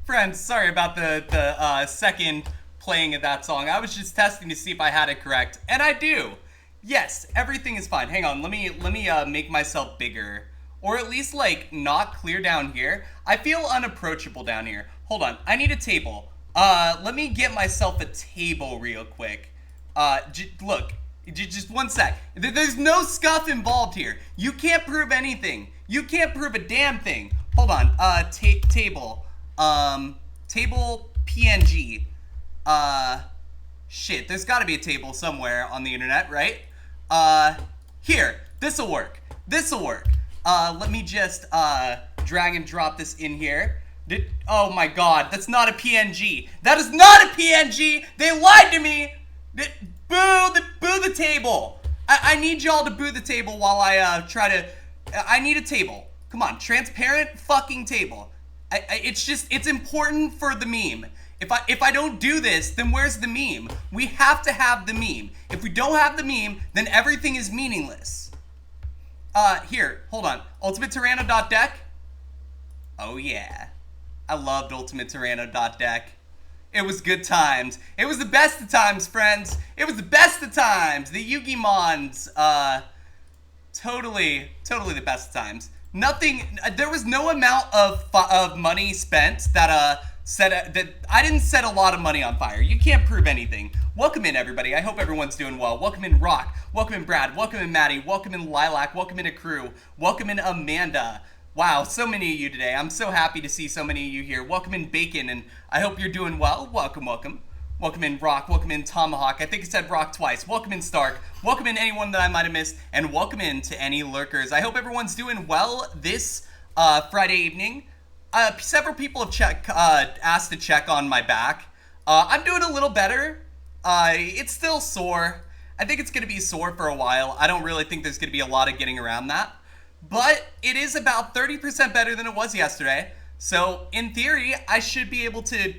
Friends, sorry about the second playing of that song. I was just testing to see if I had it correct, and I do. Yes, everything is fine. Hang on, let me make myself bigger, or at least like not clear down here. I feel unapproachable down here. Hold on, I need a table. Let me get myself a table real quick. Look, just one sec. There's no scuff involved here. You can't prove anything. You can't prove a damn thing. Hold on. Table. Table PNG. Shit. There's got to be a table somewhere on the internet, right? Here. This'll work. This'll work. Let me just drag and drop this in here. Oh my God. That's not a PNG. That is not a PNG. They lied to me. Boo the table. I need y'all to boo the table while I try to. I need a table. Come on, transparent fucking table. It's important for the meme. If I don't do this, then where's the meme? We have to have the meme. If we don't have the meme, then everything is meaningless. Here, hold on. UltimateTyrano.deck. Oh yeah, I loved UltimateTyrano.deck. It was good times. It was the best of times, friends. It was the best of times. The Yugi Mons, totally the best of times. Nothing. There was no amount of money spent that that I didn't set a lot of money on fire. You can't prove anything. Welcome in, everybody. I hope everyone's doing well. Welcome in, Rock. Welcome in, Brad. Welcome in, Maddie. Welcome in, Lilac. Welcome in, a crew. Welcome in, Amanda. Wow, so many of you today. I'm so happy to see so many of you here. Welcome in, Bacon, and I hope you're doing well. Welcome. Welcome in, Rock. Welcome in, Tomahawk. I think it said Rock twice. Welcome in, Stark. Welcome in anyone that I might have missed, and welcome in to any lurkers. I hope everyone's doing well this Friday evening. Several people have asked to check on my back. I'm doing a little better. It's still sore. I think it's going to be sore for a while. I don't really think there's going to be a lot of getting around that. But it is about 30% better than it was yesterday. So, in theory, I should be able to,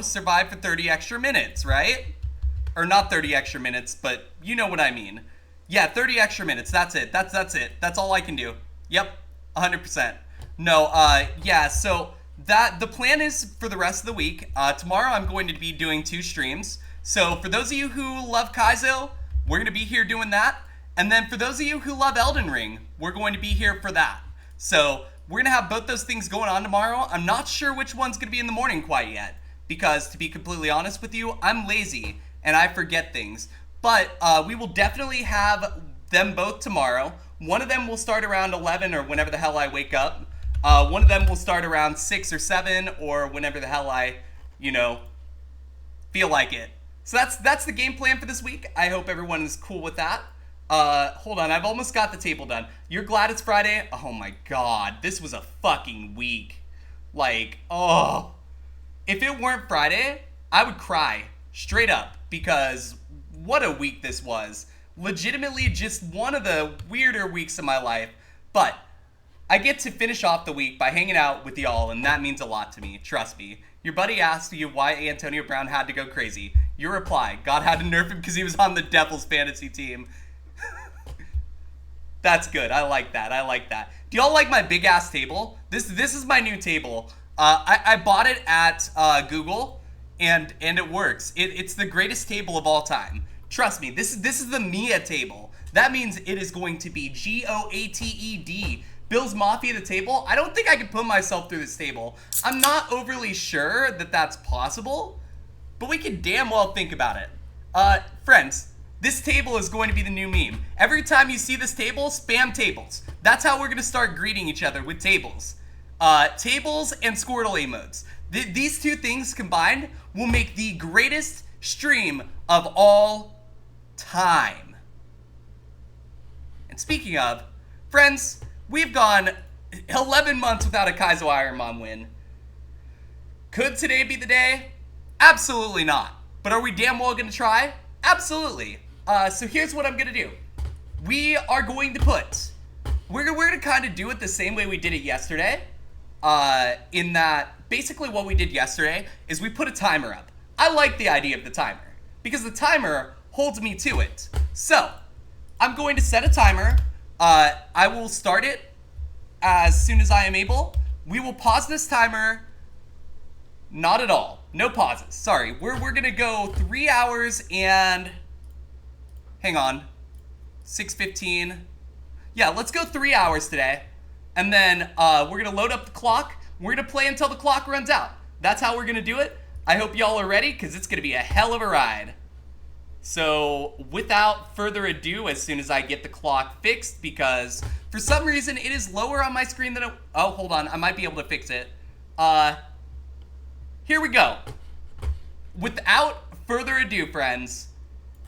survive for 30 extra minutes, right? Or not 30 extra minutes, but you know what I mean. Yeah, 30 extra minutes. That's it. That's it. That's all I can do. Yep, 100%. No, yeah, so the plan is for the rest of the week. Tomorrow I'm going to be doing 2 streams. So, for those of you who love Kaizo, we're going to be here doing that. And then for those of you who love Elden Ring, we're going to be here for that. So we're going to have both those things going on tomorrow. I'm not sure which one's going to be in the morning quite yet. Because to be completely honest with you, I'm lazy and I forget things. But we will definitely have them both tomorrow. One of them will start around 11 or whenever the hell I wake up. One of them will start around 6 or 7 or whenever the hell I, feel like it. So that's the game plan for this week. I hope everyone is cool with that. Hold on, I've almost got the table done. You're glad it's Friday? Oh my God, this was a fucking week. Like, oh. If it weren't Friday, I would cry, straight up, because what a week this was. Legitimately just one of the weirder weeks of my life, but I get to finish off the week by hanging out with y'all, and that means a lot to me, trust me. Your buddy asked you why Antonio Brown had to go crazy. Your reply, God had to nerf him because he was on the Devils fantasy team. That's good. I like that. Do y'all like my big ass table? This is my new table. I bought it at Google, and it works. It's the greatest table of all time. Trust me. This is the Mia table. That means it is going to be GOATED. Bill's Mafia the table. I don't think I can put myself through this table. I'm not overly sure that that's possible, but we can damn well think about it. Friends. This table is going to be the new meme. Every time you see this table, spam tables. That's how we're going to start greeting each other, with tables. Tables and Squirtle emotes. These two things combined will make the greatest stream of all time. And speaking of, friends, we've gone 11 months without a Kaizo Ironmon win. Could today be the day? Absolutely not. But are we damn well going to try? Absolutely. So here's what I'm going to do. We are going to put... We're going to kind of do it the same way we did it yesterday. In that, basically what we did yesterday is we put a timer up. I like the idea of the timer, because the timer holds me to it. So, I'm going to set a timer. I will start it as soon as I am able. We will pause this timer Not at all. No pauses. Sorry. We're gonna go 3 hours and hang on. 6:15. Yeah, let's go 3 hours today. And then we're gonna load up the clock. We're gonna play until the clock runs out. That's how we're gonna do it. I hope y'all are ready, because it's gonna be a hell of a ride. So without further ado, as soon as I get the clock fixed, because for some reason it is lower on my screen than it... Oh, hold on. I might be able to fix it. Here we go. Without further ado, friends,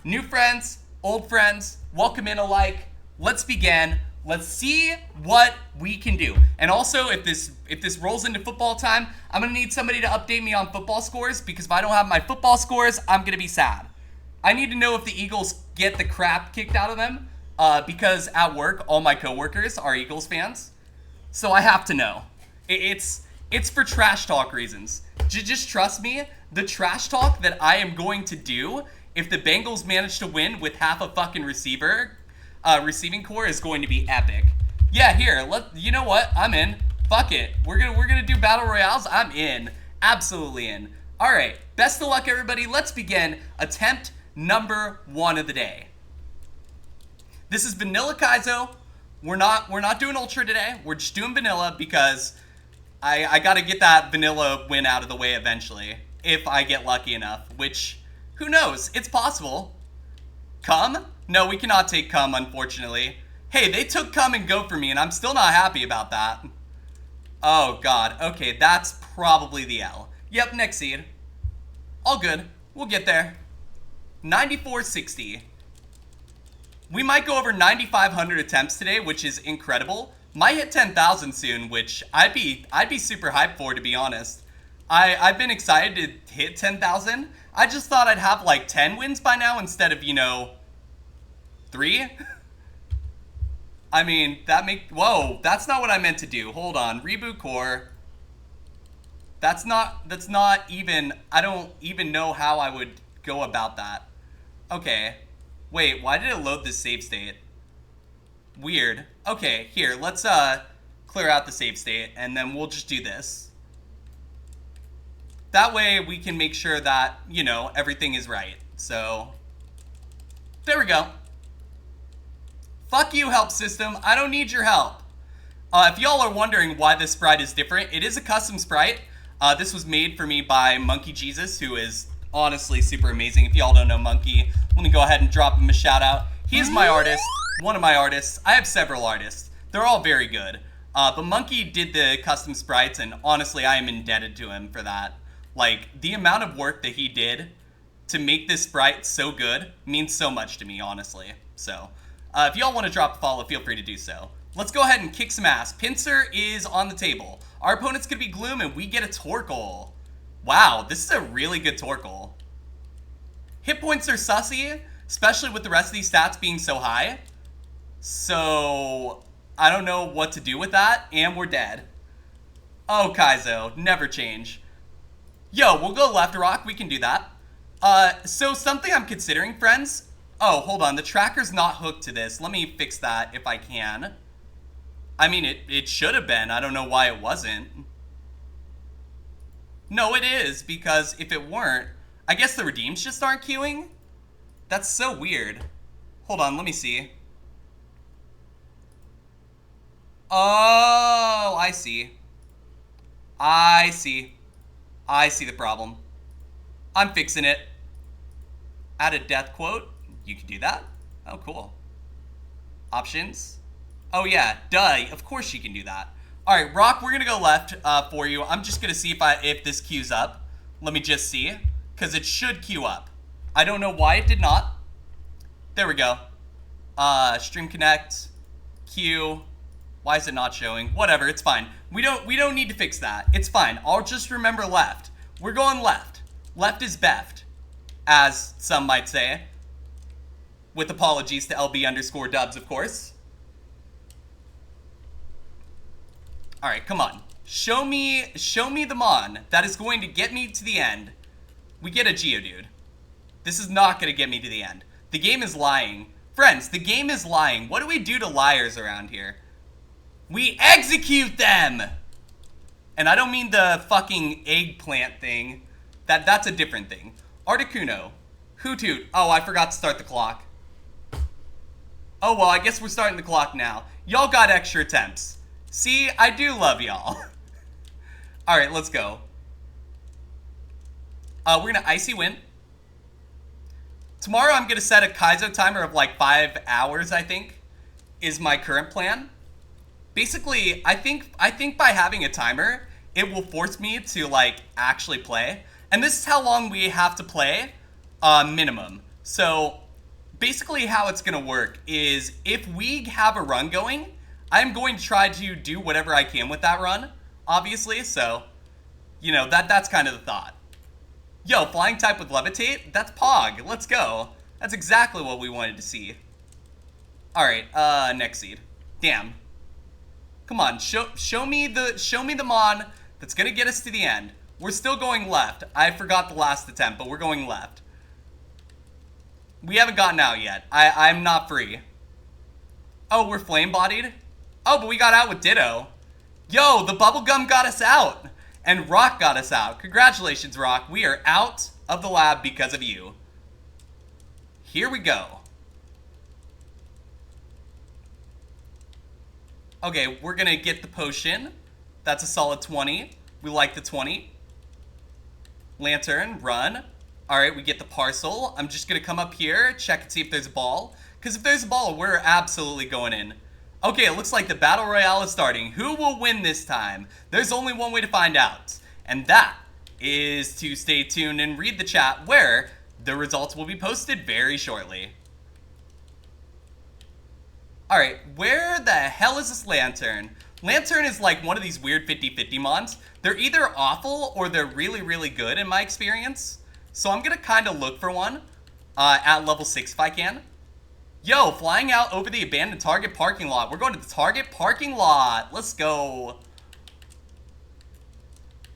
new friends, old friends, welcome in alike. Let's begin. Let's see what we can do. And also, if this rolls into football time, I'm gonna need somebody to update me on football scores, because if I don't have my football scores, I'm gonna be sad. I need to know if the Eagles get the crap kicked out of them, because at work, all my coworkers are Eagles fans, so I have to know. It's for trash talk reasons. Just trust me, the trash talk that I am going to do if the Bengals manage to win with half a fucking receiving core is going to be epic. Yeah, here, you know what? I'm in. Fuck it. We're gonna do battle royales. I'm in. Absolutely in. All right. Best of luck, everybody. Let's begin attempt number 1 of the day. This is vanilla Kaizo. We're not doing ultra today. We're just doing vanilla because I got to get that vanilla win out of the way eventually, if I get lucky enough, which, who knows? It's possible. Come? No, we cannot take come, unfortunately. Hey, they took come and go for me, and I'm still not happy about that. Oh, God. Okay, that's probably the L. Yep, next seed. All good. We'll get there. 9460. We might go over 9,500 attempts today, which is incredible. Might hit 10,000 soon, which I'd be super hyped for, to be honest. I've been excited to hit 10,000. I just thought I'd have like 10 wins by now instead of, 3. I mean, whoa, that's not what I meant to do. Hold on, reboot core. That's not even, I don't even know how I would go about that. Okay, wait, why did it load this save state? Weird. Okay, here, let's clear out the save state, and then we'll just do this. That way we can make sure that, everything is right. So, there we go. Fuck you, help system. I don't need your help. If y'all are wondering why this sprite is different, it is a custom sprite. This was made for me by Monkey Jesus, who is honestly super amazing. If y'all don't know Monkey, let me go ahead and drop him a shout out. He is my artist, one of my artists. I have several artists. They're all very good. But Monkey did the custom sprites, and honestly, I am indebted to him for that. Like, the amount of work that he did to make this sprite so good means so much to me, honestly. So, if y'all want to drop a follow, feel free to do so. Let's go ahead and kick some ass. Pincer is on the table. Our opponent's going to be Gloom, and we get a Torkoal. Wow, this is a really good Torkoal. Hit points are sussy, especially with the rest of these stats being so high. So, I don't know what to do with that, and we're dead. Oh, Kaizo, never change. Yo, we'll go left rock, we can do that. So something I'm considering, friends. Oh, hold on, the tracker's not hooked to this. Let me fix that if I can. I mean, it should have been. I don't know why it wasn't. No, it is, because if it weren't, I guess the redeems just aren't queuing? That's so weird. Hold on, let me see. Oh, I see. I see the problem. I'm fixing it. Add a death quote. You can do that. Oh, cool. Options. Oh, yeah. Duh. Of course you can do that. All right, Rock, we're going to go left for you. I'm just going to see if this queues up. Let me just see. Because it should queue up. I don't know why it did not. There we go. Stream Connect. Queue. Why is it not showing? Whatever, it's fine. We don't need to fix that. It's fine. I'll just remember left. We're going left. Left is beft, as some might say. With apologies to LB_dubs, of course. All right, come on. Show me the Mon that is going to get me to the end. We get a Geodude. This is not going to get me to the end. The game is lying. Friends, the game is lying. What do we do to liars around here? We execute them! And I don't mean the fucking eggplant thing. That's a different thing. Articuno. Hoot hoot. Oh, I forgot to start the clock. Oh, well, I guess we're starting the clock now. Y'all got extra attempts. See, I do love y'all. Alright, let's go. We're gonna Icy Wind. Tomorrow I'm gonna set a Kaizo timer of like 5 hours, I think, is my current plan. Basically, I think by having a timer, it will force me to like actually play. And this is how long we have to play, minimum. So basically how it's gonna work is if we have a run going, I'm going to try to do whatever I can with that run, obviously. So, you know, that's kind of the thought. Yo, flying type with levitate? That's Pog. Let's go. That's exactly what we wanted to see. Alright, next seed. Damn. Come on, show me the mon that's gonna get us to the end. We're still going left. I forgot the last attempt, but we're going left. We haven't gotten out yet. I'm not free. Oh, we're flame-bodied? Oh, but we got out with Ditto. Yo, the bubblegum got us out. And Rock got us out. Congratulations, Rock. We are out of the lab because of you. Here we go. Okay, we're gonna get the potion. That's a solid 20. We like the 20. Lantern, run. Alright, we get the parcel. I'm just gonna come up here, check and see if there's a ball. Because if there's a ball, we're absolutely going in. Okay, it looks like the Battle Royale is starting. Who will win this time? There's only one way to find out. And that is to stay tuned and read the chat where the results will be posted very shortly. Alright, where the hell is this Lantern? Lantern is like one of these weird 50-50 mons. They're either awful or they're really, really good in my experience. So I'm gonna kind of look for one at level 6 if I can. Yo, flying out over the abandoned Target parking lot. We're going to the Target parking lot. Let's go.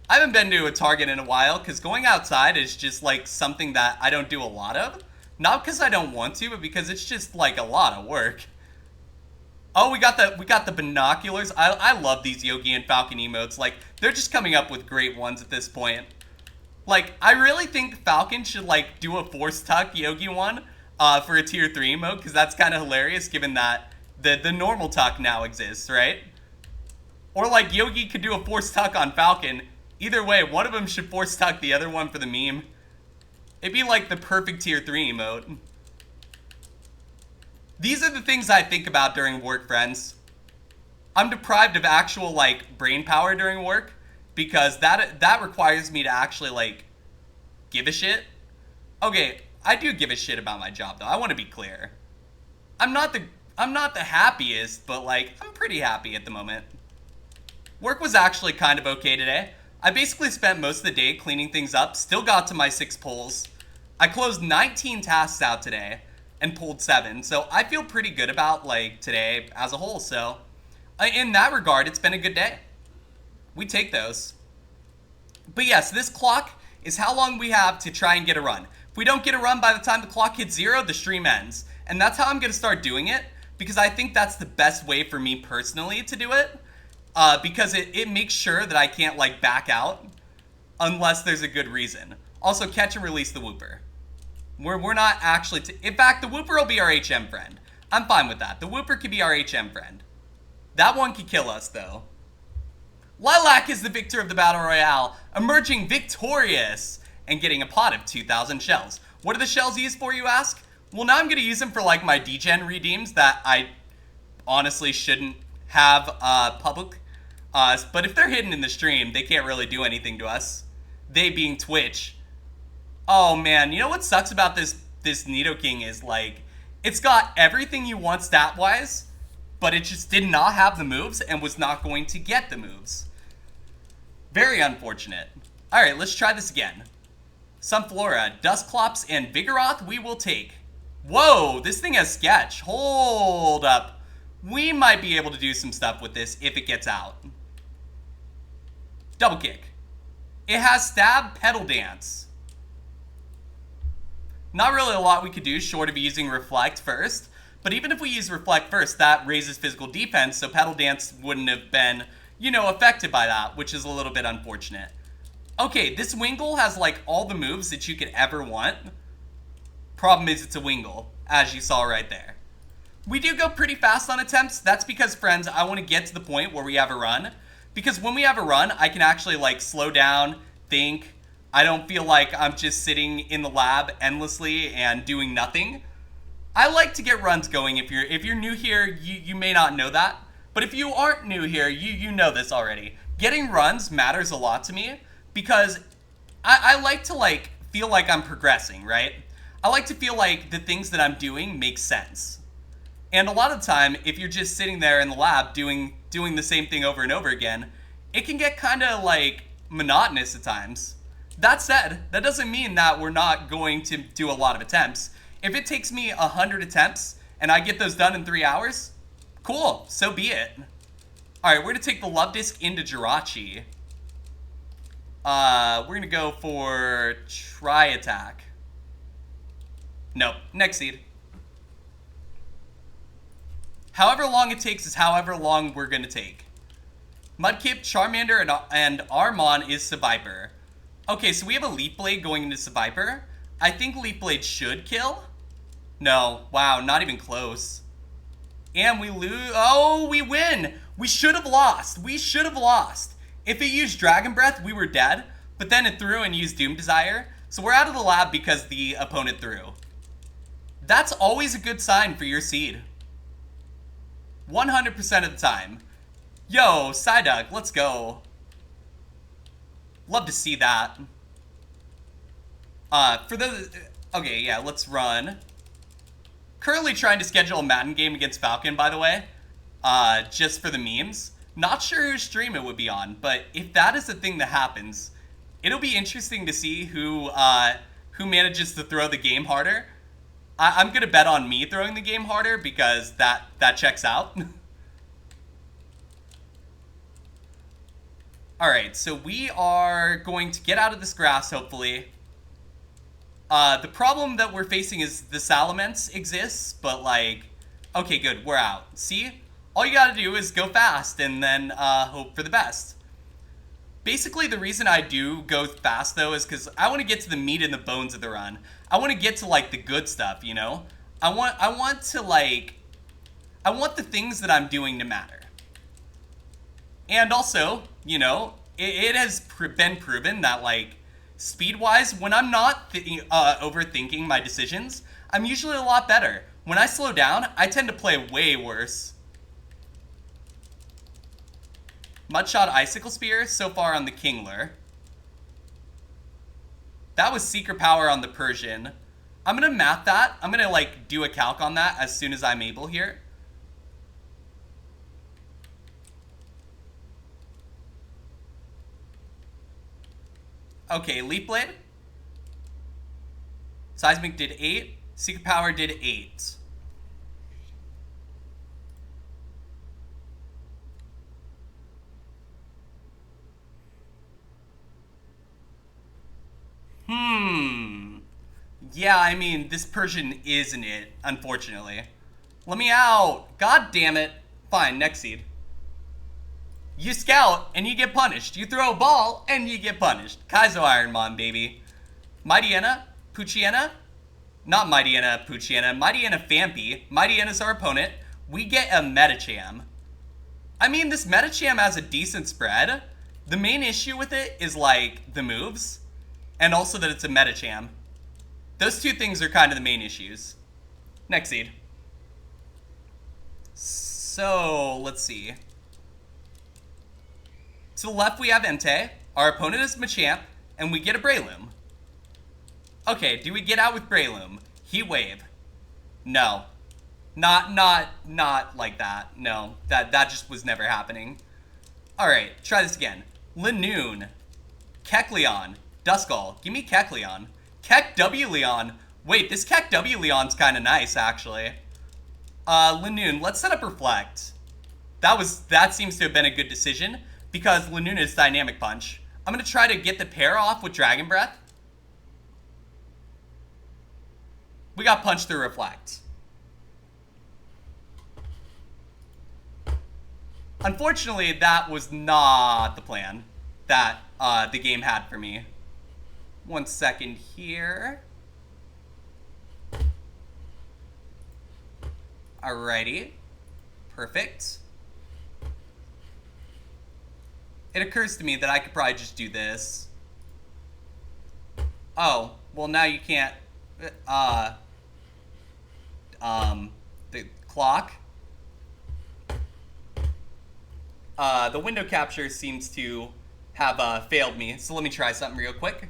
I haven't been to a Target in a while because going outside is just like something that I don't do a lot of. Not because I don't want to, but because it's just like a lot of work. Oh, we got the binoculars. I love these Yogi and Falcon emotes. Like, they're just coming up with great ones at this point. Like, I really think Falcon should like do a Force Tuck Yogi one. For a tier 3 emote, because that's kind of hilarious given that the normal tuck now exists, right? Or like Yogi could do a force tuck on Falcon. Either way, one of them should force tuck the other one for the meme. It'd be like the perfect tier 3 emote. These are the things I think about during work, friends. I'm deprived of actual like brain power during work because that requires me to actually like give a shit. Okay, I do give a shit about my job, though. I want to be clear. I'm not the happiest, but, like, I'm pretty happy at the moment. Work was actually kind of okay today. I basically spent most of the day cleaning things up, still got to my 6 pulls. I closed 19 tasks out today and pulled 7, so I feel pretty good about, like, today as a whole, so in that regard, it's been a good day. We take those. But yes, this clock is how long we have to try and get a run. If we don't get a run by the time the clock hits 0, the stream ends. And that's how I'm going to start doing it, because I think that's the best way for me personally to do it. Because it makes sure that I can't, like, back out unless there's a good reason. Also, catch and release the Whooper. We're not actually... In fact, the Whooper will be our HM friend. I'm fine with that. The Whooper could be our HM friend. That one could kill us, though. Lilac is the victor of the Battle Royale, emerging victorious and getting a pot of 2,000 shells. What are the shells used for, you ask? Well, now I'm going to use them for, like, my degen redeems that I honestly shouldn't have public. But if they're hidden in the stream, they can't really do anything to us. They being Twitch. Oh, man. You know what sucks about this Nidoking is, like, it's got everything you want stat-wise, but it just did not have the moves and was not going to get the moves. Very unfortunate. Alright, let's try this again. Sunflora, Dusclops, and Vigoroth we will take. Whoa, this thing has sketch. Hold up. We might be able to do some stuff with this if it gets out. Double kick. It has stab, pedal dance. Not really a lot we could do short of using reflect first. But even if we use reflect first, that raises physical defense, so pedal dance wouldn't have been, you know, affected by that, which is a little bit unfortunate. Okay, this Wingle has like all the moves that you could ever want. Problem is it's a Wingle, as you saw right there. We do go pretty fast on attempts. That's because, friends, I want to get to the point where we have a run. Because when we have a run, I can actually like slow down, think. I don't feel like I'm just sitting in the lab endlessly and doing nothing. I like to get runs going. If you're new here, you may not know that. But if you aren't new here, you know this already. Getting runs matters a lot to me because I like to like feel like I'm progressing, right? I like to feel like the things that I'm doing make sense. And a lot of the time, if you're just sitting there in the lab doing the same thing over and over again, it can get kind of like monotonous at times. That said, that doesn't mean that we're not going to do a lot of attempts. If it takes me 100 attempts and I get those done in 3 hours, cool, so be it. Alright, we're going to take the Love Disc into Jirachi. We're going to go for Tri-Attack. Nope, next seed. However long it takes is however long we're going to take. Mudkip, Charmander, and Armon is Seviper. Okay, so we have a Leaf Blade going into Seviper. I think Leaf Blade should kill. No, wow, not even close. And we lose. Oh, we win. We should have lost. We should have lost. If it used Dragon Breath, we were dead. But then it threw and used Doom Desire. So we're out of the lab because the opponent threw. That's always a good sign for your seed. 100% of the time. Yo, Psyduck, let's go. Love to see that. Okay, yeah, let's run. Currently trying to schedule a Madden game against Falcon, by the way. Just for the memes. Not sure whose stream it would be on, but if that is the thing that happens, it'll be interesting to see who manages to throw the game harder. I'm gonna bet on me throwing the game harder because that checks out. Alright, so we are going to get out of this grass, hopefully. The problem that we're facing is the Salamence exists, but like... Okay, good, we're out. See? All you gotta do is go fast and then hope for the best. Basically, the reason I do go fast, though, is because I want to get to the meat and the bones of the run. I want to get to, like, the good stuff, you know? I want the things that I'm doing to matter. And also, you know, it has been proven that, like, speed-wise, when I'm not overthinking my decisions, I'm usually a lot better. When I slow down, I tend to play way worse. Mudshot Icicle Spear so far on the Kingler. That was Secret Power on the Persian. I'm going to map that. I'm going to, like, do a calc on that as soon as I'm able here. Okay, Leaf Blade. Seismic did 8. Secret Power did 8. Yeah, I mean, this Persian isn't it, unfortunately. Let me out. God damn it. Fine, next seed. You scout, and you get punished. You throw a ball, and you get punished. Kaizo Ironmon, baby. Mightyena, Poochyena. Not Mightyena, Poochyena. Mightyena Phampi. Mightyena's our opponent. We get a Metacham. I mean, this Metacham has a decent spread. The main issue with it is, like, the moves. And also that it's a Metacham. Those two things are kind of the main issues. Next seed. So, let's see. To the left we have Entei. Our opponent is Machamp. And we get a Breloom. Okay, do we get out with Breloom? Heat Wave. No. Not like that. No. That just was never happening. Alright, try this again. Linoon. Kecleon. Duskull. Give me Kecleon. Keck W Leon. Wait, this Keck W Leon's kind of nice, actually. Linoon, let's set up Reflect. That seems to have been a good decision, because Linoon is Dynamic Punch. I'm going to try to get the pair off with Dragon Breath. We got punched through Reflect. Unfortunately, that was not the plan that the game had for me. 1 second here. Alrighty. Perfect. It occurs to me that I could probably just do this. Oh, well now you can't, the clock. The window capture seems to have failed me, so let me try something real quick.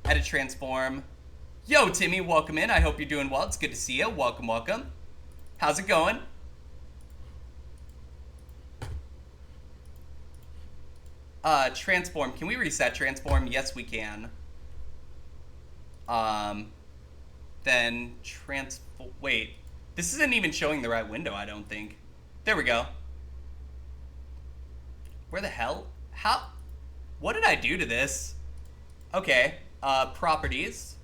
Edit transform. Yo, Timmy, welcome in. I hope you're doing well. It's good to see you. Welcome, welcome. How's it going? Transform. Can we reset transform? Yes, we can. Then transform. Wait, this isn't even showing the right window, I don't think. There we go. Where the hell? How? What did I do to this? Okay, properties.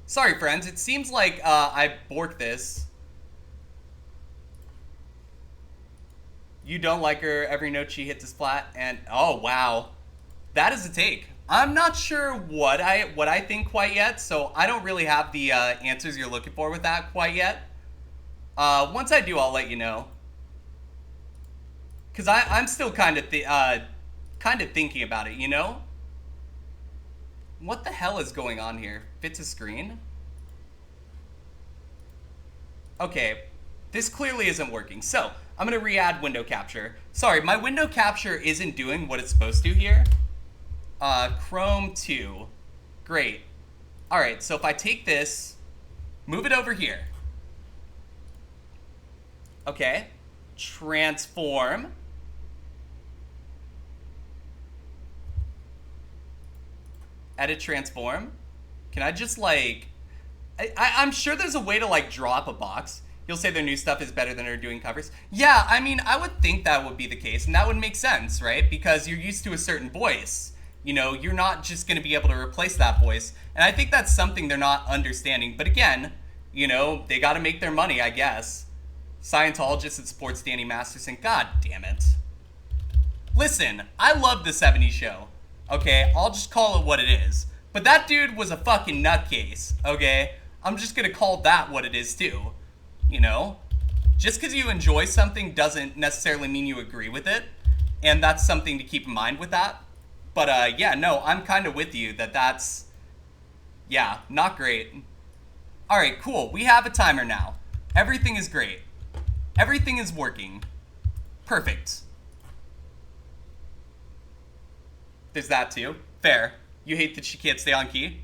Sorry, friends, it seems like, I borked this. You don't like her, every note she hits is flat, and, oh, wow. That is a take. I'm not sure what I think quite yet, so I don't really have the, answers you're looking for with that quite yet. Once I do, I'll let you know. Because I'm still kind of thinking about it, you know? What the hell is going on here? Fits a screen? Okay, this clearly isn't working. So, I'm going to re-add window capture. Sorry, my window capture isn't doing what it's supposed to here. Chrome 2. Great. Alright, so if I take this, move it over here. Okay. Transform. Edit transform. Can I just like... I'm sure there's a way to like draw up a box. You'll say their new stuff is better than her doing covers. Yeah, I mean, I would think that would be the case, and that would make sense, right? Because you're used to a certain voice. You know, you're not just going to be able to replace that voice. And I think that's something they're not understanding. But again, you know, they got to make their money, I guess. Scientologist that supports Danny Masterson. God damn it. Listen, I love the 70s show. Okay, I'll just call it what it is. But that dude was a fucking nutcase, okay? I'm just gonna call that what it is too. You know? Just because you enjoy something doesn't necessarily mean you agree with it. And that's something to keep in mind with that. But yeah, no, I'm kind of with you that that's... Yeah, not great. Alright, cool. We have a timer now. Everything is great. Everything is working. Perfect. There's that too. Fair. You hate that she can't stay on key?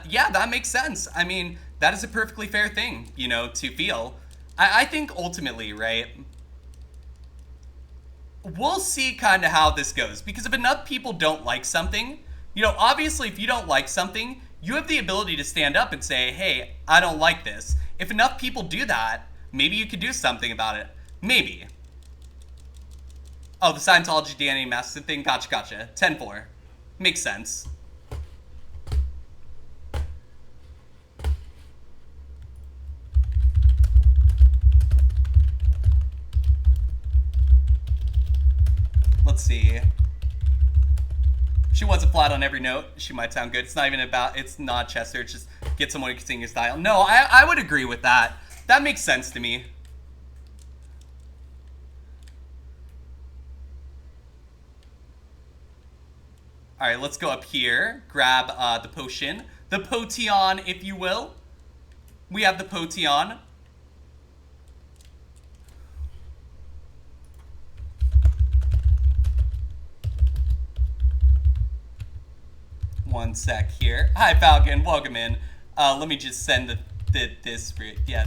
Yeah, that makes sense. I mean, that is a perfectly fair thing, you know, to feel. I think ultimately, right, we'll see kind of how this goes. Because if enough people don't like something, you know, obviously if you don't like something, you have the ability to stand up and say, hey, I don't like this. If enough people do that, maybe you could do something about it. Maybe. Oh, the Scientology Danny Masterson thing? Gotcha, gotcha. 10-4. Makes sense. Let's see. She wasn't flat on every note. She might sound good. It's not even about, it's not Chester. It's just get someone who can sing your style. No, I would agree with that. That makes sense to me. All right, let's go up here. Grab the potion. The potion, if you will. We have the potion. One sec here. Hi, Falcon. Welcome in. Let me just send this. Yeah,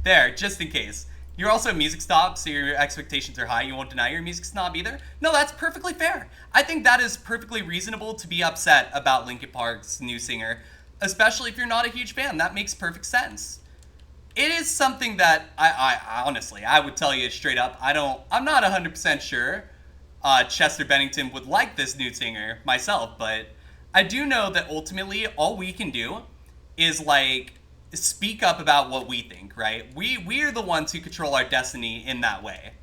there, just in case. You're also a music snob, so your expectations are high. You won't deny you're a music snob either. No, that's perfectly fair. I think that is perfectly reasonable to be upset about Linkin Park's new singer, especially if you're not a huge fan. That makes perfect sense. It is something that I honestly, I would tell you straight up. I'm not 100% sure Chester Bennington would like this new singer myself, but I do know that ultimately all we can do is like speak up about what we think, right? We are the ones who control our destiny in that way.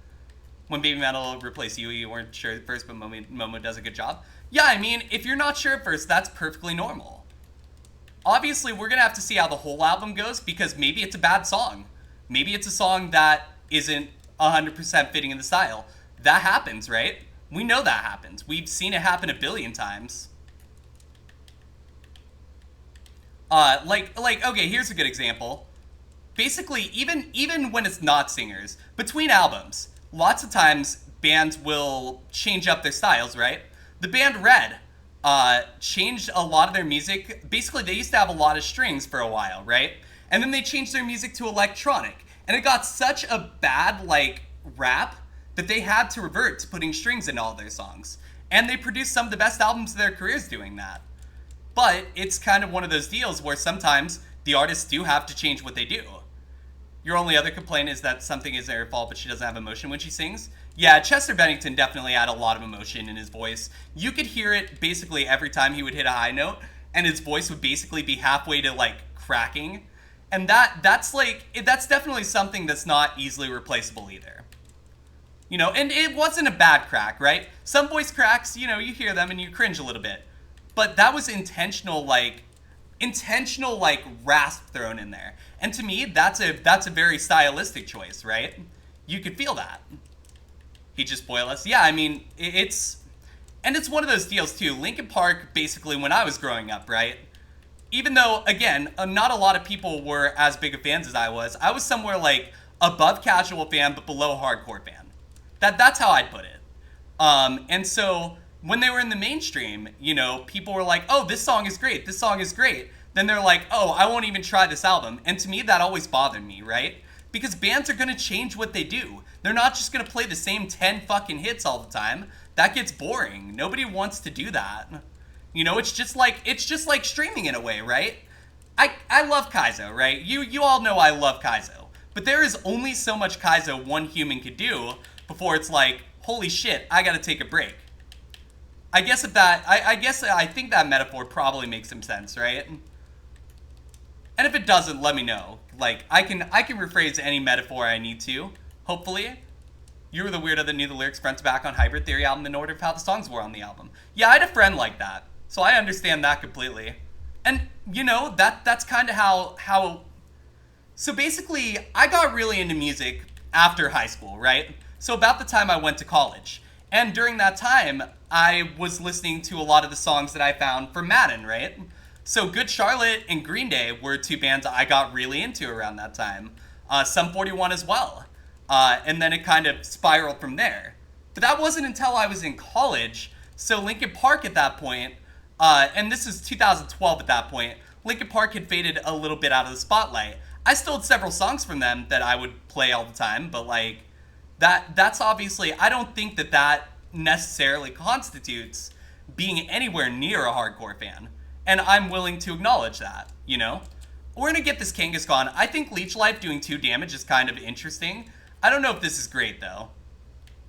When Baby Metal replaced you, you weren't sure at first, but Momo does a good job. Yeah, I mean, if you're not sure at first, that's perfectly normal. Obviously, we're going to have to see how the whole album goes, because maybe it's a bad song. Maybe it's a song that isn't 100% fitting in the style. That happens, right? We know that happens. We've seen it happen a billion times. Okay, here's a good example. Basically, even when it's not singers, between albums, lots of times bands will change up their styles, right? The band Red changed a lot of their music. Basically, they used to have a lot of strings for a while, right? And then they changed their music to electronic. And it got such a bad, rap that they had to revert to putting strings in all their songs. And they produced some of the best albums of their careers doing that. But it's kind of one of those deals where sometimes the artists do have to change what they do. Your only other complaint is that something isn't her fault, but she doesn't have emotion when she sings. Yeah, Chester Bennington definitely had a lot of emotion in his voice. You could hear it basically every time he would hit a high note, and his voice would basically be halfway to, cracking. And that's definitely something that's not easily replaceable either. And it wasn't a bad crack, right? Some voice cracks, you hear them and you cringe a little bit. But that was intentional rasp thrown in there. And to me, that's a very stylistic choice, right? You could feel that. He just spoiled us. Yeah, I mean, it's one of those deals too. Linkin Park, basically, when I was growing up, right? Even though, again, not a lot of people were as big of fans as I was somewhere above casual fan, but below hardcore fan. That's how I'd put it. And so when they were in the mainstream, people were like, oh, this song is great. This song is great. Then they're like, oh, I won't even try this album. And to me, that always bothered me, right? Because bands are going to change what they do. They're not just going to play the same 10 fucking hits all the time. That gets boring. Nobody wants to do that. It's just like streaming in a way, right? I love Kaizo, right? You all know I love Kaizo. But there is only so much Kaizo one human could do before it's like, holy shit, I gotta take a break. I think that metaphor probably makes some sense, right? And if it doesn't, let me know. I can rephrase any metaphor I need to, hopefully. You were the weirdo that knew the lyrics front to back on Hybrid Theory album in order of how the songs were on the album. Yeah, I had a friend like that, so I understand that completely. And, that's kind of how... So basically, I got really into music after high school, right? So about the time I went to college. And during that time, I was listening to a lot of the songs that I found from Madden, right? So Good Charlotte and Green Day were two bands I got really into around that time. Sum 41 as well. And then it kind of spiraled from there. But that wasn't until I was in college. So Linkin Park at that point, and this is 2012 at that point, Linkin Park had faded a little bit out of the spotlight. I still had several songs from them that I would play all the time, but that's obviously, I don't think that necessarily constitutes being anywhere near a hardcore fan. And I'm willing to acknowledge that, We're gonna get this Kangaskhan. I think Leech Life doing 2 damage is kind of interesting. I don't know if this is great, though.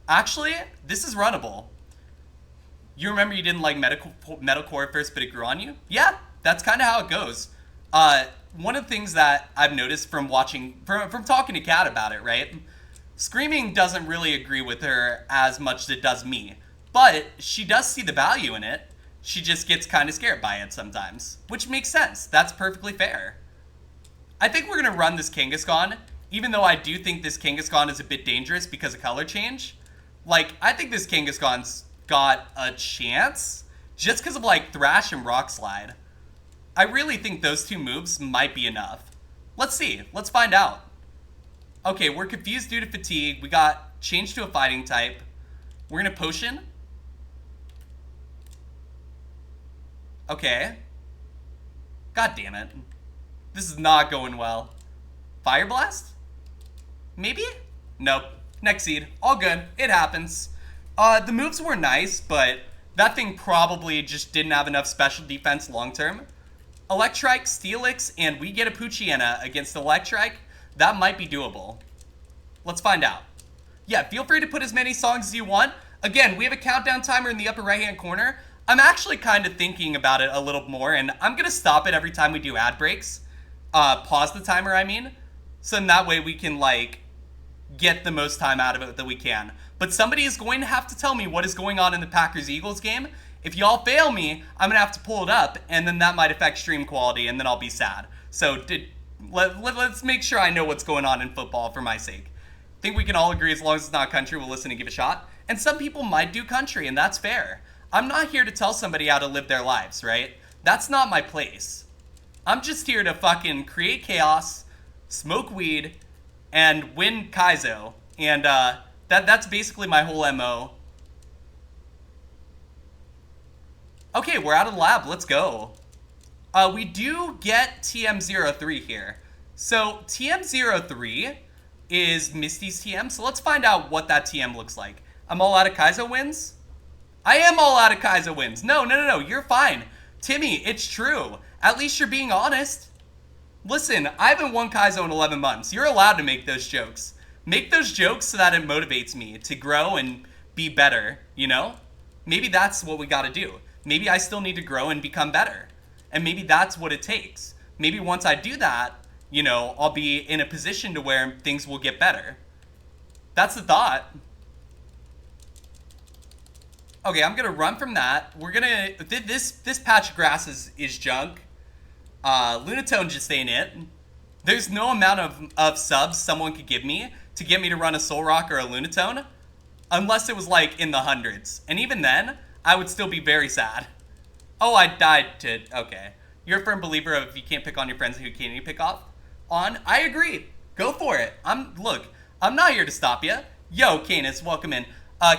Actually, this is runnable. You remember you didn't like metalcore at first, but it grew on you? Yeah, that's kind of how it goes. One of the things that I've noticed from talking to Kat about it, right? Screaming doesn't really agree with her as much as it does me. But she does see the value in it. She just gets kind of scared by it sometimes. Which makes sense. That's perfectly fair. I think we're going to run this Kangaskhan, even though I do think this Kangaskhan is a bit dangerous because of color change. I think this Kangaskhan's got a chance just because of, Thrash and Rock Slide. I really think those 2 moves might be enough. Let's see. Let's find out. Okay, we're confused due to fatigue. We got changed to a fighting type. We're going to potion. Okay. God damn it. This is not going well. Fire Blast? Maybe? Nope. Next seed. All good. It happens. The moves were nice, but that thing probably just didn't have enough special defense long term. Electrike, Steelix, and we get a Poochyena against Electrike. That might be doable. Let's find out. Yeah, feel free to put as many songs as you want. Again, we have a countdown timer in the upper right-hand corner. I'm actually kind of thinking about it a little more, and I'm going to stop it every time we do ad breaks. pause the timer, I mean. So in that way we can, like, get the most time out of it that we can. But somebody is going to have to tell me what is going on in the Packers-Eagles game. If y'all fail me, I'm going to have to pull it up, and then that might affect stream quality, and then I'll be sad. So let's make sure I know what's going on in football for my sake. I think we can all agree as long as it's not country, we'll listen and give a shot. And some people might do country, and that's fair. I'm not here to tell somebody how to live their lives, right? That's not my place. I'm just here to fucking create chaos, smoke weed, and win Kaizo. And that's basically my whole MO. Okay, we're out of the lab. Let's go. We do get TM03 here. So TM03 is Misty's TM. So let's find out what that TM looks like. I'm all out of Kaizo wins? I am all out of Kaizo wins. No. You're fine. Timmy, it's true. At least you're being honest. Listen, I haven't won Kaizo in 11 months. You're allowed to make those jokes. Make those jokes so that it motivates me to grow and be better, you know? Maybe that's what we gotta do. Maybe I still need to grow and become better. And maybe that's what it takes. Maybe once I do that, you know, I'll be in a position to where things will get better. That's the thought. Okay, I'm gonna run from that. We're gonna, this patch of grass is junk. Lunatone just ain't it. There's no amount of subs someone could give me to get me to run a Soul Rock or a Lunatone, unless it was like in the hundreds. And even then, I would still be very sad. Oh, I died to, okay. You're a firm believer of you can't pick on your friends who can't you pick off on? I agree. Go for it. Look, I'm not here to stop you. Yo, Canis, welcome in.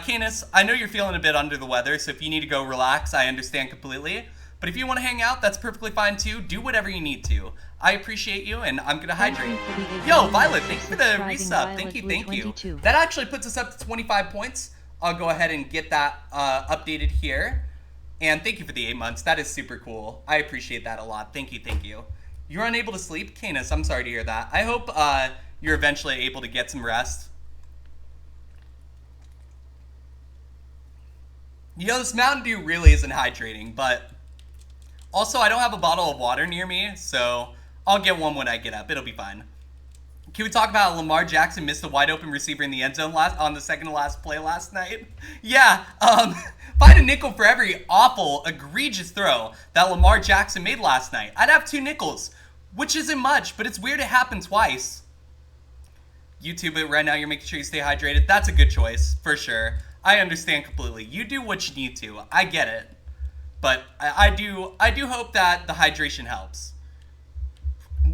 Canis, I know you're feeling a bit under the weather, so if you need to go relax, I understand completely. But if you want to hang out, that's perfectly fine too. Do whatever you need to. I appreciate you, and I'm gonna hydrate. Yo, Violet, thanks for the resub. Thank you. That actually puts us up to 25 points. I'll go ahead and get that updated here. And thank you for the 8 months. That is super cool. I appreciate that a lot. Thank you. You're unable to sleep? Canis, I'm sorry to hear that. I hope you're eventually able to get some rest. You know, this Mountain Dew really isn't hydrating, but also I don't have a bottle of water near me, so I'll get one when I get up. It'll be fine. Can we talk about Lamar Jackson missed a wide open receiver in the end zone on the second to last play last night? Yeah, if I had a nickel for every awful, egregious throw that Lamar Jackson made last night, I'd have 2 nickels, which isn't much, but it's weird it happened twice. YouTube it right now, you're making sure you stay hydrated. That's a good choice, for sure. I understand completely. You do what you need to. I get it. But I do hope that the hydration helps.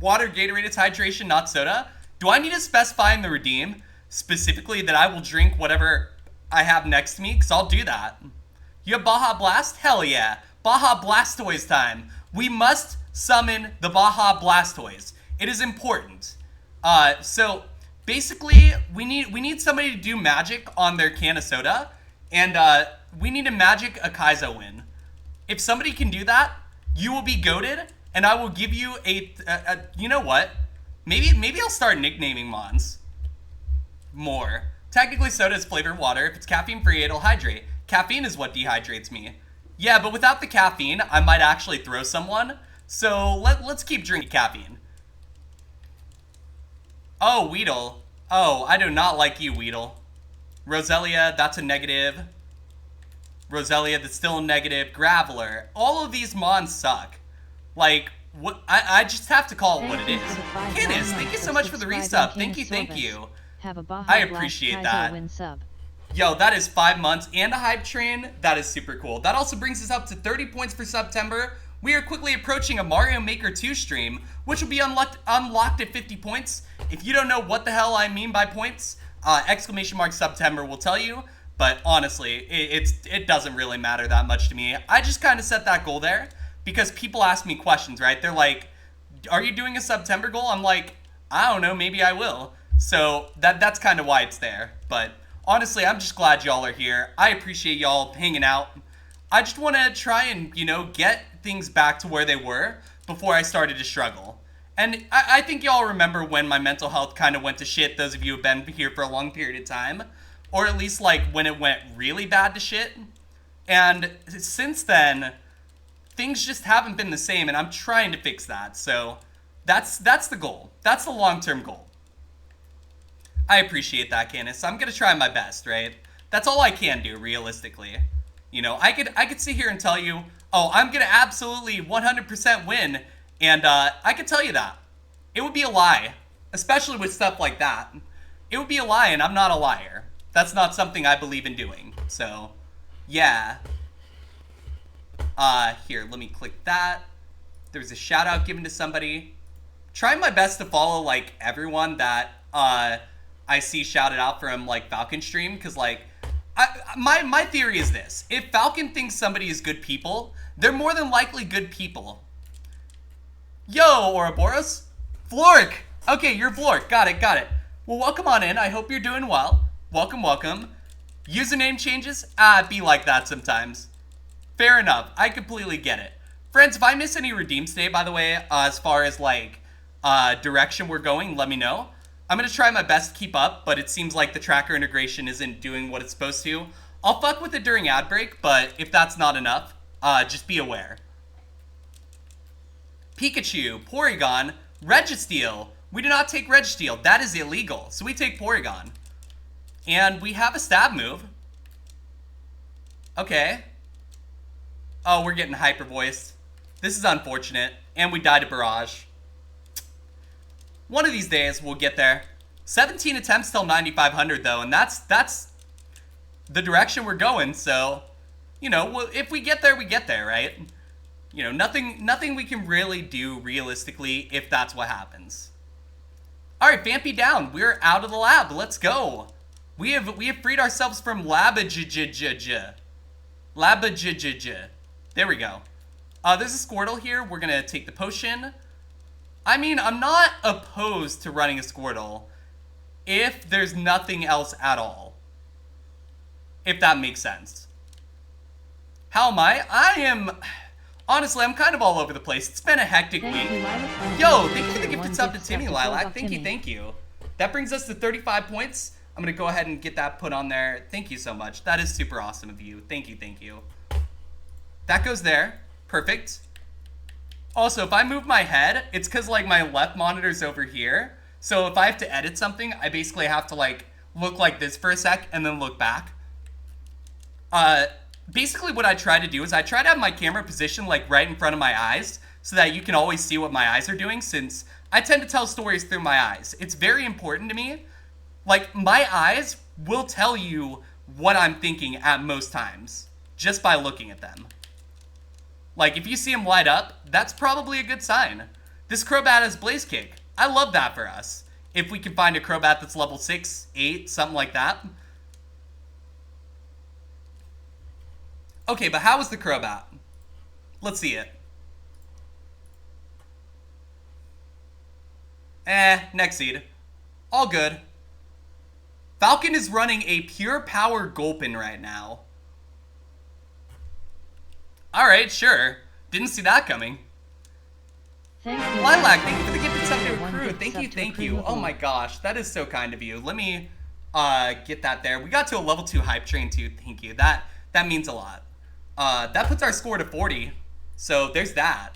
Water, Gatorade, it's hydration, not soda. Do I need to specify in the redeem specifically that I will drink whatever I have next to me? Because I'll do that. You have Baja Blast? Hell yeah. Baja Blastoise time. We must summon the Baja Blastoise. It is important. So basically, we need somebody to do magic on their can of soda, and we need to magic a Kaizo win. If somebody can do that, you will be goated, and I will give you a you know what? Maybe I'll start nicknaming Mons more. Technically, soda is flavored water. If it's caffeine-free, it'll hydrate. Caffeine is what dehydrates me. Yeah, but without the caffeine, I might actually throw someone. So let's keep drinking caffeine. Oh, Weedle. Oh, I do not like you, Weedle. Roselia, that's a negative. Roselia, that's still a negative. Graveler. All of these Mons suck. Like, what? I just have to call it what it is. Canis, thank you so much for the resub. Thank you. I appreciate that. Yo, that is 5 months and a hype train. That is super cool. That also brings us up to 30 points for September. We are quickly approaching a Mario Maker 2 stream, which will be unlocked at 50 points. If you don't know what the hell I mean by points, !September will tell you. But honestly, it doesn't really matter that much to me. I just kind of set that goal there because people ask me questions, right? They're like, are you doing a September goal? I'm like, I don't know, maybe I will. So that's kind of why it's there. But honestly, I'm just glad y'all are here. I appreciate y'all hanging out. I just want to try and, get things back to where they were before I started to struggle. And I think y'all remember when my mental health kind of went to shit, those of you who have been here for a long period of time. Or at least, like, when it went really bad to shit. And since then, things just haven't been the same, and I'm trying to fix that. So, That's the goal. That's the long-term goal. I appreciate that, Candace. I'm gonna try my best, right? That's all I can do, realistically. You know, I could sit here and tell you, oh, I'm gonna absolutely 100% win, and I could tell you that. It would be a lie, especially with stuff like that. It would be a lie, and I'm not a liar. That's not something I believe in doing. So, yeah. Here, let me click that. There was a shout out given to somebody. Trying my best to follow, like, everyone that I see shouted out from, like, Falcon stream, because, like, my theory is this. If Falcon thinks somebody is good people, they're more than likely good people. Yo, Ouroboros. Flork. Okay, you're Flork. Got it. Well, welcome on in. I hope you're doing well. Welcome. Username changes? Be like that sometimes. Fair enough. I completely get it. Friends, if I miss any redeems today, by the way, as far as, like, direction we're going, let me know. I'm going to try my best to keep up, but it seems like the tracker integration isn't doing what it's supposed to. I'll fuck with it during ad break, but if that's not enough, just be aware. Pikachu, Porygon, Registeel. We do not take Registeel. That is illegal. So we take Porygon. And we have a stab move. Okay. Oh, we're getting hyper voiced. This is unfortunate. And we died to Barrage. One of these days, we'll get there. 17 attempts till 9,500, though, and that's the direction we're going, so, you know, if we get there, we get there, right? You know, nothing we can really do realistically if that's what happens. All right, Vampy down. We're out of the lab. Let's go. We have freed ourselves from Labajajajaj. There we go. There's a Squirtle here. We're going to take the potion. I mean, I'm not opposed to running a Squirtle if there's nothing else at all. If that makes sense. How am I? Honestly, I'm kind of all over the place. It's been a hectic week. Yo, thank you for the gifted sub to Timmy, Lilac. Thank you. That brings us to 35 points. I'm going to go ahead and get that put on there. Thank you so much. That is super awesome of you. Thank you. That goes there. Perfect. Also, if I move my head, it's because, like, my left monitor's over here. So if I have to edit something, I basically have to, like, look like this for a sec and then look back. Basically what I try to do is I try to have my camera positioned, like, right in front of my eyes so that you can always see what my eyes are doing, since I tend to tell stories through my eyes. It's very important to me. Like, my eyes will tell you what I'm thinking at most times just by looking at them. Like, if you see him light up, that's probably a good sign. This Crobat has Blaze Kick. I love that for us. If we can find a Crobat that's level 6, 8, something like that. Okay, but how is the Crobat? Let's see it. Next seed. All good. Falcon is running a pure power Gulpin right now. Alright, sure. Didn't see that coming. Lilac, thank you for the gifted sub to accrue. Thank you. Oh my gosh, that is so kind of you. Let me get that there. We got to a level 2 hype train too, thank you. That means a lot. That puts our score to 40. So there's that.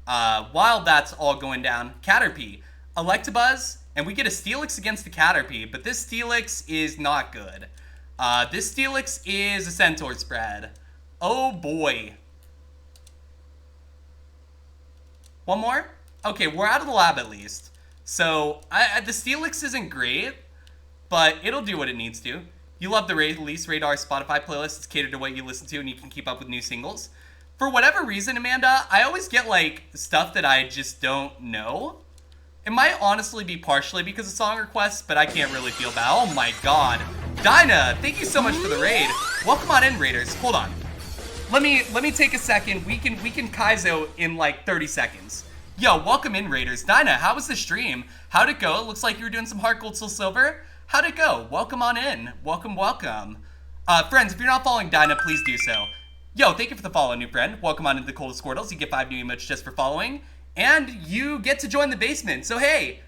While that's all going down, Caterpie, Electabuzz, and we get a Steelix against the Caterpie, but this Steelix is not good. This Steelix is a Centaur spread. Oh boy. One more? Okay, we're out of the lab at least. So, the Steelix isn't great, but it'll do what it needs to. You love the Release Radar Spotify playlist. It's catered to what you listen to, and you can keep up with new singles. For whatever reason, Amanda, I always get, like, stuff that I just don't know. It might honestly be partially because of song requests, but I can't really feel bad. Oh my god. Dinah, thank you so much for the raid. Welcome on in, Raiders. Hold on. Let me take a second. We can Kaizo in like 30 seconds. Yo, welcome in, Raiders. Dinah, how was the stream? How'd it go? It looks like you were doing some Heart Gold Soul Silver. How'd it go? Welcome on in. Welcome. Friends, if you're not following Dinah, please do so. Yo, thank you for the follow, new friend. Welcome on into the Coldest Squirtles. You get 5 new emotes just for following. And you get to join the basement. So hey,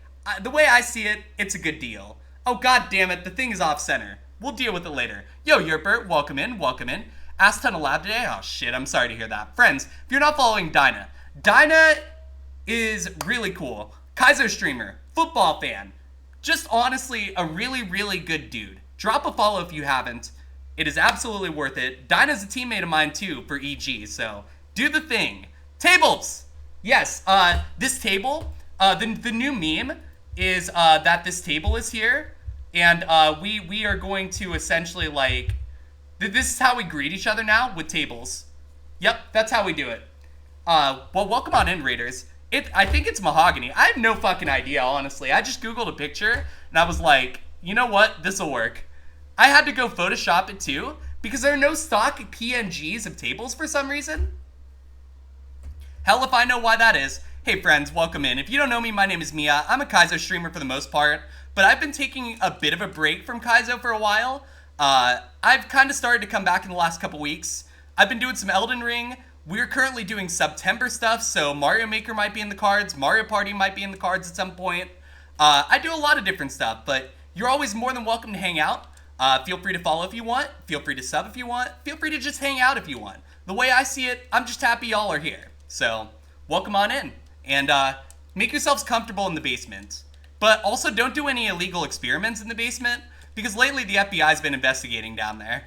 the way I see it, it's a good deal. Oh god damn it, the thing is off center. We'll deal with it later. Yo, Yerpert, welcome in. Asked ton of lab today. Oh shit, I'm sorry to hear that. Friends, if you're not following Dinah is really cool. Kaizo streamer, football fan, just honestly a really, really good dude. Drop a follow if you haven't. It is absolutely worth it. Dinah's a teammate of mine too for EG, so do the thing. Tables! Yes, this table, the new meme is that this table is here, and we are going to essentially like, this is how we greet each other now, with tables. Yep, that's how we do it. Well, welcome on in, Raiders. I think it's mahogany. I have no fucking idea, honestly. I just Googled a picture, and I was like, you know what? This'll work. I had to go Photoshop it, too, because there are no stock PNGs of tables for some reason. Hell if I know why that is. Hey, friends, welcome in. If you don't know me, my name is Mia. I'm a Kaizo streamer for the most part, but I've been taking a bit of a break from Kaizo for a while. I've kind of started to come back in the last couple weeks. I've been doing some Elden Ring. We're currently doing Subtember stuff, so Mario Maker might be in the cards, Mario Party might be in the cards at some point. I do a lot of different stuff, but you're always more than welcome to hang out. Feel free to follow if you want, feel free to sub if you want, feel free to just hang out if you want. The way I see it, I'm just happy y'all are here. So, welcome on in, and make yourselves comfortable in the basement. But also don't do any illegal experiments in the basement, because lately the FBI's been investigating down there.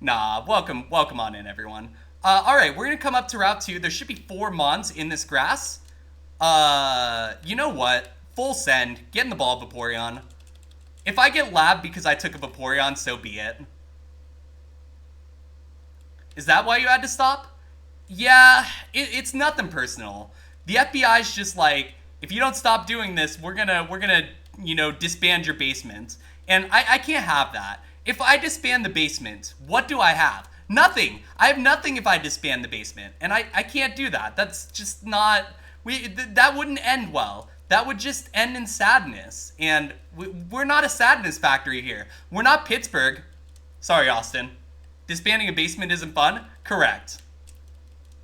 Nah, welcome on in, everyone. Alright, we're gonna come up to Route 2. There should be 4 mons in this grass. You know what? Full send. Get in the ball, Vaporeon. If I get labbed because I took a Vaporeon, so be it. Is that why you had to stop? Yeah, it's nothing personal. The FBI's just like, if you don't stop doing this, we're gonna, you know, disband your basement. And I can't have that. If I disband the basement, what do I have? Nothing. I have nothing if I disband the basement. And I can't do that. That's just not, that wouldn't end well. That would just end in sadness. And we're not a sadness factory here. We're not Pittsburgh. Sorry, Austin. Disbanding a basement isn't fun? Correct.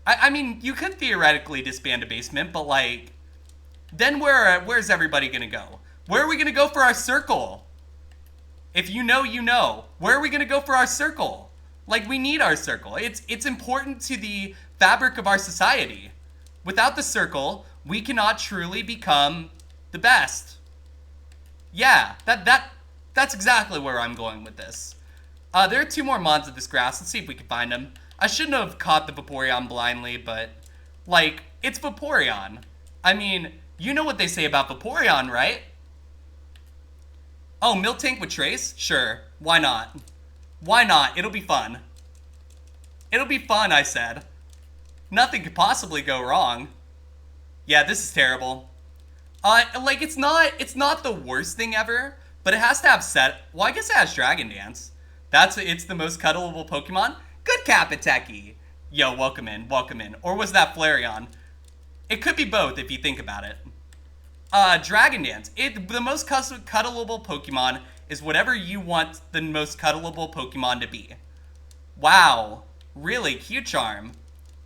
I mean, you could theoretically disband a basement, but like, then where's everybody gonna go? Where are we gonna go for our circle? If you know, you know. Where are we gonna go for our circle? Like, we need our circle. It's important to the fabric of our society. Without the circle, we cannot truly become the best. Yeah, that's exactly where I'm going with this. There are 2 more mods of this grass. Let's see if we can find them. I shouldn't have caught the Vaporeon blindly, but, like, it's Vaporeon. I mean, you know what they say about Vaporeon, right? Oh, Miltank with Trace? Sure. Why not? Why not? It'll be fun. It'll be fun, I said. Nothing could possibly go wrong. Yeah, this is terrible. Like, it's not the worst thing ever, but it has to have well, I guess it has Dragon Dance. It's the most cuddleable Pokemon? Good Capiteki! Yo, welcome in. Or was that Flareon? It could be both if you think about it. Dragon Dance. The most cuddleable Pokemon is whatever you want the most cuddleable Pokemon to be. Wow. Really? Cute Charm.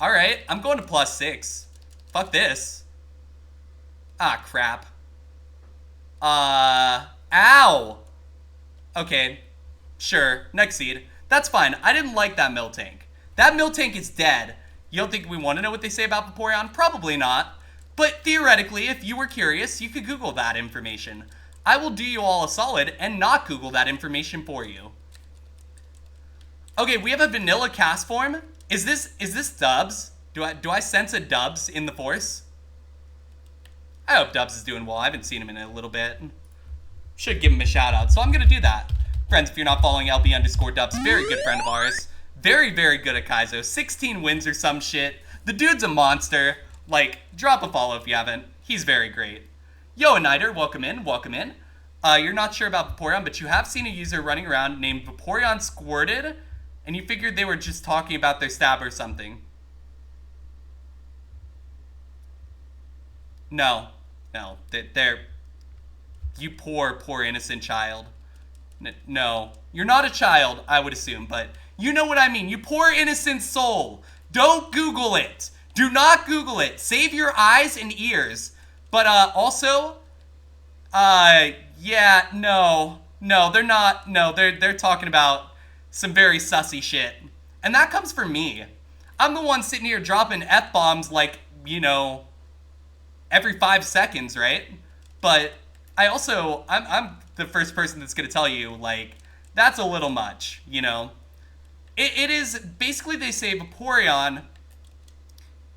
Alright, I'm going to +6. Fuck this. Ah, crap. Ow! Okay. Sure. Next seed. That's fine. I didn't like that Miltank. That Miltank is dead. You don't think we want to know what they say about Vaporeon? Probably not. But theoretically, if you were curious, you could Google that information. I will do you all a solid and not Google that information for you. Okay, we have a vanilla cast form. Is this Dubs? Do I sense a Dubs in the force? I hope Dubs is doing well. I haven't seen him in a little bit. Should give him a shout out, so I'm gonna do that. Friends, if you're not following LB_Dubs, very good friend of ours. Very, very good at Kaizo. 16 wins or some shit. The dude's a monster. Like, drop a follow if you haven't. He's very great. Yo, Niter, welcome in. You're not sure about Vaporeon, but you have seen a user running around named Vaporeon Squirted, and you figured they were just talking about their stab or something. No. They're... You poor innocent child. No. You're not a child, I would assume, but you know what I mean. You poor innocent soul. Don't Google it. Do not Google it. Save your eyes and ears. But, also, yeah, no, they're not. No, they're talking about some very sussy shit. And that comes from me. I'm the one sitting here dropping F-bombs like you know, every 5 seconds, right? But I'm the first person that's gonna tell you, like, that's a little much, you know? It is, basically they say Vaporeon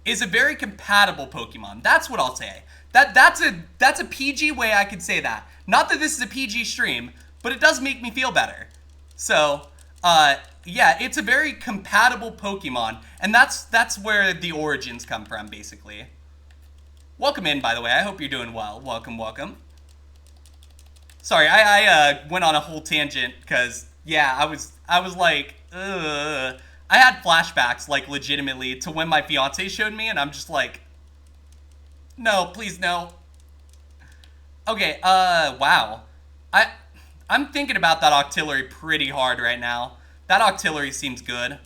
is a very compatible Pokemon. That's what I'll say. That's a PG way I could say that. Not that this is a PG stream, but it does make me feel better. So, yeah, it's a very compatible Pokemon, and that's where the origins come from, basically. Welcome in, by the way. I hope you're doing well. Welcome, welcome. Sorry, I went on a whole tangent, because, yeah, I was like, ugh. I had flashbacks, like, legitimately, to when my fiance showed me, and I'm just like, no, please, no. Okay, wow. I'm thinking about that Octillery pretty hard right now. That Octillery seems good.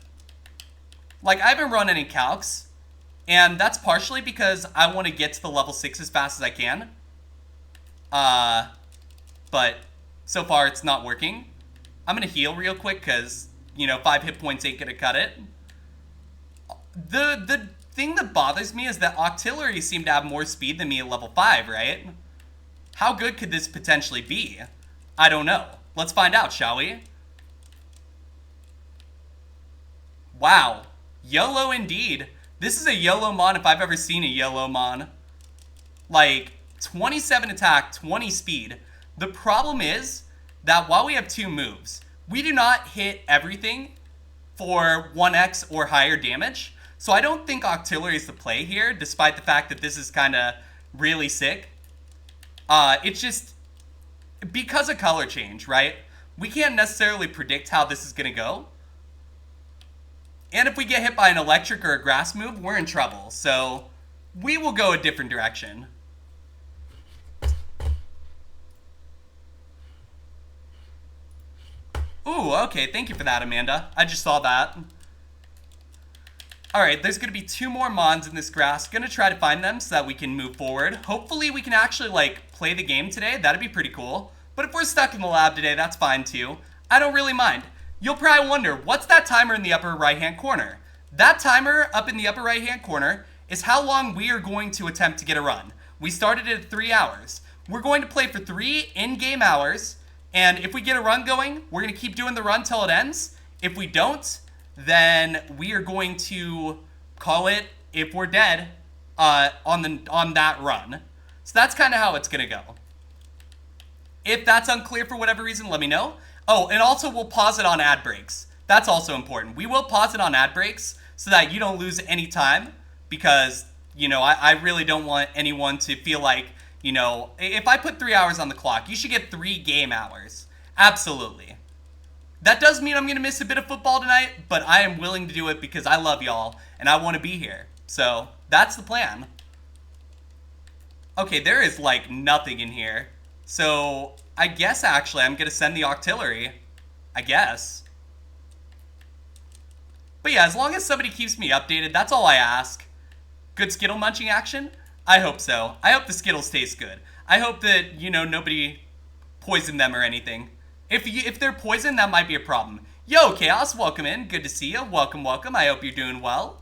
Like, I haven't run any calcs, and that's partially because I want to get to the level 6 as fast as I can. But so far it's not working. I'm gonna heal real quick, because, you know, 5 hit points ain't gonna cut it. The thing that bothers me is that Octillery seem to have more speed than me at level 5, right? How good could this potentially be? I don't know. Let's find out, shall we? Wow. YOLO indeed. This is a YOLO mon if I've ever seen a YOLO mon. Like, 27 attack, 20 speed. The problem is that while we have 2 moves, we do not hit everything for 1x or higher damage. So I don't think Octillery is the play here, despite the fact that this is kind of really sick. It's just because of color change, right? We can't necessarily predict how this is going to go. And if we get hit by an electric or a grass move, we're in trouble. So we will go a different direction. Ooh, okay, thank you for that, Amanda. I just saw that. Alright, there's going to be 2 more mons in this grass. Going to try to find them so that we can move forward. Hopefully we can actually, like, play the game today. That'd be pretty cool. But if we're stuck in the lab today, that's fine too. I don't really mind. You'll probably wonder, what's that timer in the upper right-hand corner? That timer up in the upper right-hand corner is how long we are going to attempt to get a run. We started at 3 hours. We're going to play for 3 in-game hours. And if we get a run going, we're going to keep doing the run till it ends. If we don't, then we are going to call it, if we're dead, on that run. So that's kind of how it's going to go. If that's unclear for whatever reason, let me know. Oh, and also we'll pause it on ad breaks. That's also important. We will pause it on ad breaks so that you don't lose any time, because, you know, I really don't want anyone to feel like, you know, if I put 3 hours on the clock, you should get 3 game hours. Absolutely. That does mean I'm going to miss a bit of football tonight, but I am willing to do it because I love y'all and I want to be here. So that's the plan. Okay, there is like nothing in here. So I guess actually I'm going to send the Octillery. I guess. But yeah, as long as somebody keeps me updated, that's all I ask. Good Skittle munching action? I hope so. I hope the Skittles taste good. I hope that, you know, nobody poisoned them or anything. If they're poisoned, that might be a problem. Yo, Chaos, welcome in. Good to see you. Welcome, welcome. I hope you're doing well.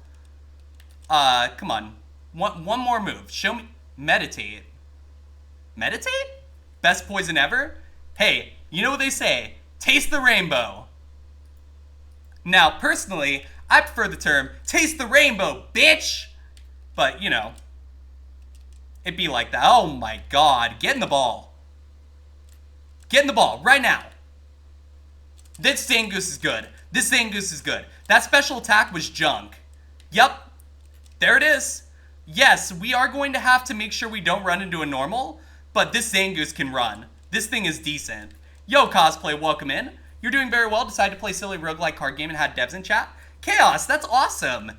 Come on. One more move. Show me. Meditate. Meditate? Best poison ever? Hey, you know what they say. Taste the rainbow. Now, personally, I prefer the term, taste the rainbow, bitch! But, you know, it'd be like that. Oh my god, get in the ball. Get in the ball, right now. This Zangoose is good. This Zangoose is good. That special attack was junk. Yup, there it is. Yes, we are going to have to make sure we don't run into a normal, but this Zangoose can run. This thing is decent. Yo, Cosplay, welcome in. You're doing very well. Decided to play silly roguelike card game and had devs in chat. Chaos, that's awesome.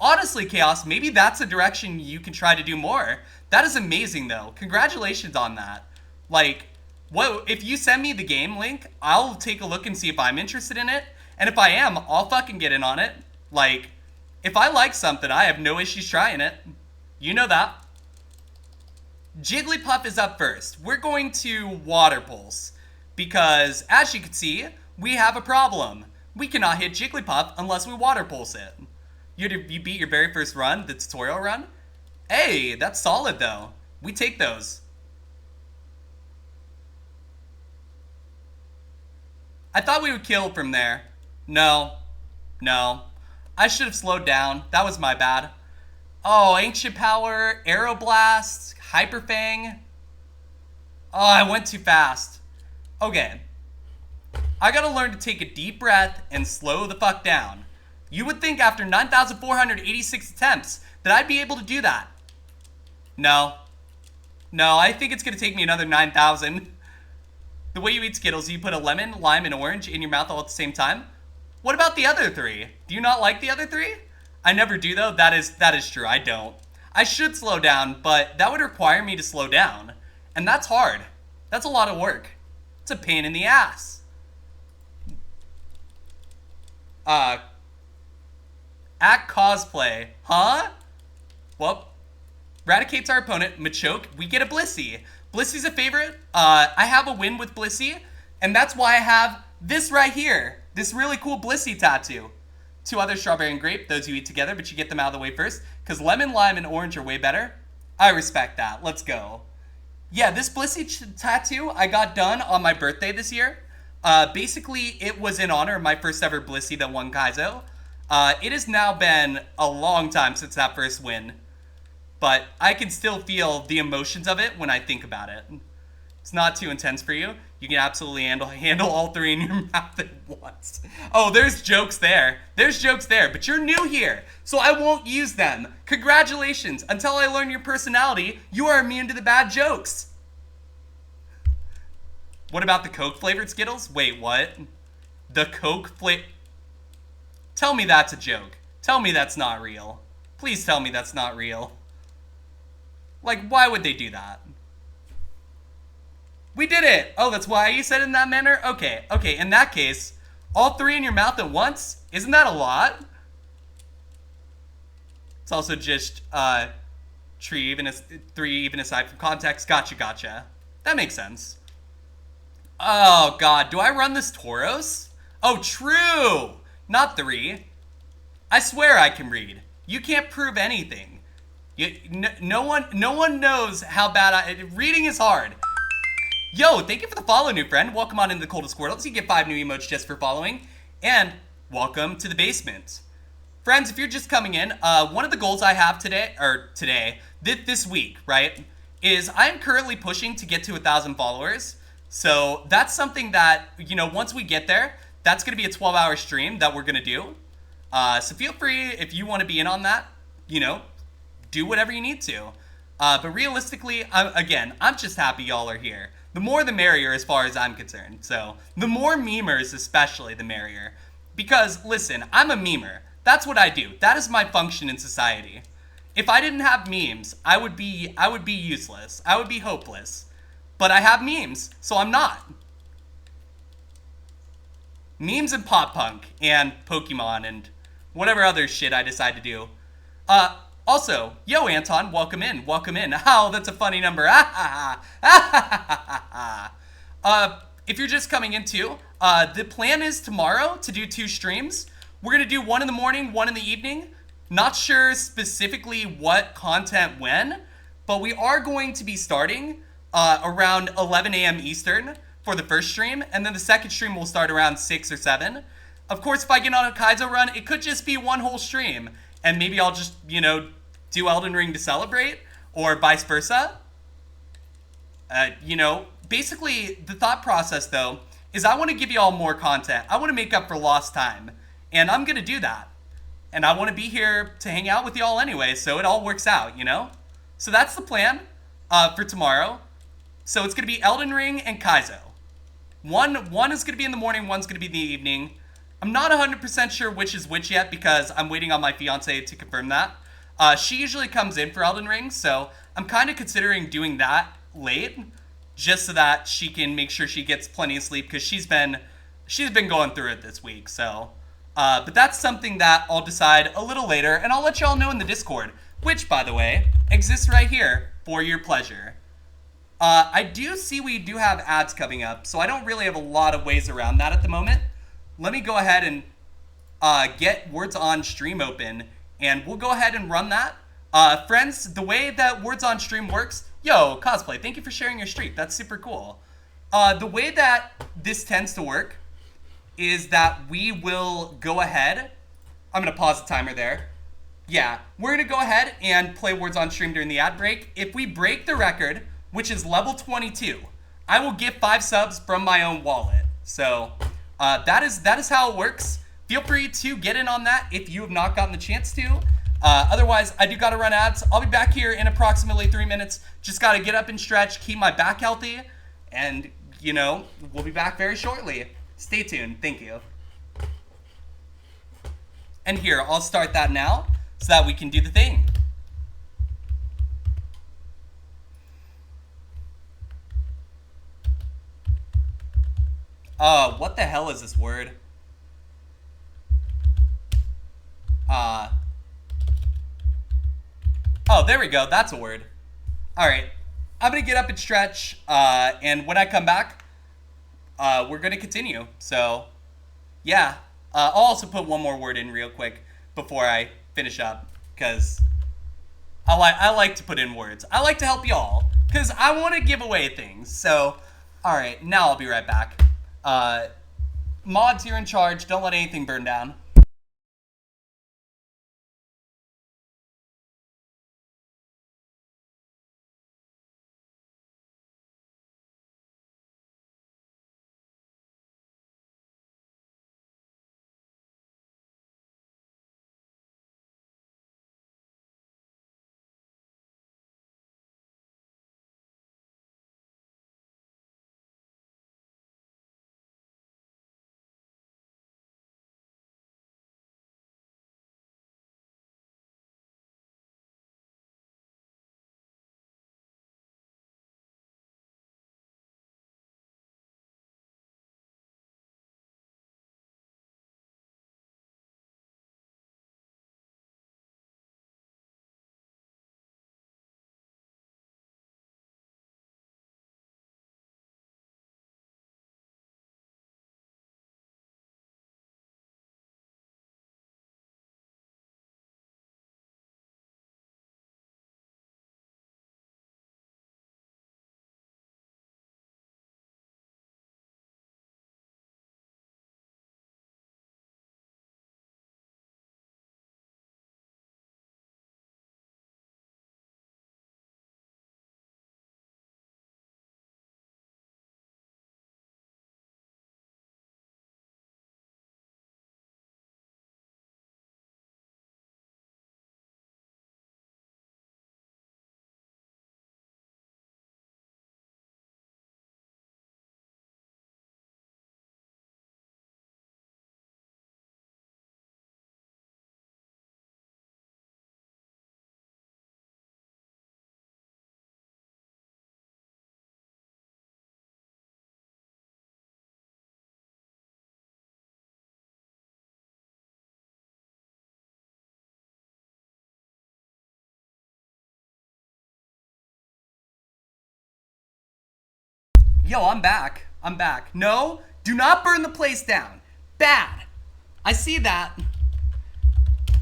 Honestly, Chaos, maybe that's a direction you can try to do more. That is amazing, though. Congratulations on that. Like, what if you send me the game link, I'll take a look and see if I'm interested in it. And if I am, I'll fucking get in on it. Like, if I like something, I have no issues trying it. You know that. Jigglypuff is up first. We're going to Water Pulse. Because, as you can see, we have a problem. We cannot hit Jigglypuff unless we Water Pulse it. You beat your very first run, the tutorial run? Hey, that's solid though. We take those. I thought we would kill from there. No. No. I should have slowed down. That was my bad. Oh, Ancient Power, Aeroblast, Hyperfang. Oh, I went too fast. Okay. I gotta learn to take a deep breath and slow the fuck down. You would think after 9,486 attempts that I'd be able to do that. No. No, I think it's gonna take me another 9,000. The way you eat Skittles, you put a lemon, lime, and orange in your mouth all at the same time. What about the other three? Do you not like the other three? I never do though. That is true. I don't. I should slow down, but that would require me to slow down. And that's hard. That's a lot of work. It's a pain in the ass. Act cosplay. Huh? Well, eradicates our opponent. Machoke. We get a Blissey. Blissey's a favorite. I have a win with Blissey, and that's why I have this right here. This really cool Blissey tattoo. 2 other strawberry and grape, those you eat together, but you get them out of the way first, because lemon, lime, and orange are way better. I respect that. Let's go. Yeah, this Blissey tattoo I got done on my birthday this year. Basically, it was in honor of my first ever Blissey that won Kaizo. It has now been a long time since that first win, but I can still feel the emotions of it when I think about it. It's not too intense for you. You can absolutely handle all 3 in your mouth at once. Oh, there's jokes there. There's jokes there, but you're new here, so I won't use them. Congratulations. Until I learn your personality, you are immune to the bad jokes. What about the Coke flavored Skittles? Wait, what? The Coke flavor... Tell me that's a joke. Tell me that's not real. Please tell me that's not real. Like, why would they do that? We did it! Oh, that's why you said it in that manner? Okay, in that case, all 3 in your mouth at once? Isn't that a lot? It's also just, 3 even aside from context. Gotcha. That makes sense. Oh, God, do I run this Tauros? Oh, true! Not 3. I swear I can read. You can't prove anything. No one knows how bad reading is hard. Yo, thank you for the follow, new friend. Welcome on into the Coldest Squirtles. You get 5 new emotes just for following. And welcome to the basement. Friends, if you're just coming in, one of the goals I have this week, right, is I'm currently pushing to get to 1,000 followers. So that's something that, once we get there, that's going to be a 12-hour stream that we're going to do. So feel free, if you want to be in on that, do whatever you need to. But realistically, I'm just happy y'all are here. The more the merrier as far as I'm concerned. So the more memers especially, the merrier. Because, listen, I'm a memer. That's what I do. That is my function in society. If I didn't have memes, I would be useless. I would be hopeless. But I have memes, so I'm not. Memes and pop punk and Pokemon and whatever other shit I decide to do. Also, yo, Anton, welcome in. Oh, that's a funny number. If you're just coming in too, the plan is tomorrow to do 2 streams. We're going to do 1 in the morning, 1 in the evening. Not sure specifically what content when, but we are going to be starting around 11 a.m. Eastern for the first stream, and then the second stream will start around 6 or 7. Of course, if I get on a Kaizo run, it could just be 1 whole stream, and maybe I'll just, do Elden Ring to celebrate, or vice versa. Basically, the thought process, though, is I want to give you all more content. I want to make up for lost time, and I'm going to do that. And I want to be here to hang out with y'all anyway, so it all works out, So that's the plan for tomorrow. So it's going to be Elden Ring and Kaizo. One is going to be in the morning, one's going to be in the evening. I'm not 100% sure which is which yet because I'm waiting on my fiance to confirm that. She usually comes in for Elden Ring, so I'm kind of considering doing that late, just so that she can make sure she gets plenty of sleep, because she's been going through it this week. So, but that's something that I'll decide a little later, and I'll let y'all know in the Discord, which, by the way, exists right here for your pleasure. I do see we do have ads coming up, so I don't really have a lot of ways around that at the moment. Let me go ahead and get Words on Stream open, and we'll go ahead and run that. Friends, the way that Words on Stream works, yo, Cosplay, thank you for sharing your streak. That's super cool. The way that this tends to work is that we will go ahead. I'm going to pause the timer there. Yeah, we're going to go ahead and play Words on Stream during the ad break. If we break the record, which is level 22, I will give 5 subs from my own wallet. So that is how it works. Feel free to get in on that if you have not gotten the chance to. Otherwise, I do got to run ads. I'll be back here in approximately 3 minutes. Just got to get up and stretch, keep my back healthy, and, you know, we'll be back very shortly. Stay tuned. Thank you. And here, I'll start that now so that we can do the thing. What the hell is this word? Oh, there we go. That's a word. All right. I'm going to get up and stretch, and when I come back, we're going to continue. So, yeah. I'll also put one more word in real quick before I finish up, because I like to put in words. I like to help y'all, because I want to give away things. So, all right. Now I'll be right back. Mods, you're in charge. Don't let anything burn down. Yo, I'm back. I'm back. No, do not burn the place down. Bad. I see that.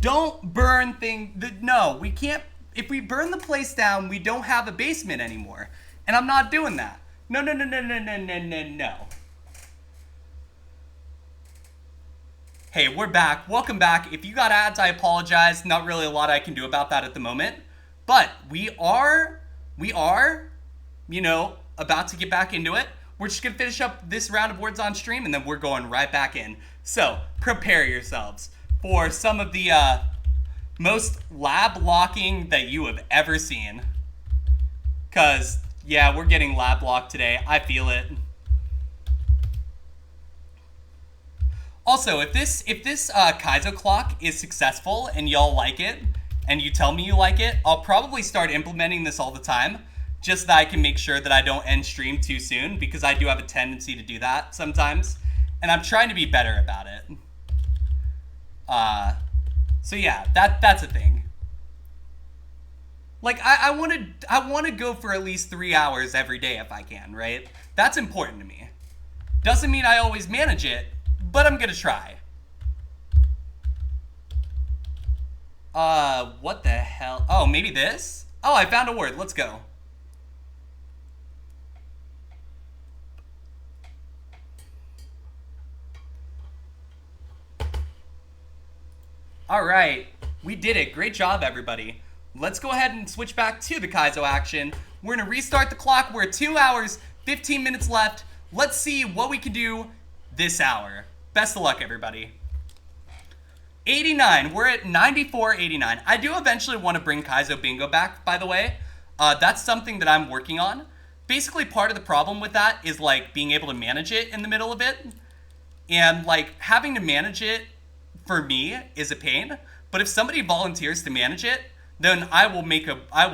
Don't burn no, we can't. If we burn the place down, we don't have a basement anymore. And I'm not doing that. No, no, no, no, no, no, no, no, no. Hey, we're back. Welcome back. If you got ads, I apologize. Not really a lot I can do about that at the moment. But we are, you know, about to get back into it. We're just going to finish up this round of Words on Stream, and then we're going right back in. So, prepare yourselves for some of the most lab locking that you have ever seen. Because, yeah, we're getting lab locked today. I feel it. Also, if this Kaizo clock is successful and y'all like it, and you tell me you like it, I'll probably start implementing this all the time, just so that I can make sure that I don't end stream too soon, because I do have a tendency to do that sometimes, and I'm trying to be better about it. So yeah, that's a thing. Like, I want to go for at least 3 hours every day if I can, right? That's important to me. Doesn't mean I always manage it, but I'm gonna try. What the hell? Oh, maybe this? Oh, I found a word. Let's go. All right, we did it. Great job, everybody. Let's go ahead and switch back to the Kaizo action. We're gonna restart the clock. We're at 2 hours, 15 minutes left. Let's see what we can do this hour. Best of luck, everybody. 89, we're at 94.89. I do eventually want to bring Kaizo Bingo back, by the way. That's something that I'm working on. Basically, part of the problem with that is like being able to manage it in the middle of it. And like having to manage it for me is a pain, but if somebody volunteers to manage it, then I will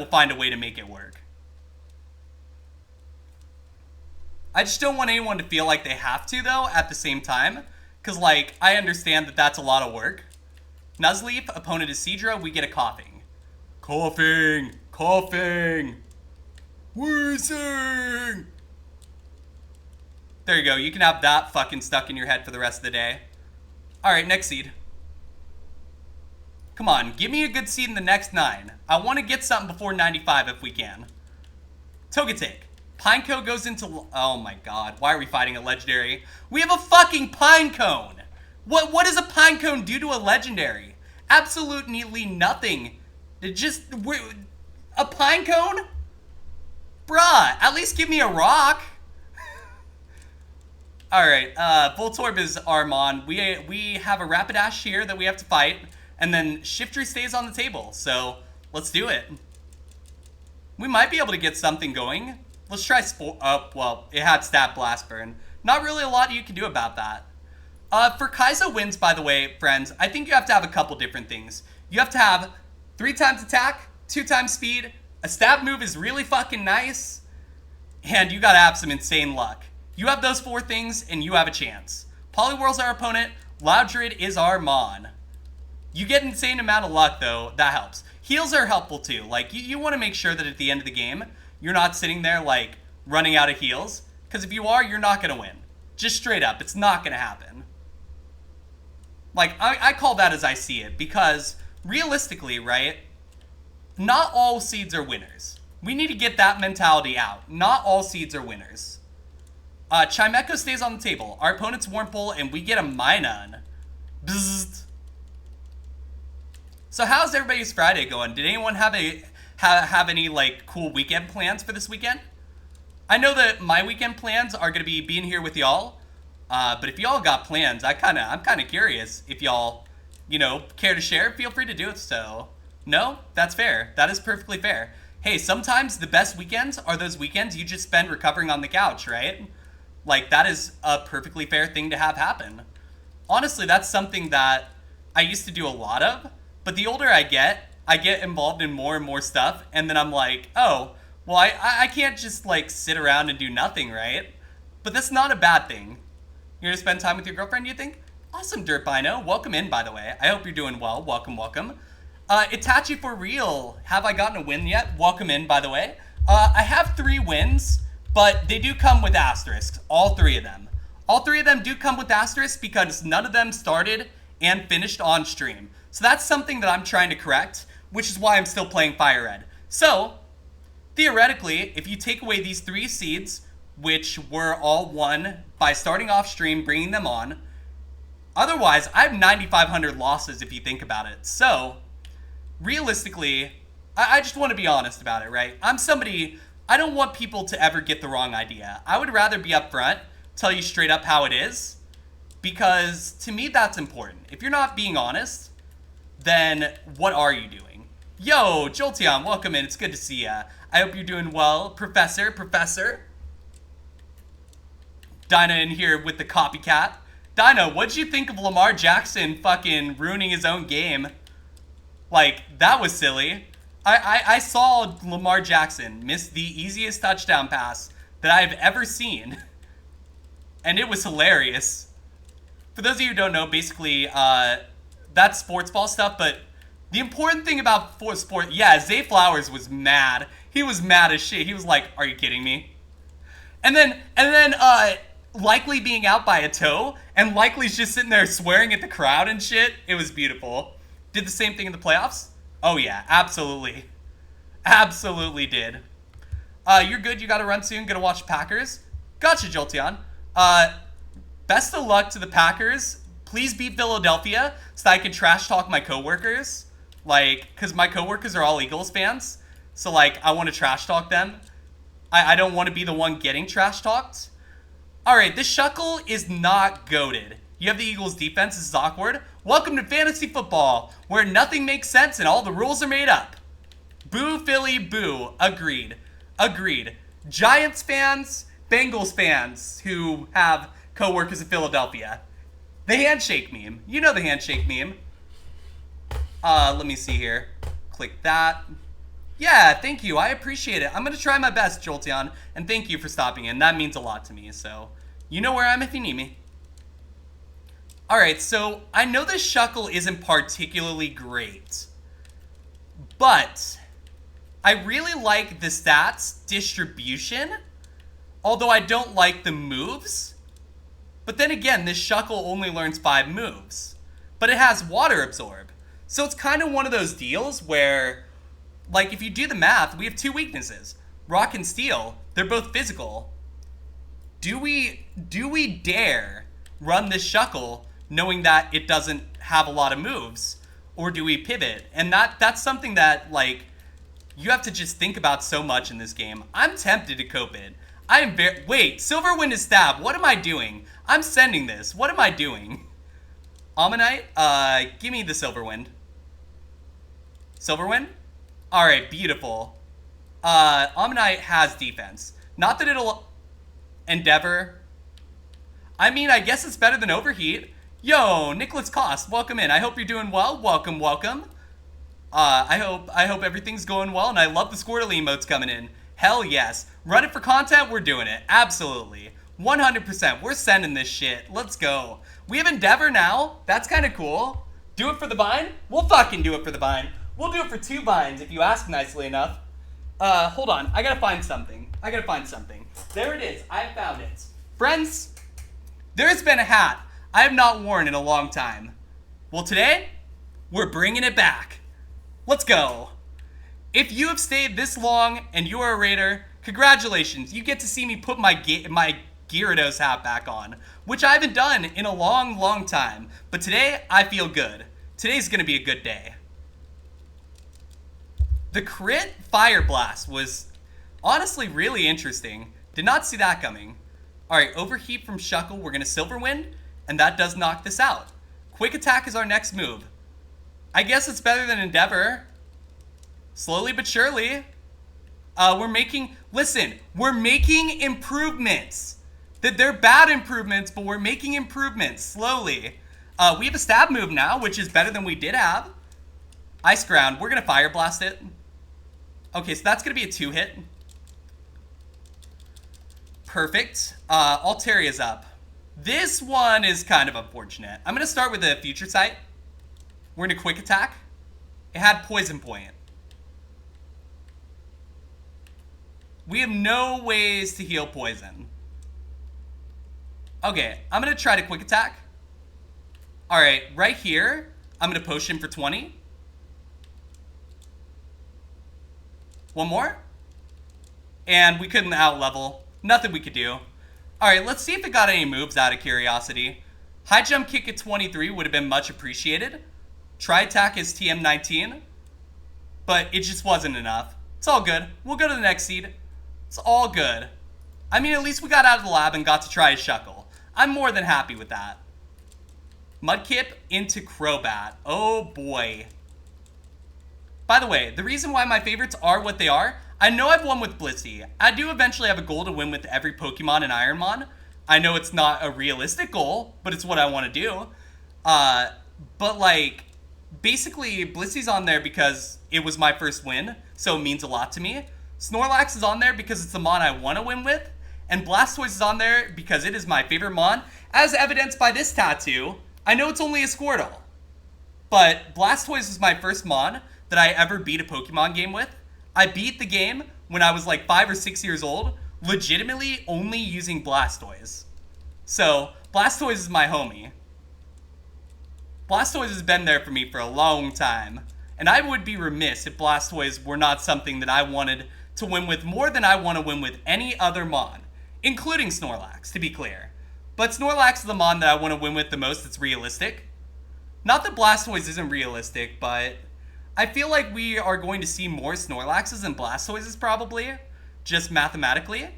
find a way to make it work. I just don't want anyone to feel like they have to, though, at the same time, because like I understand that that's a lot of work. Nuzleaf, opponent is Seadra, we get a coughing. Coughing, wheezing. There you go, you can have that fucking stuck in your head for the rest of the day. Alright, next seed. Come on, give me a good seed in the next 9. I want to get something before 95 if we can. Togetic. Pineco goes into... Oh my god, why are we fighting a legendary? We have a fucking Pinecone! What does a Pinecone do to a legendary? Absolutely nothing. A Pinecone? Bruh, at least give me a rock. Alright, Voltorb is Armon. We have a Rapidash here that we have to fight. And then Shiftry stays on the table, so let's do it. We might be able to get something going. Let's try well, it had Stat Blast Burn. Not really a lot you can do about that. For Kaizo wins, by the way, friends, I think you have to have a couple different things. You have to have 3 times attack, 2 times speed, a stab move is really fucking nice, and you gotta have some insane luck. You have those 4 things, and you have a chance. Poliwhirl's our opponent, Loudred is our Mon. You get an insane amount of luck, though. That helps. Heals are helpful, too. Like, you want to make sure that at the end of the game, you're not sitting there, like, running out of heals. Because if you are, you're not going to win. Just straight up. It's not going to happen. Like, I call that as I see it. Because, realistically, right, not all seeds are winners. We need to get that mentality out. Not all seeds are winners. Chimecho stays on the table. Our opponent's Wurmple, and we get a Minun. Bzzzt. So how's everybody's Friday going? Did anyone have any like cool weekend plans for this weekend? I know that my weekend plans are gonna be being here with y'all, but if y'all got plans, I'm kind of curious if y'all, care to share. Feel free to do it. So no, that's fair. That is perfectly fair. Hey, sometimes the best weekends are those weekends you just spend recovering on the couch, right? Like that is a perfectly fair thing to have happen. Honestly, that's something that I used to do a lot of. But the older I get involved in more and more stuff, and then I'm like, oh, well, I can't just, like, sit around and do nothing, right? But that's not a bad thing. You're gonna spend time with your girlfriend, you think? Awesome, Dirtbino. Welcome in, by the way. I hope you're doing well. Welcome, welcome. Itachi for real. Have I gotten a win yet? Welcome in, by the way. I have 3 wins, but they do come with asterisks. All 3 of them. All 3 of them do come with asterisks because none of them started and finished on stream. So that's something that I'm trying to correct, which is why I'm still playing FireRed. So, theoretically, if you take away these 3 seeds, which were all won by starting off stream, bringing them on, otherwise, I have 9,500 losses if you think about it. So, realistically, I just want to be honest about it, right? I'm somebody, I don't want people to ever get the wrong idea. I would rather be upfront, tell you straight up how it is, because to me, that's important. If you're not being honest, then what are you doing? Yo, Jolteon, welcome in. It's good to see ya. I hope you're doing well. Professor. Dinah in here with the copycat. Dinah, what'd you think of Lamar Jackson fucking ruining his own game? Like, that was silly. I saw Lamar Jackson miss the easiest touchdown pass that I've ever seen. And it was hilarious. For those of you who don't know, basically, that's sports ball stuff, but the important thing about sport, yeah, Zay Flowers was mad. He was mad as shit. He was like, are you kidding me? And then, Likely being out by a toe, and Likely's just sitting there swearing at the crowd and shit. It was beautiful. Did the same thing in the playoffs. Oh yeah, absolutely. Absolutely did. You're good. You got to run soon. Gonna watch Packers. Gotcha, Jolteon. Best of luck to the Packers. Please beat Philadelphia so that I can trash talk my coworkers. Like, because my coworkers are all Eagles fans. So, like, I want to trash talk them. I don't want to be the one getting trash talked. Alright, this Shuckle is not goated. You have the Eagles defense. This is awkward. Welcome to fantasy football, where nothing makes sense and all the rules are made up. Boo, Philly, boo. Agreed. Agreed. Giants fans, Bengals fans who have coworkers in Philadelphia. The handshake meme. You know the handshake meme. Let me see here. Click that. Yeah, thank you. I appreciate it. I'm going to try my best, Jolteon, and thank you for stopping in. That means a lot to me, so you know where I'm if you need me. Alright, so I know this Shuckle isn't particularly great, but I really like the stats distribution, although I don't like the moves. But then again, this Shuckle only learns 5 moves, but it has Water Absorb. So it's kind of one of those deals where, like, if you do the math, we have 2 weaknesses. Rock and Steel, they're both physical. Do we dare run this Shuckle knowing that it doesn't have a lot of moves? Or do we pivot? And that's something that, like, you have to just think about so much in this game. I'm tempted to cope it. I am wait, Silverwind is stab. What am I doing? I'm sending this. What am I doing? Ammonite, give me the Silverwind. Silverwind? Alright, beautiful. Ammonite has defense. Not that it'll Endeavor. I mean, I guess it's better than Overheat. Yo, Nicholas Cost, welcome in. I hope you're doing well. Welcome, welcome. I hope everything's going well, and I love the Squirtle emotes coming in. Hell yes. Run it for content, we're doing it. Absolutely. 100%. We're sending this shit. Let's go. We have Endeavor now. That's kind of cool. Do it for the bind? We'll fucking do it for the bind. We'll do it for 2 binds if you ask nicely enough. Hold on. I gotta find something. There it is. I found it. Friends, there's been a hat I have not worn in a long time. Well, today, we're bringing it back. Let's go. If you have stayed this long and you are a Raider, congratulations. You get to see me put my Gyarados hat back on, which I haven't done in a long, long time. But today, I feel good. Today's going to be a good day. The crit Fire Blast was honestly really interesting. Did not see that coming. Alright, Overheat from Shuckle. We're going to Silverwind, and that does knock this out. Quick Attack is our next move. I guess it's better than Endeavor. Slowly but surely. We're making improvements. They're bad improvements, but we're making improvements slowly. We have a stab move now, which is better than we did have. Ice Ground. We're going to Fire Blast it. Okay, so that's going to be a 2-hit. Perfect. Alteria's up. This one is kind of unfortunate. I'm going to start with a Future Sight. We're going to Quick Attack. It had Poison Point. We have no ways to heal poison. Okay, I'm going to try to Quick Attack. Alright, right here, I'm going to Potion for 20. One more. And we couldn't out-level. Nothing we could do. Alright, let's see if it got any moves out of curiosity. High Jump Kick at 23 would have been much appreciated. Try Attack is TM19. But it just wasn't enough. It's all good. We'll go to the next seed. It's all good. I mean, at least we got out of the lab and got to try a Shuckle. I'm more than happy with that. Mudkip into Crobat. Oh boy. By the way, the reason why my favorites are what they are, I know I've won with Blissey. I do eventually have a goal to win with every Pokemon in Ironmon. I know it's not a realistic goal, but it's what I want to do. But like, basically, Blissey's on there because it was my first win, so it means a lot to me. Snorlax is on there because it's the Mon I want to win with. And Blastoise is on there because it is my favorite Mon, as evidenced by this tattoo. I know it's only a Squirtle, but Blastoise was my first Mon that I ever beat a Pokemon game with. I beat the game when I was like 5 or 6 years old, legitimately only using Blastoise. So, Blastoise is my homie. Blastoise has been there for me for a long time, And I would be remiss if Blastoise were not something that I wanted to win with more than I want to win with any other Mon, including Snorlax, to be clear. But Snorlax is the Mon that I want to win with the most that's realistic. Not that Blastoise isn't realistic, but I feel like we are going to see more Snorlaxes than Blastoises probably, just mathematically.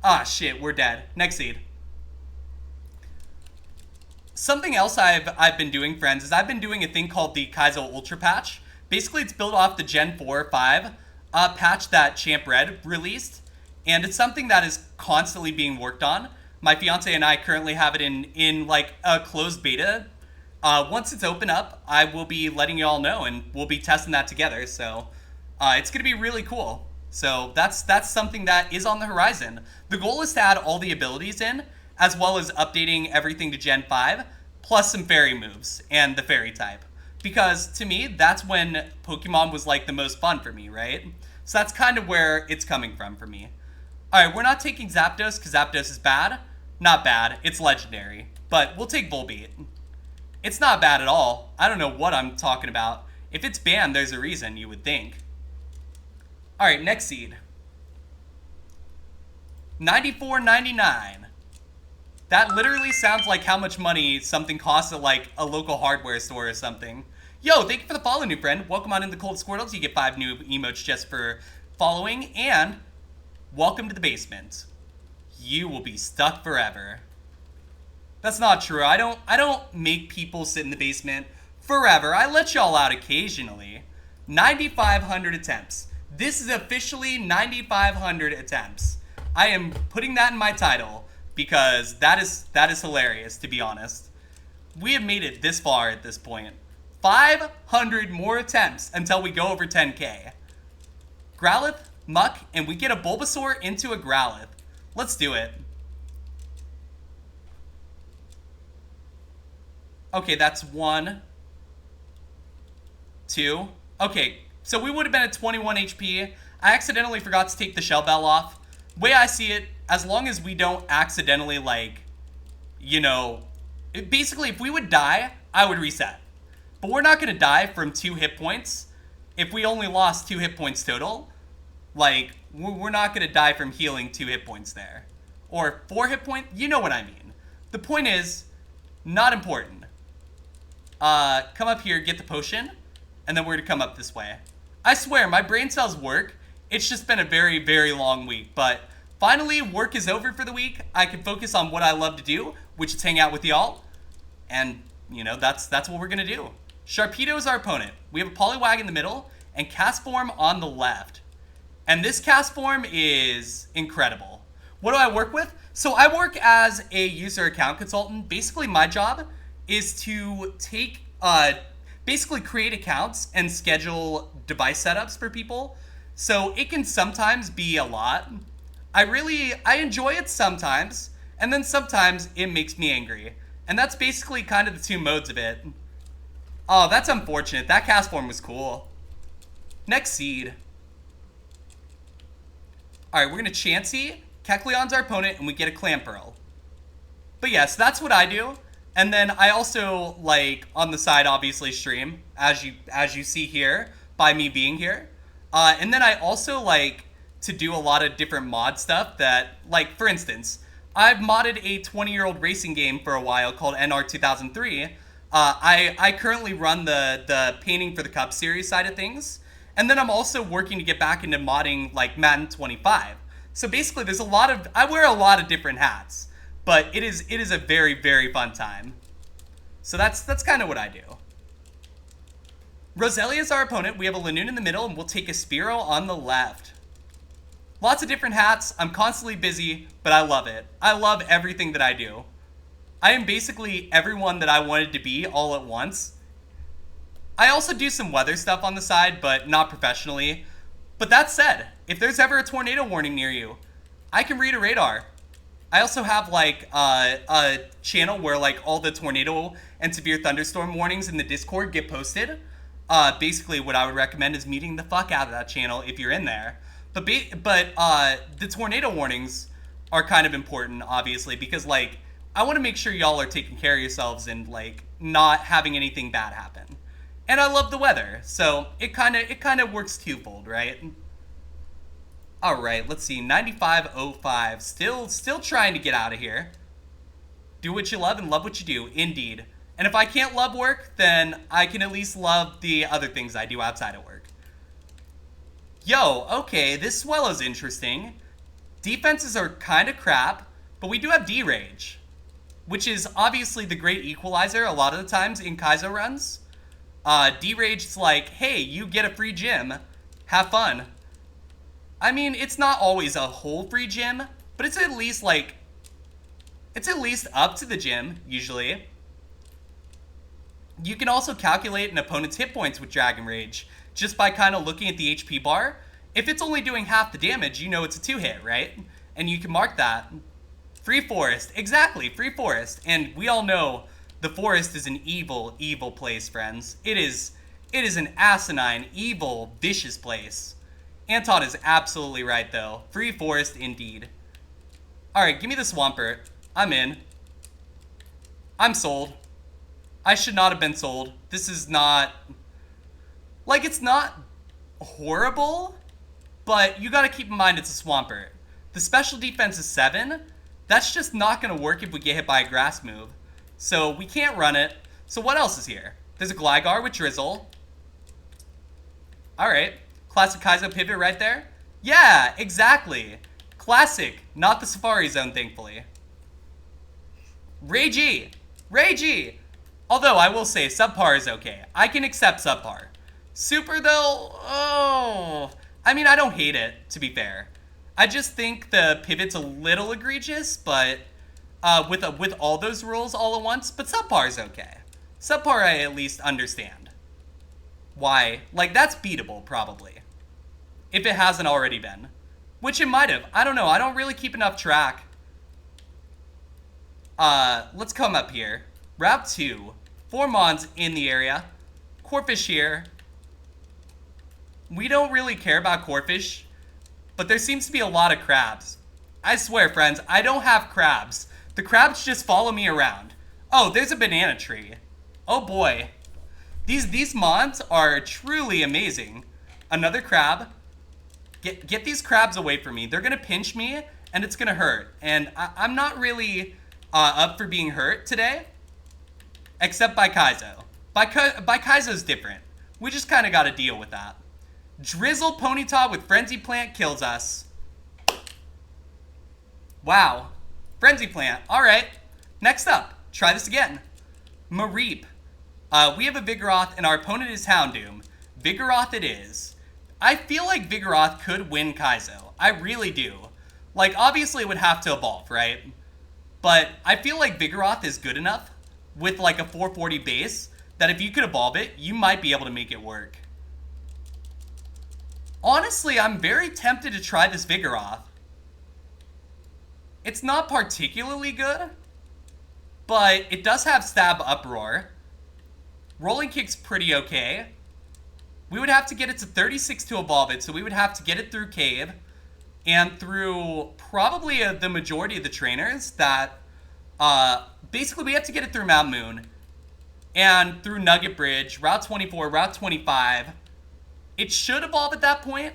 Ah, shit, we're dead. Next seed. Something else I've been doing, friends, is I've been doing a thing called the Kaizo Ultra Patch. Basically, it's built off the Gen 4 or 5 patch that Champ Red released, and it's something that is constantly being worked on. My fiance and I currently have it in like a closed beta. Once it's open up, I will be letting you all know, and we'll be testing that together. So it's going to be really cool. So that's something that is on the horizon. The goal is to add all the abilities in, as well as updating everything to Gen 5, plus some fairy moves and the fairy type. Because to me, that's when Pokemon was like the most fun for me, right? So that's kind of where it's coming from for me. Alright, we're not taking Zapdos because Zapdos is bad. Not bad, it's legendary. But we'll take Volbeat. It's not bad at all. I don't know what I'm talking about. If it's banned, there's a reason, you would think. Alright, next seed. 94.99. That literally sounds like how much money something costs at like a local hardware store or something. Yo, thank you for the follow, new friend. Welcome on into Cold Squirtles. You get 5 new emotes just for following. And welcome to the basement. You will be stuck forever. That's not true. I don't make people sit in the basement forever. I let y'all out occasionally. 9,500 attempts. This is officially 9,500 attempts. I am putting that in my title because that is hilarious, to be honest. We have made it this far at this point. 500 more attempts until we go over 10k. Growlithe, Muck, and we get a Bulbasaur into a Growlithe. Let's do it. Okay, that's 1, 2. Okay, so we would have been at 21 HP. I accidentally forgot to take the Shell Bell off. Way I see it, as long as we don't accidentally, like, you know, basically, if we would die, I would reset. But we're not going to die from 2 hit points. If we only lost 2 hit points total, like, we're not going to die from healing 2 hit points there. Or 4 hit points, you know what I mean. The point is, not important. Come up here, get the potion, and then we're going to come up this way. I swear, my brain cells work. It's just been a very, very long week, but finally, work is over for the week. I can focus on what I love to do, which is hang out with y'all. And, you know, that's what we're going to do. Sharpedo is our opponent. We have a Poliwag in the middle and Castform on the left. And this Castform is incredible. What do I work with? So I work as a user account consultant. Basically, my job is to take, basically create accounts and schedule device setups for people. So it can sometimes be a lot. I enjoy it sometimes, and then sometimes it makes me angry. And that's basically kind of the 2 modes of it. Oh, that's unfortunate. That Castform was cool. Next seed. Alright, we're going to Chansey. Kecleon's our opponent, and we get a Clamperl. But yes, that's what I do. And then I also, like, on the side, obviously stream, as you see here, by me being here. And then I also like to do a lot of different mod stuff that, like, for instance, I've modded a 20-year-old racing game for a while called NR 2003. I currently run the painting for the Cup series side of things. And then I'm also working to get back into modding, like, Madden 25. So basically, I wear a lot of different hats. But it is a very, very fun time. So that's kind of what I do. Roselia is our opponent. We have a Lanoon in the middle, and we'll take a Spearow on the left. Lots of different hats. I'm constantly busy, but I love it. I love everything that I do. I am basically everyone that I wanted to be all at once. I also do some weather stuff on the side, but not professionally. But that said, if there's ever a tornado warning near you, I can read a radar. I also have, like, a channel where, like, all the tornado and severe thunderstorm warnings in the Discord get posted. Basically, what I would recommend is meeting the fuck out of that channel if you're in there. But the tornado warnings are kind of important, obviously, because, like, I want to make sure y'all are taking care of yourselves and, like, not having anything bad happen. And I love the weather, so it kind of works twofold, right? All right, let's see, 9505, still trying to get out of here. Do what you love and love what you do, indeed. And if I can't love work, then I can at least love the other things I do outside of work. Yo, okay, this swallow's interesting. Defenses are kind of crap, but we do have D-Rage, which is obviously the great equalizer a lot of the times in Kaizo runs. D-Rage is like, hey, you get a free gym. Have fun. I mean, it's not always a whole free gym, but it's at least like, it's at least up to the gym, usually. You can also calculate an opponent's hit points with Dragon Rage just by kind of looking at the HP bar. If it's only doing half the damage, you know it's a 2-hit, right? And you can mark that. Free Forest, exactly, Free Forest. And we all know the forest is an evil, evil place, friends. It is an asinine, evil, vicious place. Anton is absolutely right, though. Free Forest, indeed. Alright, give me the Swampert. I'm in. I'm sold. I should not have been sold. This is not... Like, it's not horrible, but you gotta keep in mind it's a Swampert. The special defense is 7. That's just not gonna work if we get hit by a grass move. So we can't run it. So what else is here? There's a Gligar with Drizzle. Alright. Classic Kaizo pivot right there. Yeah, exactly. Classic. Not the Safari Zone, thankfully. Ragey! Ragey! Although, I will say, subpar is okay. I can accept subpar. Super, though? Oh. I mean, I don't hate it, to be fair. I just think the pivot's a little egregious, but with all those rules all at once, but subpar is okay. Subpar I at least understand. Why? Like, that's beatable, probably. If it hasn't already been. Which it might have. I don't know. I don't really keep enough track. Let's come up here. Route 2. 4 Mons in the area. Corphish here. We don't really care about Corphish, but there seems to be a lot of crabs. I swear, friends, I don't have crabs. The crabs just follow me around. Oh, there's a banana tree. Oh boy. These Mons are truly amazing. Another crab. Get these crabs away from me. They're gonna pinch me, and it's gonna hurt. And I'm not really up for being hurt today. Except by Kaizo. By Kaizo's different. We just kind of got to deal with that. Drizzle Ponyta with Frenzy Plant kills us. Wow. Frenzy Plant. Alright. Next up. Try this again. Mareep. We have a Vigoroth and our opponent is Houndoom. Vigoroth it is. I feel like Vigoroth could win Kaizo. I really do. Like, obviously it would have to evolve, right? But I feel like Vigoroth is good enough with like a 440 base that if you could evolve it, you might be able to make it work. Honestly, I'm very tempted to try this Vigoroth. It's not particularly good, but it does have Stab Uproar. Rolling Kick's pretty okay. We would have to get it to 36 to evolve it, so we would have to get it through Cave and through probably the majority of the trainers that... basically, we have to get it through Mount Moon and through Nugget Bridge, Route 24, Route 25. It should evolve at that point,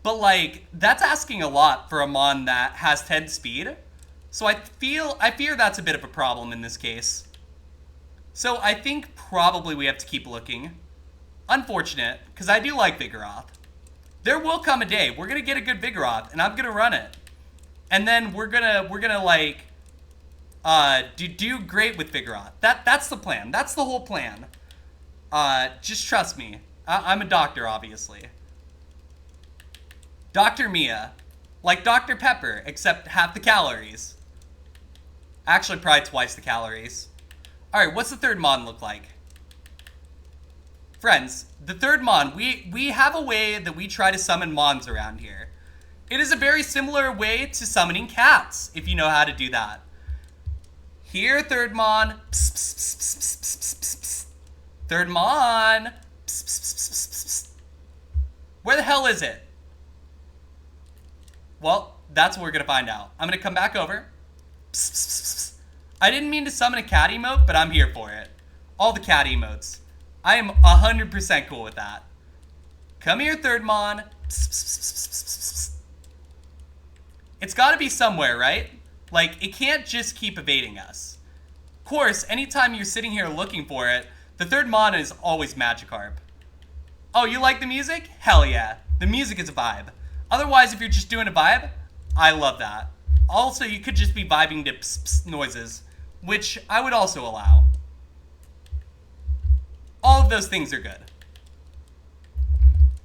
but, like, that's asking a lot for a Mon that has 10 speed. So I fear that's a bit of a problem in this case. So I think probably we have to keep looking. Unfortunate, because I do like Vigoroth. There will come a day. We're going to get a good Vigoroth, and I'm going to run it. And then we're gonna like, do great with Vigoroth. That's the plan. That's the whole plan. Just trust me. I'm a doctor, obviously. Dr. Mia. Like Dr. Pepper, except half the calories. Actually, probably twice the calories. Alright, what's the third Mon look like? Friends, the third Mon, we have a way that we try to summon Mons around here. It is a very similar way to summoning cats, if you know how to do that. Here, third Mon. Psst, psst, psst, psst, psst, psst, psst. Third Mon. Psst, psst, psst, psst, psst. Where the hell is it? Well, that's what we're going to find out. I'm going to come back over. Psst, psst, psst, psst. I didn't mean to summon a cat emote, but I'm here for it. All the cat emotes. I am 100% cool with that. Come here, third mon. Psst, psst, psst, psst, psst. It's got to be somewhere, right? Like, it can't just keep evading us. Of course, anytime you're sitting here looking for it, the third mon is always Magikarp. Oh, you like the music? Hell yeah. The music is a vibe. Otherwise, if you're just doing a vibe, I love that. Also, you could just be vibing to pss, pss noises, which I would also allow. All of those things are good.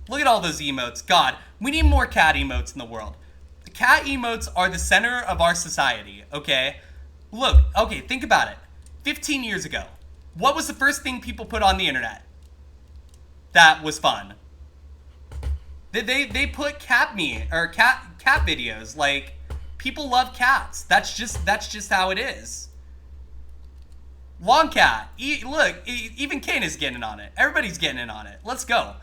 Look at all those emotes. God, we need more cat emotes in the world. The cat emotes are the center of our society, okay? Look, okay, think about it. 15 years ago, what was the first thing people put on the internet that was fun? They put cat videos. Like, people love cats. That's just how it is. Long cat. Look, even Kane is getting on it. Everybody's getting in on it. Let's go.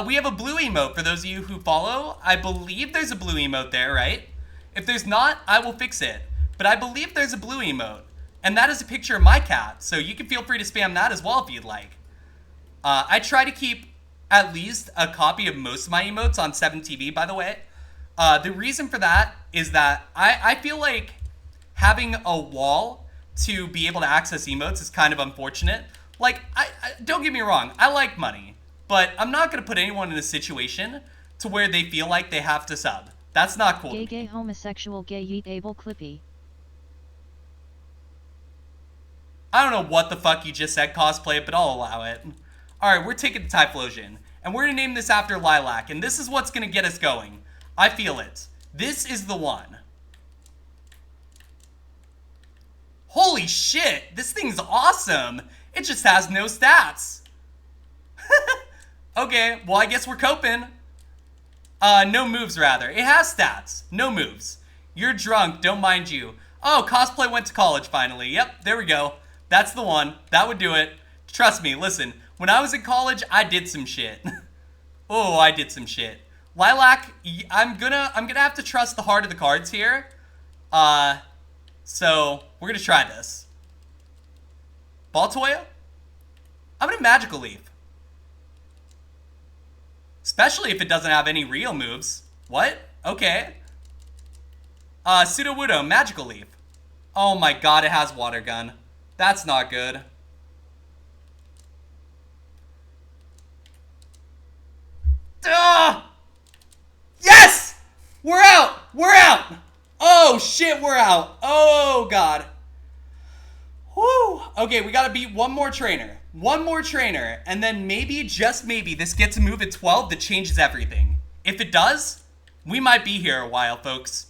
We have a blue emote for those of you who follow. I believe there's a blue emote there, right? If there's not, I will fix it. But I believe there's a blue emote. And that is a picture of my cat. So you can feel free to spam that as well if you'd like. I try to keep at least a copy of most of my emotes on 7TV, by the way. The reason for that is that I feel like having a wall to be able to access emotes is kind of unfortunate. Like, I don't get me wrong, I like money, but I'm not going to put anyone in a situation to where they feel like they have to sub. That's not cool. Gay homosexual gay yeet able clippy. I don't know what the fuck you just said, cosplay, but I'll allow it. Alright, we're taking the Typhlosion, and we're going to name this after Lilac, and this is what's going to get us going. I feel it. This is the one. Holy shit, this thing's awesome. It just has no stats. Okay, well, I guess we're coping. No moves, rather. It has stats. No moves. You're drunk, don't mind you. Oh, cosplay went to college finally. Yep, there we go. That's the one. That would do it. Trust me, listen. When I was in college, I did some shit. Oh, I did some shit. Lilac, I'm gonna have to trust the heart of the cards here. So we're gonna try this. Baltoya? I'm gonna Magical Leaf. Especially if it doesn't have any real moves. What? Okay. Sudowoodo, Magical Leaf. Oh my god, it has Water Gun. That's not good. Duh! Yes! We're out! We're out! Oh shit, we're out. Oh god. Whew. Okay, we gotta beat one more trainer. One more trainer, and then maybe, just maybe, this gets a move at 12 that changes everything. If it does, we might be here a while, folks.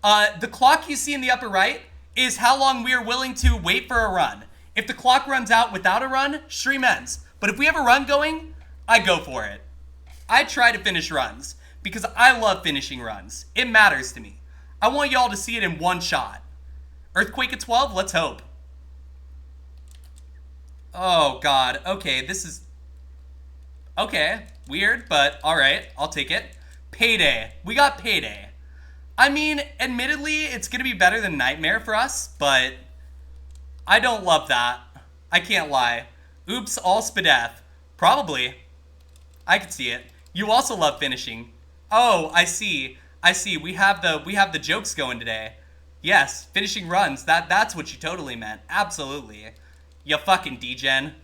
The clock you see in the upper right is how long we are willing to wait for a run. If the clock runs out without a run, stream ends. But if we have a run going, I go for it. I try to finish runs, because I love finishing runs. It matters to me. I want y'all to see it in one shot. Earthquake at 12? Let's hope. Oh, God. Okay, this is... Okay, weird, but alright, I'll take it. Payday. We got Payday. I mean, admittedly, it's going to be better than Nightmare for us, but I don't love that. I can't lie. Oops, all Spadef. Probably. I could see it. You also love finishing. Oh, I see. I see. We have the jokes going today. Yes, finishing runs. That's what you totally meant. Absolutely. You fucking degen.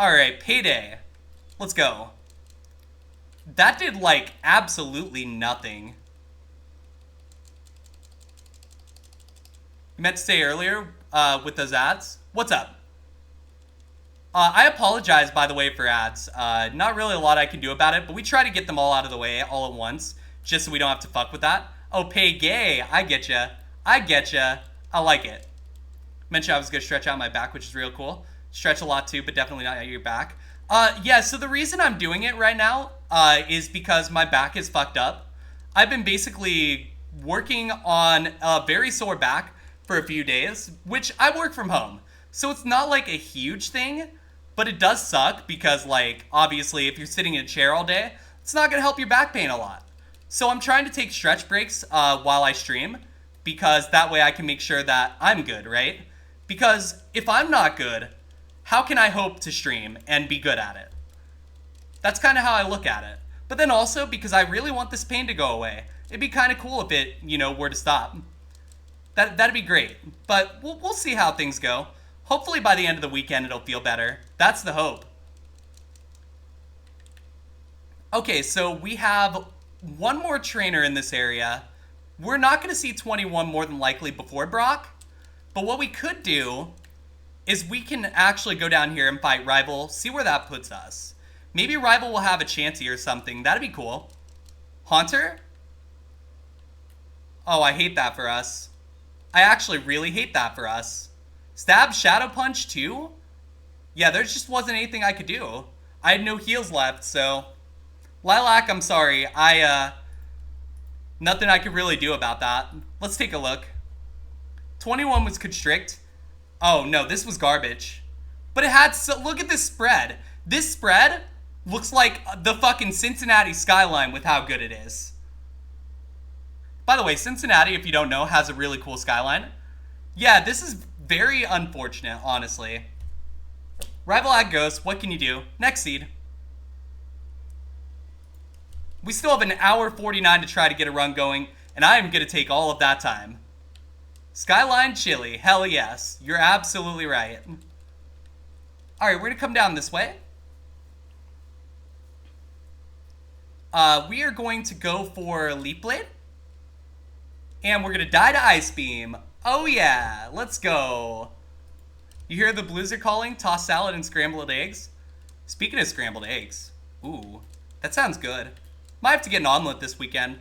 Alright, Payday. Let's go. That did, like, absolutely nothing. You meant to say earlier, with those ads? What's up? I apologize, by the way, for ads. Not really a lot I can do about it, but we try to get them all out of the way all at once, just so we don't have to fuck with that. Oh, pay gay. I get ya. I get ya. I like it. Mentioned I was going to stretch out my back, which is real cool. Stretch a lot too, but definitely not at your back. Yeah, so the reason I'm doing it right now is because my back is fucked up. I've been basically working on a very sore back for a few days, which I work from home. So it's not like a huge thing, but it does suck because, like, obviously if you're sitting in a chair all day, it's not going to help your back pain a lot. So I'm trying to take stretch breaks while I stream, because that way I can make sure that I'm good, right? Because if I'm not good, how can I hope to stream and be good at it? That's kind of how I look at it. But then also, because I really want this pain to go away, it'd be kind of cool if it, were to stop. That'd be great. But we'll see how things go. Hopefully by the end of the weekend it'll feel better. That's the hope. Okay, so we have one more trainer in this area. We're not going to see 21 more than likely before Brock. But what we could do is we can actually go down here and fight Rival, see where that puts us. Maybe Rival will have a chancey or something. That'd be cool. Haunter? Oh, I hate that for us. I actually really hate that for us. Stab, Shadow Punch too? Yeah, there just wasn't anything I could do. I had no heals left, so... Lilac, I'm sorry. Nothing I could really do about that. Let's take a look. 21 was Constrict. Oh, no, this was garbage. But it had... So, look at this spread. This spread looks like the fucking Cincinnati skyline with how good it is. By the way, Cincinnati, if you don't know, has a really cool skyline. Yeah, this is very unfortunate, honestly. Rival at Ghost, what can you do? Next seed. We still have an hour 49 to try to get a run going, and I am going to take all of that time. Skyline Chili, hell yes. You're absolutely right. Alright, we're going to come down this way. We are going to go for Leaf Blade. And we're going to die to Ice Beam. Oh yeah, let's go. You hear the blues are calling? Toss salad and scrambled eggs? Speaking of scrambled eggs, ooh, that sounds good. Might have to get an omelet this weekend.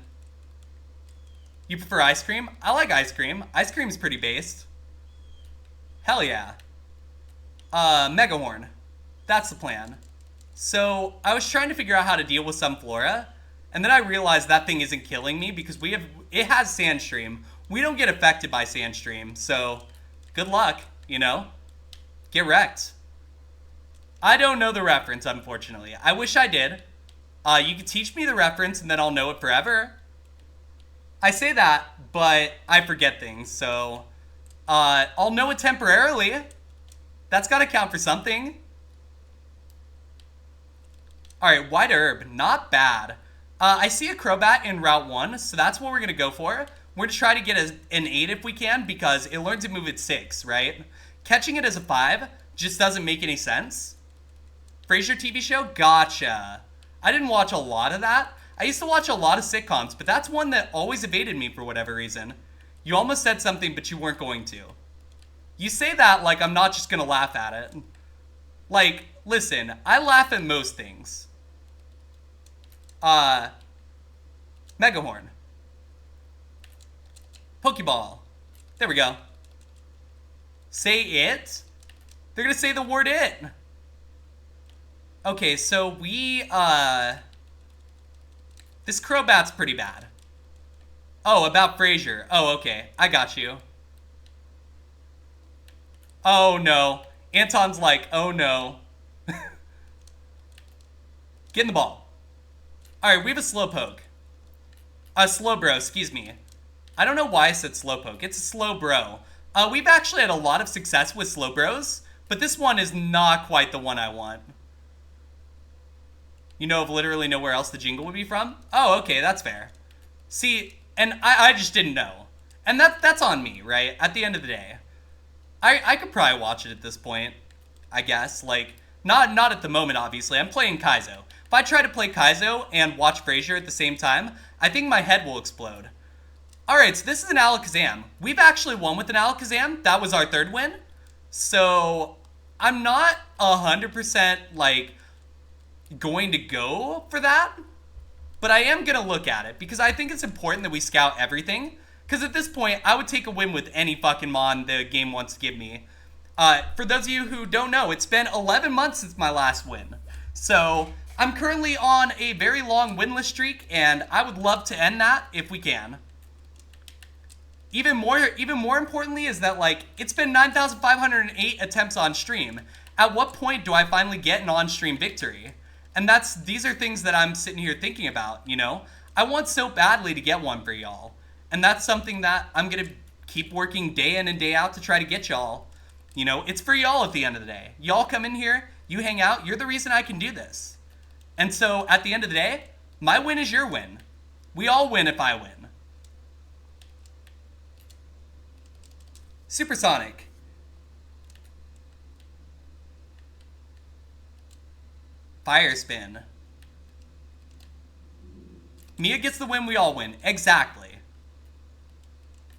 You prefer ice cream? I like ice cream. Ice cream's pretty based. Hell yeah. Mega Horn. That's the plan. So, I was trying to figure out how to deal with some flora, and then I realized that thing isn't killing me because it has Sandstream. We don't get affected by Sandstream, so good luck, Get wrecked. I don't know the reference, unfortunately. I wish I did. You could teach me the reference and then I'll know it forever. I say that, but I forget things, so I'll know it temporarily. That's gotta count for something. Alright, White Herb, not bad. I see a Crobat in Route 1, so that's what we're gonna go for. We're gonna try to get an 8 if we can, because it learns to move at 6, right? Catching it as a 5 just doesn't make any sense. Frasier TV show? Gotcha. I didn't watch a lot of that. I used to watch a lot of sitcoms, but that's one that always evaded me for whatever reason. You almost said something, but you weren't going to. You say that like I'm not just gonna laugh at it. Like, listen, I laugh at most things. Megahorn. Pokeball. There we go. Say it? They're gonna say the word it. Okay, so this Crobat's pretty bad. Oh, about Frasier. Oh, okay. I got you. Oh, no. Anton's like, oh, no. Get in the ball. Alright, we have a Slowpoke. Slowbro, excuse me. I don't know why I said Slowpoke. It's a Slowbro. We've actually had a lot of success with Slowbros, but this one is not quite the one I want. You know of literally nowhere else the jingle would be from? Oh, okay, that's fair. See, and I just didn't know. And that's on me, right? At the end of the day. I could probably watch it at this point, I guess. Like, not at the moment, obviously. I'm playing Kaizo. If I try to play Kaizo and watch Frasier at the same time, I think my head will explode. Alright, so this is an Alakazam. We've actually won with an Alakazam. That was our third win. So, I'm not 100% like going to go for that, but I am going to look at it because I think it's important that we scout everything, because at this point I would take a win with any fucking mon the game wants to give me. For those of you who don't know, it's been 11 months since my last win, so I'm currently on a very long winless streak, and I would love to end that if we can. Even more importantly is that, like, it's been 9,508 attempts on stream. At what point do I finally get an on-stream victory? And these are things that I'm sitting here thinking about, I want so badly to get one for y'all. And that's something that I'm going to keep working day in and day out to try to get y'all. You know, it's for y'all at the end of the day. Y'all come in here, you hang out, you're the reason I can do this. And so, at the end of the day, my win is your win. We all win if I win. Supersonic. Fire spin. Mia gets the win, we all win. Exactly.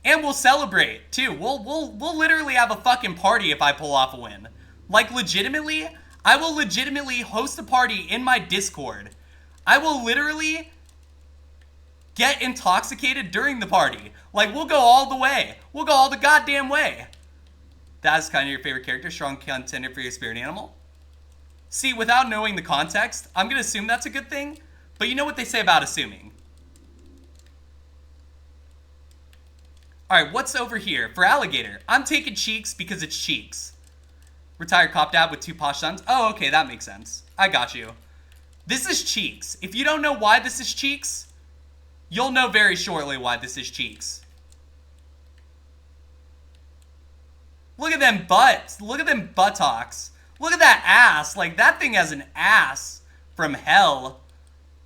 And we'll celebrate, too. We'll literally have a fucking party if I pull off a win. Like, legitimately, I will legitimately host a party in my Discord. I will literally get intoxicated during the party. Like, we'll go all the way. We'll go all the goddamn way. That's kind of your favorite character, strong contender for your spirit animal. See, without knowing the context, I'm going to assume that's a good thing. But you know what they say about assuming. Alright, what's over here? For alligator, I'm taking Cheeks because it's Cheeks. Retired cop dad with 2 posh sons. Oh, okay, that makes sense. I got you. This is Cheeks. If you don't know why this is Cheeks, you'll know very shortly why this is Cheeks. Look at them butts. Look at them buttocks. Look at that ass. Like, that thing has an ass from hell.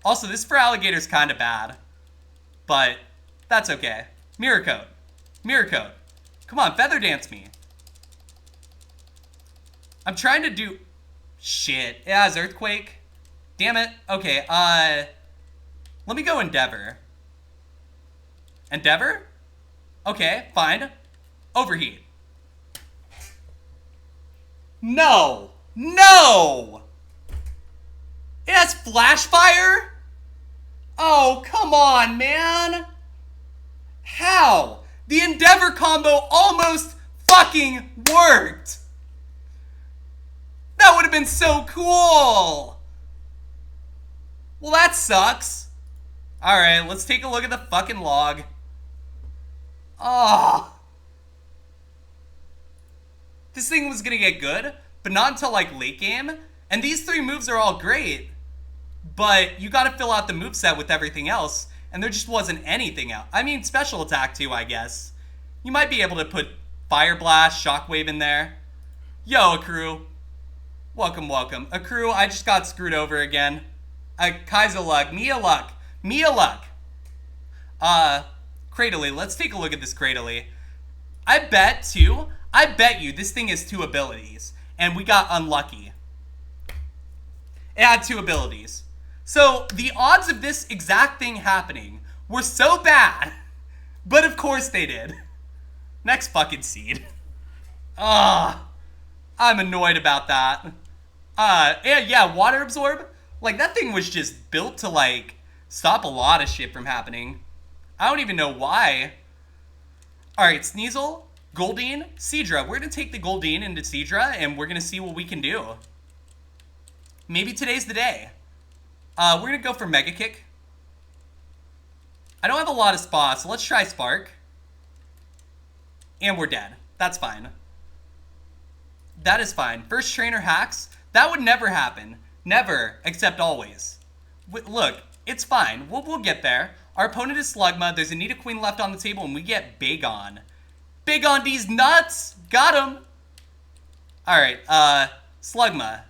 Also, this for alligator's kind of bad. But that's okay. Mirror coat. Mirror coat. Come on, feather dance me. I'm trying to do... Shit. It has earthquake. Damn it. Okay, let me go Endeavor. Endeavor? Okay, fine. Overheat. No! No! It has flash fire? Oh, come on, man! How? The Endeavor combo almost fucking worked! That would have been so cool! Well, that sucks. Alright, let's take a look at the fucking log. Oh. This thing was gonna get good, but not until like late game. And these 3 moves are all great, but you gotta fill out the moveset with everything else, and there just wasn't anything out. I mean, special attack too, I guess. You might be able to put Fire Blast, Shockwave in there. Yo, Akru. Welcome, welcome. Akru, I just got screwed over again. Kaiser luck, Mia luck, Mia luck. Cradily, let's take a look at this Cradily. I bet you this thing has 2 abilities, and we got unlucky. It had 2 abilities. So, the odds of this exact thing happening were so bad, but of course they did. Next fucking seed. I'm annoyed about that. Yeah, water absorb. Like, that thing was just built to, like, stop a lot of shit from happening. I don't even know why. Alright, Sneasel, Goldeen, Seadra. We're gonna take the Goldeen into Seadra, and we're gonna see what we can do. Maybe today's the day. We're gonna go for Mega Kick. I don't have a lot of spots, so let's try Spark. And we're dead. That's fine. That is fine. First trainer hacks. That would never happen. Never, except always. Look, it's fine. We'll get there. Our opponent is Slugma. There's a Nidoqueen left on the table, and we get Big On. Big on these nuts! Got him! Alright, Slugma.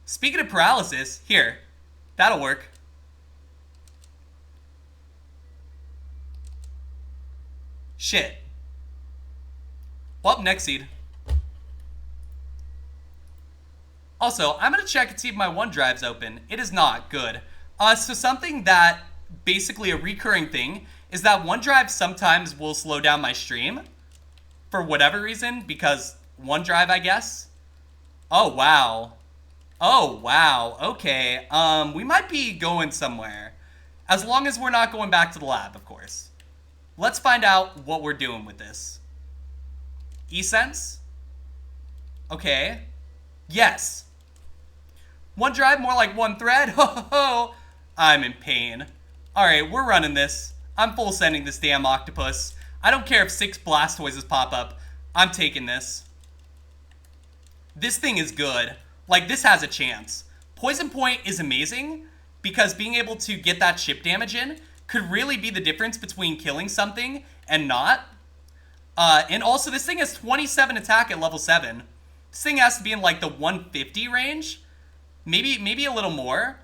Speaking of paralysis, here. That'll work. Shit. Well, next seed. Also, I'm gonna check and see if my OneDrive's open. It is not. Good. So something that, basically a recurring thing, is that OneDrive sometimes will slow down my stream. For whatever reason, because OneDrive, I guess. Oh, wow. Oh, wow. Okay. We might be going somewhere. As long as we're not going back to the lab, of course. Let's find out what we're doing with this. eSense? Okay. Yes. OneDrive, more like one thread? Ho ho ho. I'm in pain. Alright, we're running this. I'm full sending this damn octopus. I don't care if 6 Blastoises pop up. I'm taking this. This thing is good. Like, this has a chance. Poison Point is amazing, because being able to get that chip damage in could really be the difference between killing something and not. And also, this thing has 27 attack at level 7. This thing has to be in, like, the 150 range. Maybe a little more.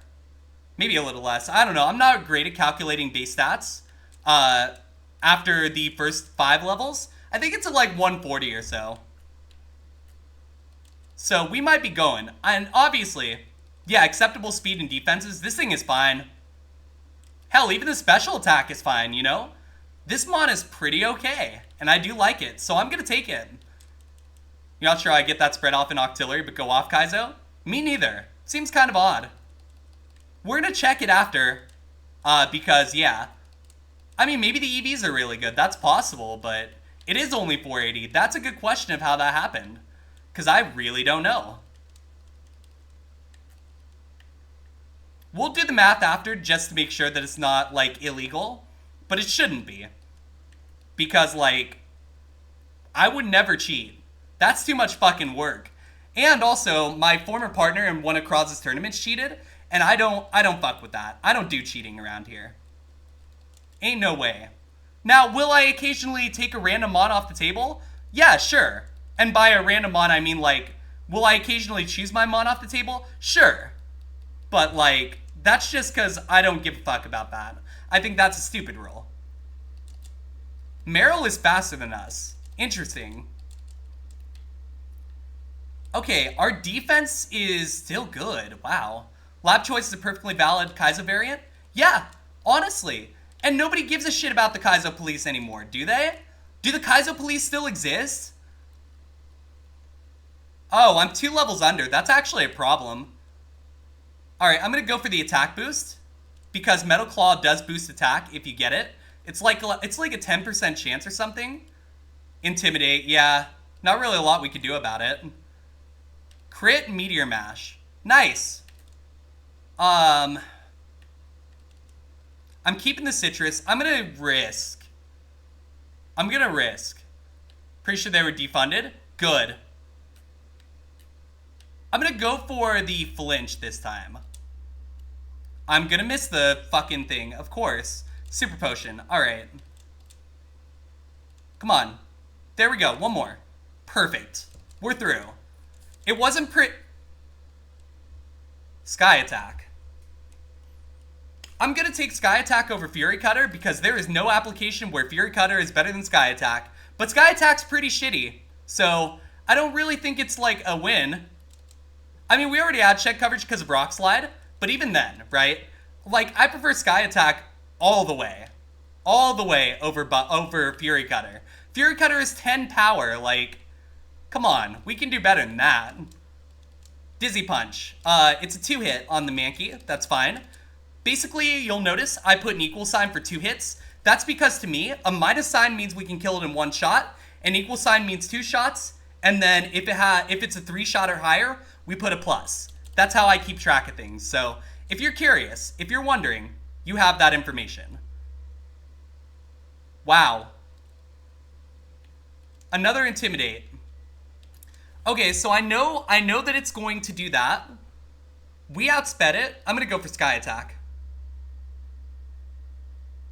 Maybe a little less. I don't know. I'm not great at calculating base stats after the first 5 levels. I think it's at, like, 140 or so. So, we might be going. And, obviously, yeah, acceptable speed and defenses. This thing is fine. Hell, even the special attack is fine, you know? This mon is pretty okay, and I do like it, so I'm going to take it. You're not sure I get that spread off in Octillery, but go off Kaizo? Me neither. Seems kind of odd. We're going to check it after, because, yeah. I mean, maybe the EVs are really good. That's possible, but it is only 480. That's a good question of how that happened, because I really don't know. We'll do the math after just to make sure that it's not, like, illegal. But it shouldn't be. Because, like, I would never cheat. That's too much fucking work. And also, my former partner in one of Kroz's tournaments cheated, and I don't fuck with that. I don't do cheating around here. Ain't no way. Now, will I occasionally take a random mon off the table? Yeah, sure. And by a random mon, I mean, like, will I occasionally choose my mon off the table? Sure. But, like, that's just because I don't give a fuck about that. I think that's a stupid rule. Meryl is faster than us. Interesting. Okay, our defense is still good. Wow. Lab choice is a perfectly valid Kaizo variant? Yeah, honestly. And nobody gives a shit about the Kaizo police anymore, do they? Do the Kaizo police still exist? Oh, I'm 2 levels under. That's actually a problem. Alright, I'm gonna go for the attack boost. Because Metal Claw does boost attack if you get it. It's like a 10% chance or something. Intimidate, yeah. Not really a lot we could do about it. Crit Meteor Mash. Nice. I'm keeping the citrus. I'm gonna risk. Pretty sure they were defunded. Good. I'm gonna go for the flinch this time. I'm gonna miss the fucking thing, of course. Super Potion, alright. Come on. There we go, one more. Perfect. We're through. It wasn't Sky Attack. I'm gonna take Sky Attack over Fury Cutter because there is no application where Fury Cutter is better than Sky Attack. But Sky Attack's pretty shitty, so I don't really think it's like a win. I mean, we already had check coverage because of Rock Slide, but even then, right? Like, I prefer Sky Attack all the way over Fury Cutter. Fury Cutter is 10 power, like, come on, we can do better than that. Dizzy Punch. It's a 2-hit on the Mankey, that's fine. Basically, you'll notice I put an equal sign for 2 hits. That's because to me, a minus sign means we can kill it in 1 shot, an equal sign means 2 shots, and then if it's a 3-shot or higher, we put a plus. That's how I keep track of things. So if you're curious, if you're wondering, you have that information. Wow. Another Intimidate. Okay, so I know that it's going to do that. We outsped it. I'm going to go for Sky Attack.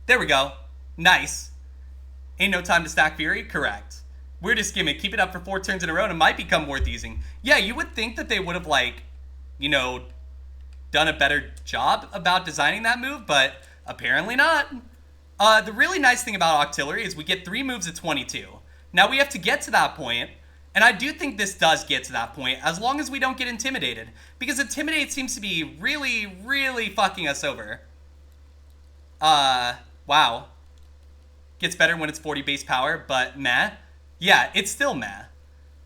There we go. Nice. Ain't no time to stack Fury? Correct. Weirdest gimmick. Keep it up for 4 turns in a row and it might become worth using. Yeah, you would think that they would have, like, you know, done a better job about designing that move, but apparently not. The really nice thing about Octillery is we get 3 moves at 22. Now we have to get to that point, and I do think this does get to that point, as long as we don't get Intimidated. Because Intimidate seems to be really, really fucking us over. Wow. Gets better when it's 40 base power, but meh. Yeah, it's still meh.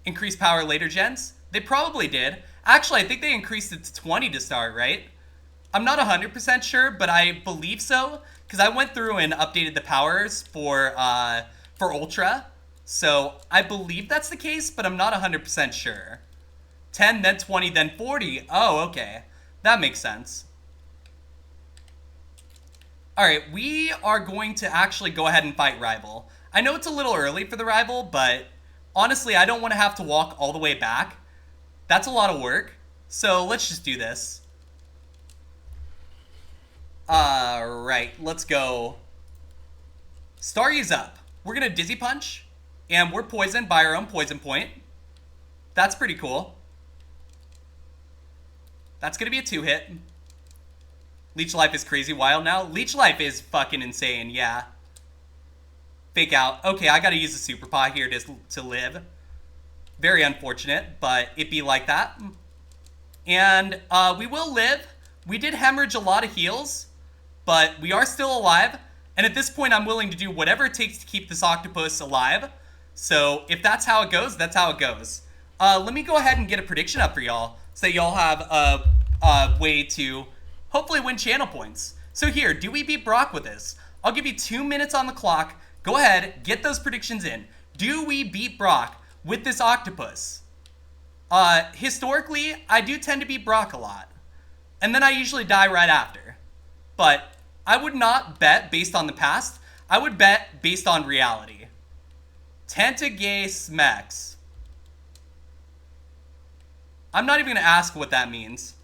Increased power later gens? They probably did. Actually, I think they increased it to 20 to start, right? I'm not 100% sure, but I believe so, because I went through and updated the powers for Ultra. So I believe that's the case, but I'm not 100% sure. 10, then 20, then 40. Oh, okay. That makes sense. Alright, we are going to actually go ahead and fight Rival. I know it's a little early for the Rival, but honestly, I don't want to have to walk all the way back. That's a lot of work. So let's just do this. Alright, let's go. Starry's up. We're going to Dizzy Punch. And we're poisoned by our own poison point. That's pretty cool. That's going to be a 2-hit. Leech Life is crazy wild now. Leech Life is fucking insane, yeah. Fake out. Okay, I got to use a super pot here to live. Very unfortunate, but it be like that. And we will live. We did hemorrhage a lot of heals, but we are still alive. And at this point, I'm willing to do whatever it takes to keep this octopus alive. So if that's how it goes, that's how it goes. Let me go ahead and get a prediction up for y'all, so that y'all have a way to hopefully win channel points. So here, do we beat Brock with this? I'll give you 2 minutes on the clock. Go ahead, get those predictions in. Do we beat Brock with this octopus? Historically, I do tend to beat Brock a lot. And then I usually die right after. But I would not bet based on the past. I would bet based on reality. Tentagay Smex. I'm not even going to ask what that means.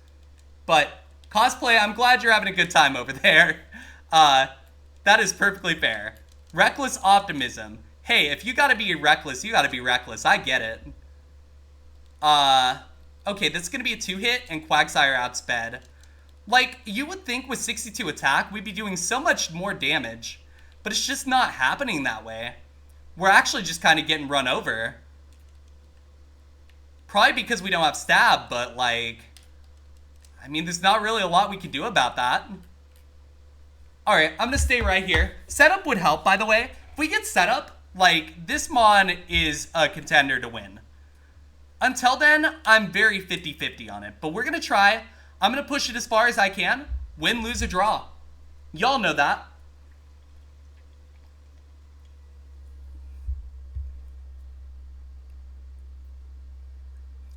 But cosplay, I'm glad you're having a good time over there. That is perfectly fair. Reckless optimism. Hey, if you gotta be reckless, you gotta be reckless. I get it. Okay, this is gonna be a 2-hit and Quagsire outsped. Like, you would think with 62 attack, we'd be doing so much more damage. But it's just not happening that way. We're actually just kind of getting run over. Probably because we don't have stab, but like... I mean, there's not really a lot we can do about that. Alright, I'm gonna stay right here. Setup would help, by the way. If we get setup, like, this Mon is a contender to win. Until then, I'm very 50-50 on it. But we're gonna try. I'm gonna push it as far as I can. Win, lose, or draw. Y'all know that.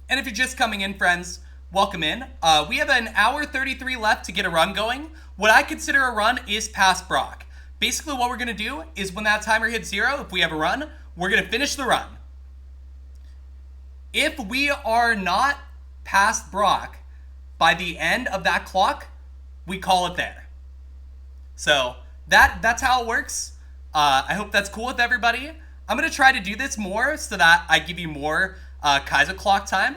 And if you're just coming in, friends, welcome in. We have an hour 33 left to get a run going. What I consider a run is past Brock. Basically what we're going to do is when that timer hits 0, if we have a run, we're going to finish the run. If we are not past Brock by the end of that clock, we call it there. So that's how it works. I hope that's cool with everybody. I'm going to try to do this more so that I give you more Kaiser clock time.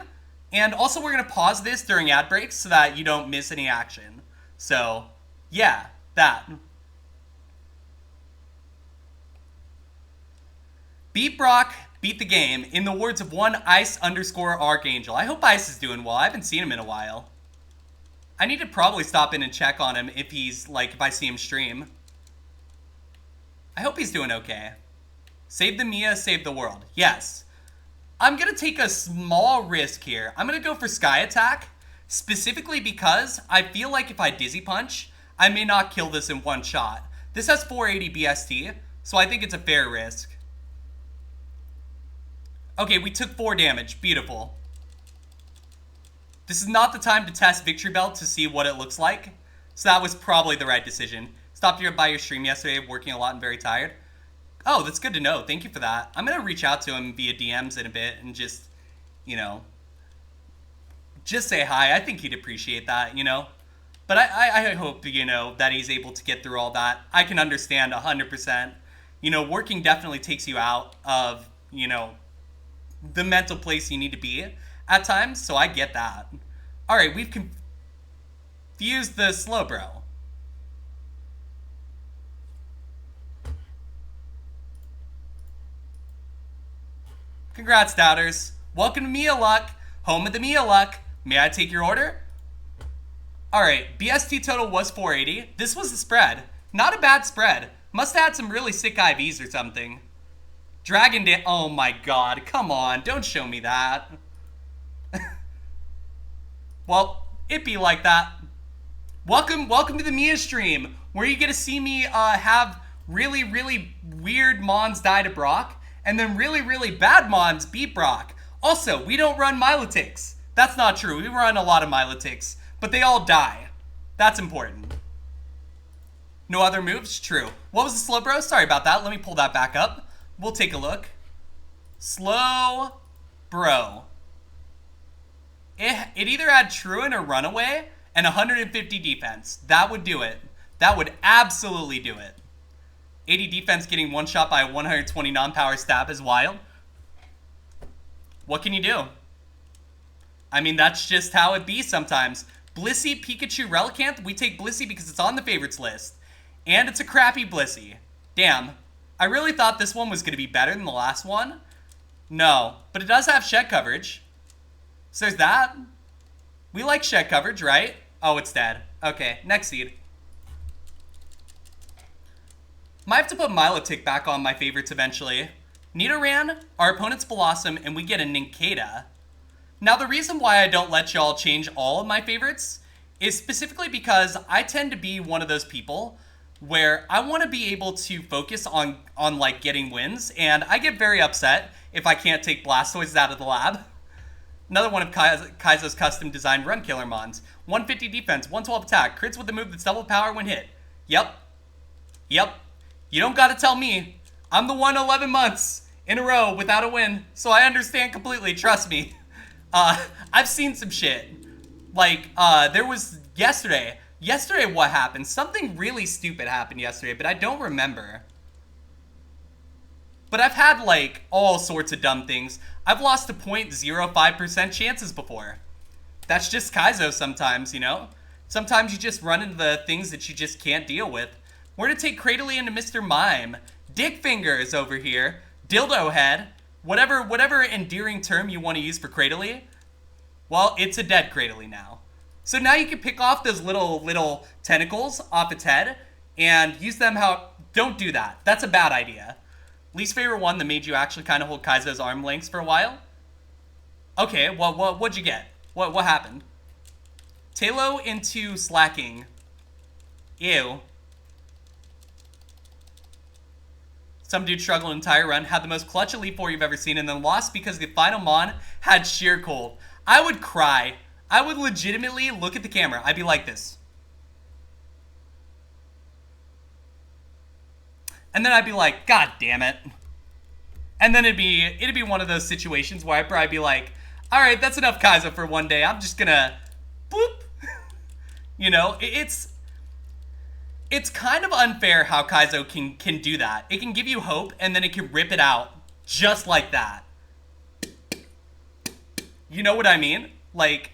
And also we're going to pause this during ad breaks so that you don't miss any action. So, yeah, that. Beat Brock, beat the game, in the words of one Ice_Archangel. I hope Ice is doing well. I haven't seen him in a while. I need to probably stop in and check on him if he's, like, if I see him stream. I hope he's doing okay. Save the Mia, save the world. Yes. I'm going to take a small risk here. I'm going to go for Sky Attack, specifically because I feel like if I Dizzy Punch, I may not kill this in one shot. This has 480 BST, so I think it's a fair risk. Okay, we took 4 damage. Beautiful. This is not the time to test Victory Belt to see what it looks like, so that was probably the right decision. Stopped you by your stream yesterday, working a lot and very tired. Oh, that's good to know. Thank you for that. I'm going to reach out to him via DMs in a bit and just, you know, just say hi. I think he'd appreciate that, you know. But I hope, you know, that he's able to get through all that. I can understand 100%. You know, working definitely takes you out of, you know, the mental place you need to be at times. So I get that. All right, we've confused the slow bro. Congrats, doubters. Welcome to Mia Luck, home of the Mia Luck. May I take your order? Alright, BST total was 480. This was the spread. Not a bad spread. Must have had some really sick IVs or something. Dragon Day. Oh my god, come on. Don't show me that. Well, it be like that. Welcome to the Mia stream, where you get to see me have really, really weird Mons die to Brock, and then really, really bad Mons beat Brock. Also, we don't run Militix. That's not true. We run a lot of Militix, but they all die. That's important. No other moves? True. What was the slow bro? Sorry about that. Let me pull that back up. We'll take a look. Slow bro. It either had Truant or Runaway and 150 defense. That would do it. That would absolutely do it. 80 defense getting one shot by a 120 non-power stab is wild. What can you do? I mean, that's just how it be sometimes. Blissey, Pikachu, Relicanth. We take Blissey because it's on the favorites list. And it's a crappy Blissey. Damn. I really thought this one was going to be better than the last one. No. But it does have shed coverage. So there's that. We like shed coverage, right? Oh, it's dead. Okay, next seed. Might have to put Milotic back on my favorites eventually. Nidoran, our opponent's Blossom, and we get a Nincada. Now, the reason why I don't let y'all change all of my favorites is specifically because I tend to be one of those people where I want to be able to focus on like getting wins, and I get very upset if I can't take Blastoise out of the lab. Another one of Kaizo's custom designed run killer mons. 150 defense, 112 attack, crits with a move that's double power when hit. Yep. You don't gotta tell me. I'm the one 11 months in a row without a win, so I understand completely, trust me. I've seen some shit. Like, there was yesterday. Yesterday what happened? Something really stupid happened yesterday, but I don't remember. But I've had, like, all sorts of dumb things. I've lost to 0.05% chances before. That's just Kaizo sometimes, you know? Sometimes you just run into the things that you just can't deal with. We're gonna take Cradily into Mr. Mime. Dick Fingers over here. Dildo Head. Whatever endearing term you want to use for Cradily. Well, it's a dead Cradily now. So now you can pick off those little tentacles off its head and use them how... Don't do that. That's a bad idea. Least favorite one that made you actually kind of hold Kaizo's arm lengths for a while? Okay, well, what'd you get? What happened? Talo into Slacking. Ew. Some dude struggled an entire run, had the most clutch Elite Four you've ever seen, and then lost because the final Mon had sheer cold. I would cry. I would legitimately look at the camera. I'd be like this. And then I'd be like, God damn it. And then it'd be one of those situations where I'd probably be like, all right, that's enough Kaizo for one day. I'm just gonna boop. You know, it's kind of unfair how Kaizo can do that. It can give you hope, and then it can rip it out just like that. You know what I mean? Like,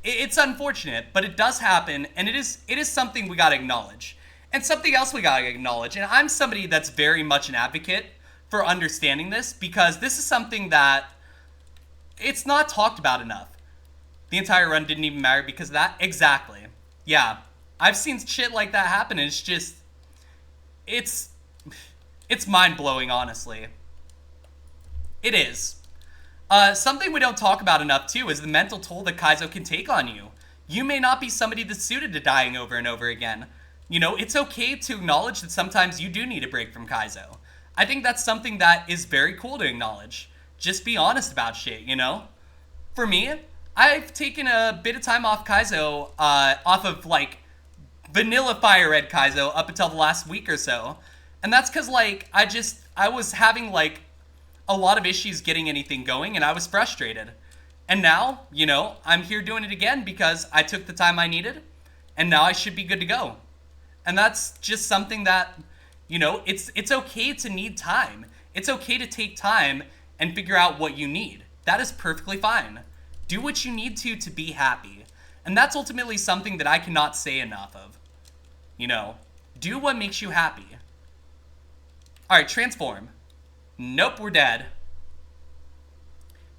it's unfortunate, but it does happen, and it is something we gotta acknowledge. And something else we gotta acknowledge, and I'm somebody that's very much an advocate for understanding this, because this is something that it's not talked about enough. The entire run didn't even matter because of that. Exactly. Yeah. I've seen shit like that happen, and it's just... It's mind-blowing, honestly. It is. Something we don't talk about enough, too, is the mental toll that Kaizo can take on you. You may not be somebody that's suited to dying over and over again. You know, it's okay to acknowledge that sometimes you do need a break from Kaizo. I think that's something that is very cool to acknowledge. Just be honest about shit, you know? For me, I've taken a bit of time off Kaizo, off of, like, vanilla FireRed Kaizo up until the last week or so. And that's because, like, I was having, like, a lot of issues getting anything going, and I was frustrated. And now, you know, I'm here doing it again because I took the time I needed, and now I should be good to go. And that's just something that, you know, it's okay to need time. It's okay to take time and figure out what you need. That is perfectly fine. Do what you need to be happy. And that's ultimately something that I cannot say enough of. You know, do what makes you happy. Alright, transform. Nope, we're dead.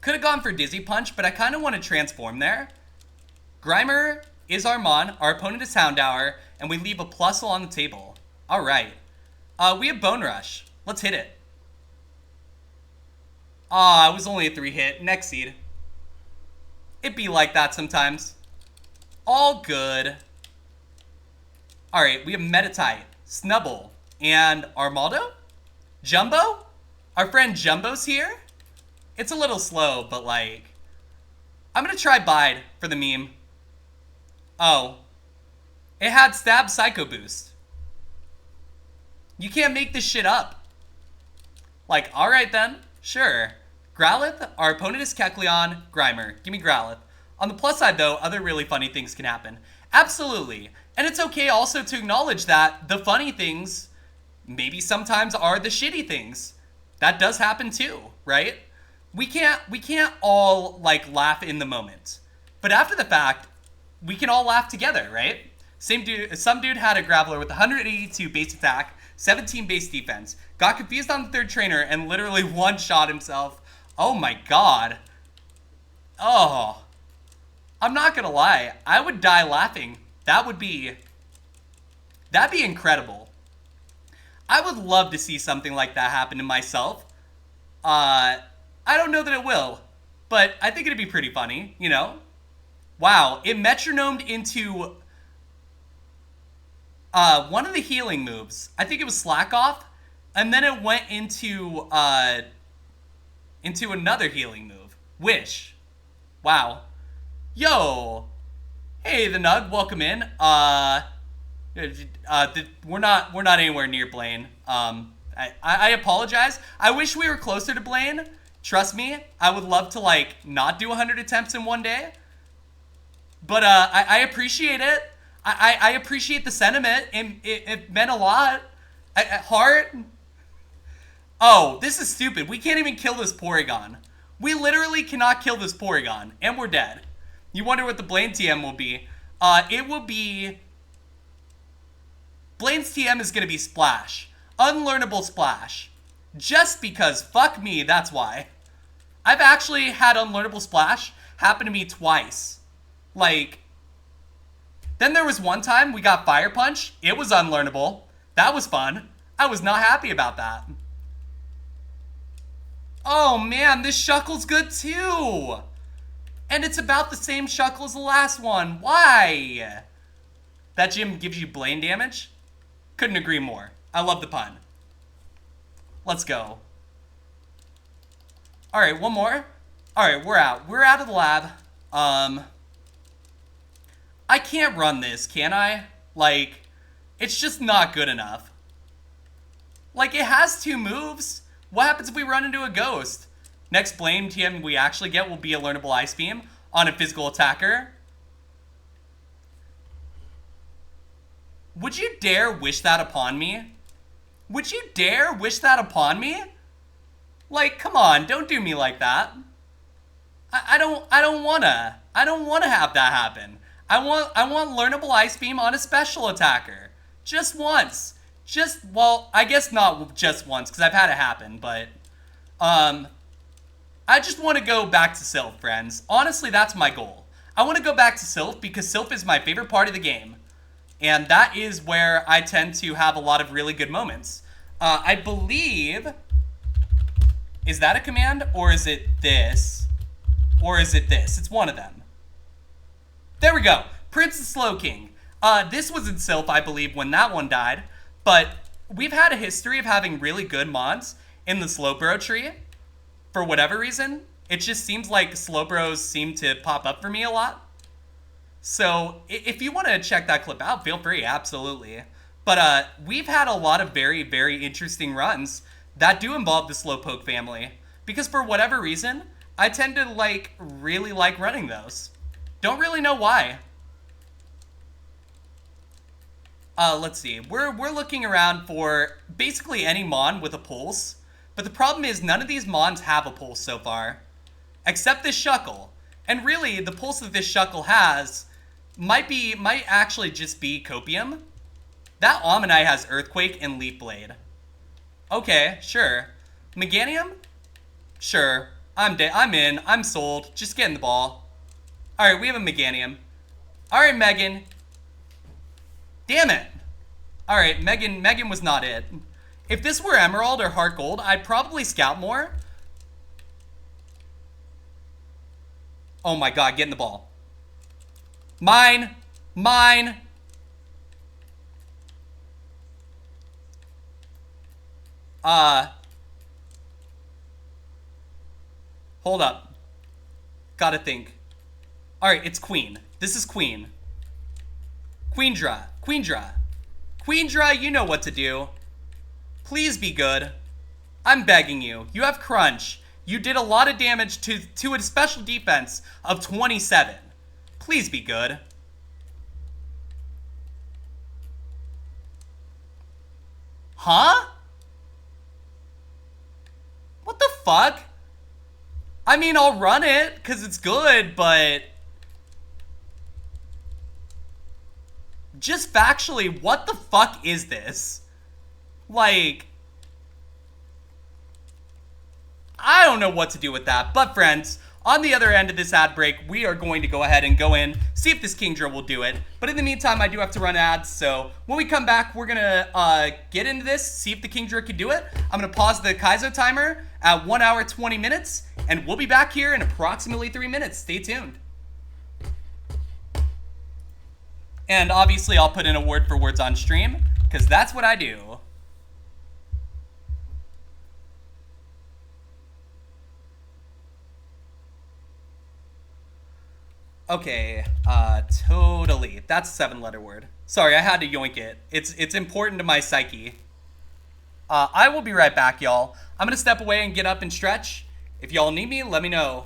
Could have gone for Dizzy Punch, but I kind of want to transform there. Grimer is our Mon, our opponent is Houndour, and we leave a Plusle on the table. Alright. We have Bone Rush. Let's hit it. It was only a 3-hit. Next seed. It be like that sometimes. All good. Alright, we have Meditite, Snubble, and Armaldo? Jumbo? Our friend Jumbo's here? It's a little slow, but like... I'm gonna try Bide for the meme. Oh. It had Stab Psycho Boost. You can't make this shit up. Like, alright then. Sure. Growlithe, our opponent is Kecleon, Grimer. Give me Growlithe. On the plus side, though, other really funny things can happen. Absolutely. And it's okay also to acknowledge that the funny things maybe sometimes are the shitty things. That does happen too, right? We can't all like laugh in the moment. But after the fact, we can all laugh together, right? Some dude had a Graveler with 182 base attack, 17 base defense, got confused on the third trainer, and literally one-shot himself. Oh my god. Oh. I'm not gonna lie, I would die laughing. That'd be incredible. I would love to see something like that happen to myself. I don't know that it will, but I think it'd be pretty funny, you know? Wow, it metronomed into one of the healing moves. I think it was Slack Off, and then it went into another healing move. Wish. Wow. Yo. Hey, the Nug, welcome in. We're not anywhere near Blaine. I apologize. I wish we were closer to Blaine. Trust me, I would love to like not do 100 attempts in one day. But I appreciate it. I appreciate the sentiment. It meant a lot. Heart. Oh, this is stupid. We can't even kill this Porygon. We literally cannot kill this Porygon, and we're dead. You wonder what the Blaine TM will be. It will be... Blaine's TM is going to be Splash. Unlearnable Splash. Just because, fuck me, that's why. I've actually had Unlearnable Splash happen to me twice. Like, then there was one time we got Fire Punch. It was unlearnable. That was fun. I was not happy about that. Oh man, this Shuckle's good too. And it's about the same Shuckle as the last one. Why? That gym gives you Blaine damage? Couldn't agree more. I love the pun. Let's go. Alright, one more. Alright, we're out. We're out of the lab. I can't run this, can I? Like, it's just not good enough. Like, it has 2 moves. What happens if we run into a ghost? Next Blame TM we actually get will be a learnable Ice Beam on a physical attacker. Would you dare wish that upon me? Would you dare wish that upon me? Like, come on, don't do me like that. I don't wanna have that happen. I want learnable Ice Beam on a special attacker. Just once. Well, I guess not just once, because I've had it happen, but, I just want to go back to Sylph, friends. Honestly, that's my goal. I want to go back to Sylph because Sylph is my favorite part of the game. And that is where I tend to have a lot of really good moments. I believe... Is that a command? Or is it this? Or is it this? It's one of them. There we go. Prince the Slow King. This was in Sylph, I believe, when that one died. But we've had a history of having really good mods in the Slowbro tree. For whatever reason. It just seems like Slowbros seem to pop up for me a lot. So, if you want to check that clip out, feel free, absolutely. But we've had a lot of very, very interesting runs that do involve the Slowpoke family. Because for whatever reason, I tend to really like running those. Don't really know why. Let's see. We're looking around for basically any Mon with a pulse. But the problem is none of these Mons have a pulse so far. Except this Shuckle. And really, the pulse that this Shuckle has might actually just be Copium. That Omanyte has Earthquake and Leaf Blade. Okay, sure. Meganium? Sure. I'm in. I'm sold. Just get in the ball. Alright, we have a Meganium. Alright, Megan. Damn it. Alright, Megan was not it. If this were Emerald or Heart Gold, I'd probably scout more. Oh my god, get in the ball. Mine. Mine. Hold up. Gotta think. Alright, it's Queen. This is Queen. Queendra. Queendra. Queendra, you know what to do. Please be good. I'm begging you. You have Crunch. You did a lot of damage to a special defense of 27. Please be good. Huh? What the fuck? I mean, I'll run it because it's good, but just factually, what the fuck is this? Like, I don't know what to do with that. But friends, on the other end of this ad break, we are going to go ahead and go in, see if this King Drill will do it. But in the meantime, I do have to run ads. So when we come back, we're going to get into this, see if the King Drill can do it. I'm going to pause the Kaizo timer at 1 hour, 20 minutes. And we'll be back here in approximately 3 minutes. Stay tuned. And obviously, I'll put in a word for words on stream, because that's what I do. Okay, totally. That's a 7-letter word. Sorry, I had to yoink it. It's important to my psyche. I will be right back, y'all. I'm gonna step away and get up and stretch. If y'all need me, let me know.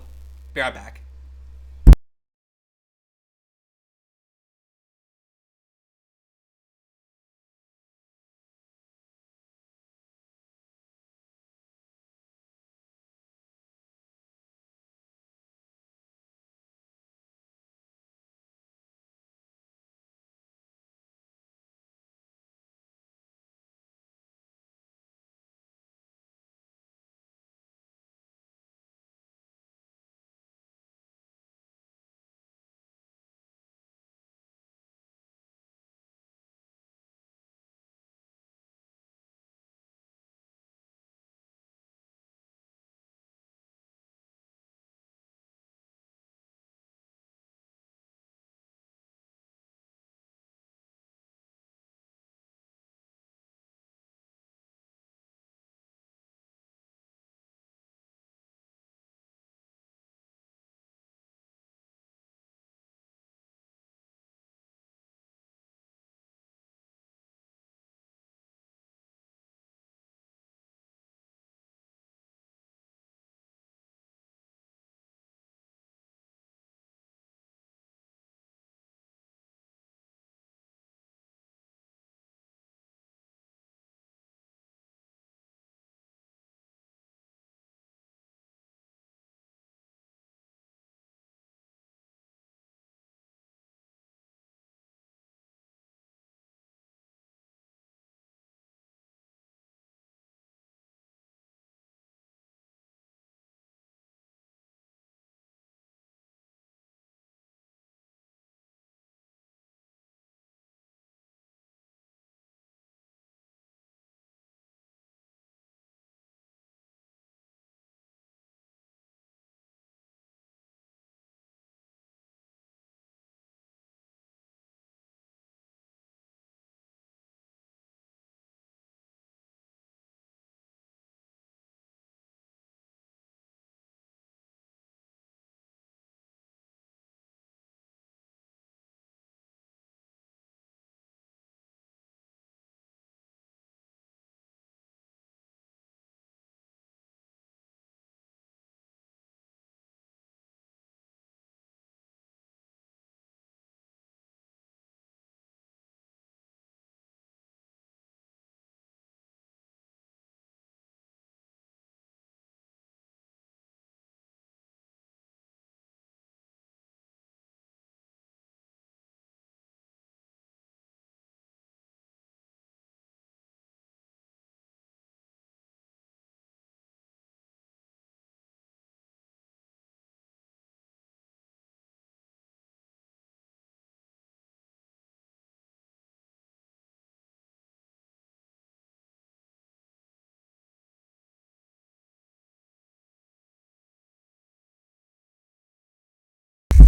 Be right back.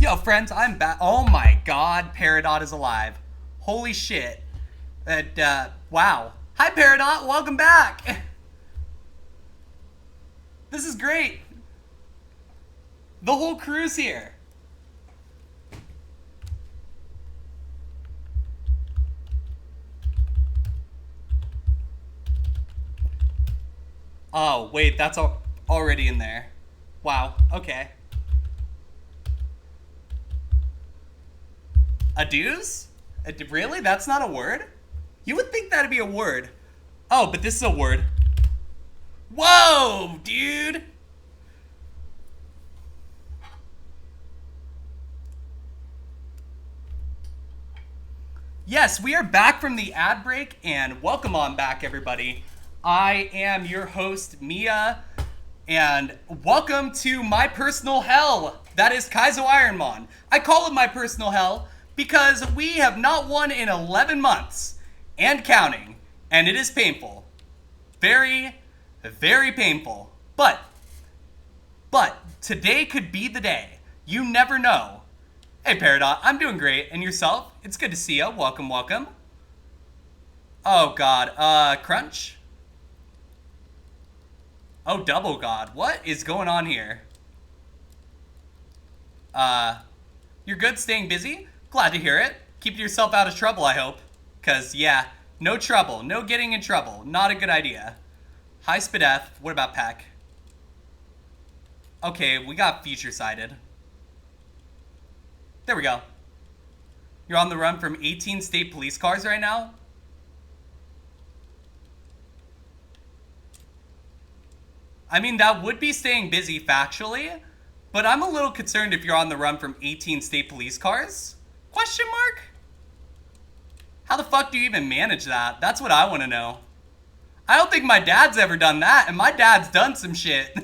Yo, friends, I'm back. Oh my god, Peridot is alive. Holy shit. Wow. Hi, Peridot. Welcome back. This is great. The whole crew's here. Oh, wait, that's already in there. Wow, okay. Adieus? Really? That's not a word? You would think that'd be a word. Oh, but this is a word. Whoa, dude. Yes, we are back from the ad break, and welcome on back, everybody. I am your host, Mia, and welcome to my personal hell. That is Kaizo Ironmon. I call it my personal hell because we have not won in 11 months and counting, and it is painful. Very, very painful. But today could be the day. You never know. Hey, Peridot, I'm doing great. And yourself? It's good to see you. Welcome, welcome. Oh, God. Crunch? Oh, double God. What is going on here? You're good staying busy? Glad to hear it. Keep yourself out of trouble, I hope. Because, yeah, no trouble. No getting in trouble. Not a good idea. High Spit F. What about Peck? Okay, we got feature sided. There we go. You're on the run from 18 state police cars right now? I mean, that would be staying busy factually, but I'm a little concerned if you're on the run from 18 state police cars? Question mark? How the fuck do you even manage that? That's what I want to know. I don't think my dad's ever done that, and my dad's done some shit.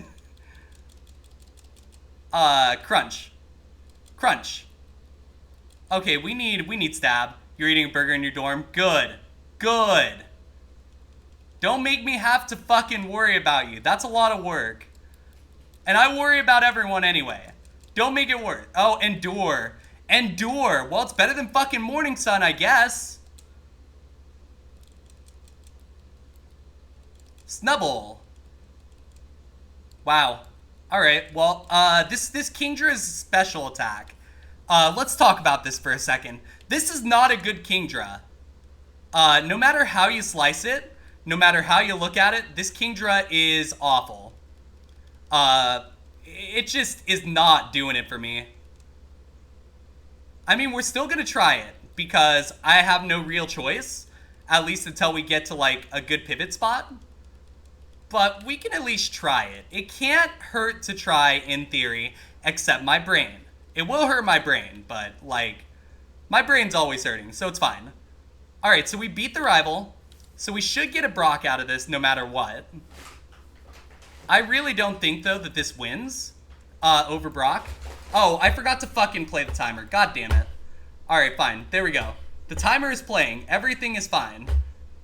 Crunch. Crunch. Okay, we need stab. You're eating a burger in your dorm? Good. Good. Don't make me have to fucking worry about you. That's a lot of work. And I worry about everyone anyway. Don't make it work. Oh, endure. Endure. Well, it's better than fucking morning sun, I guess. Snubble. Wow. Alright, well, this Kingdra's special attack. Let's talk about this for a second. This is not a good Kingdra. No matter how you slice it, no matter how you look at it, this Kingdra is awful. It just is not doing it for me. I mean, we're still gonna try it, because I have no real choice, at least until we get to, like, a good pivot spot. But we can at least try it. It can't hurt to try, in theory, except my brain. It will hurt my brain, but, like, my brain's always hurting, so it's fine. Alright, so we beat the rival, so we should get a Brock out of this no matter what. I really don't think, though, that this wins over Brock. Oh, I forgot to fucking play the timer. God damn it. Alright, fine. There we go. The timer is playing. Everything is fine.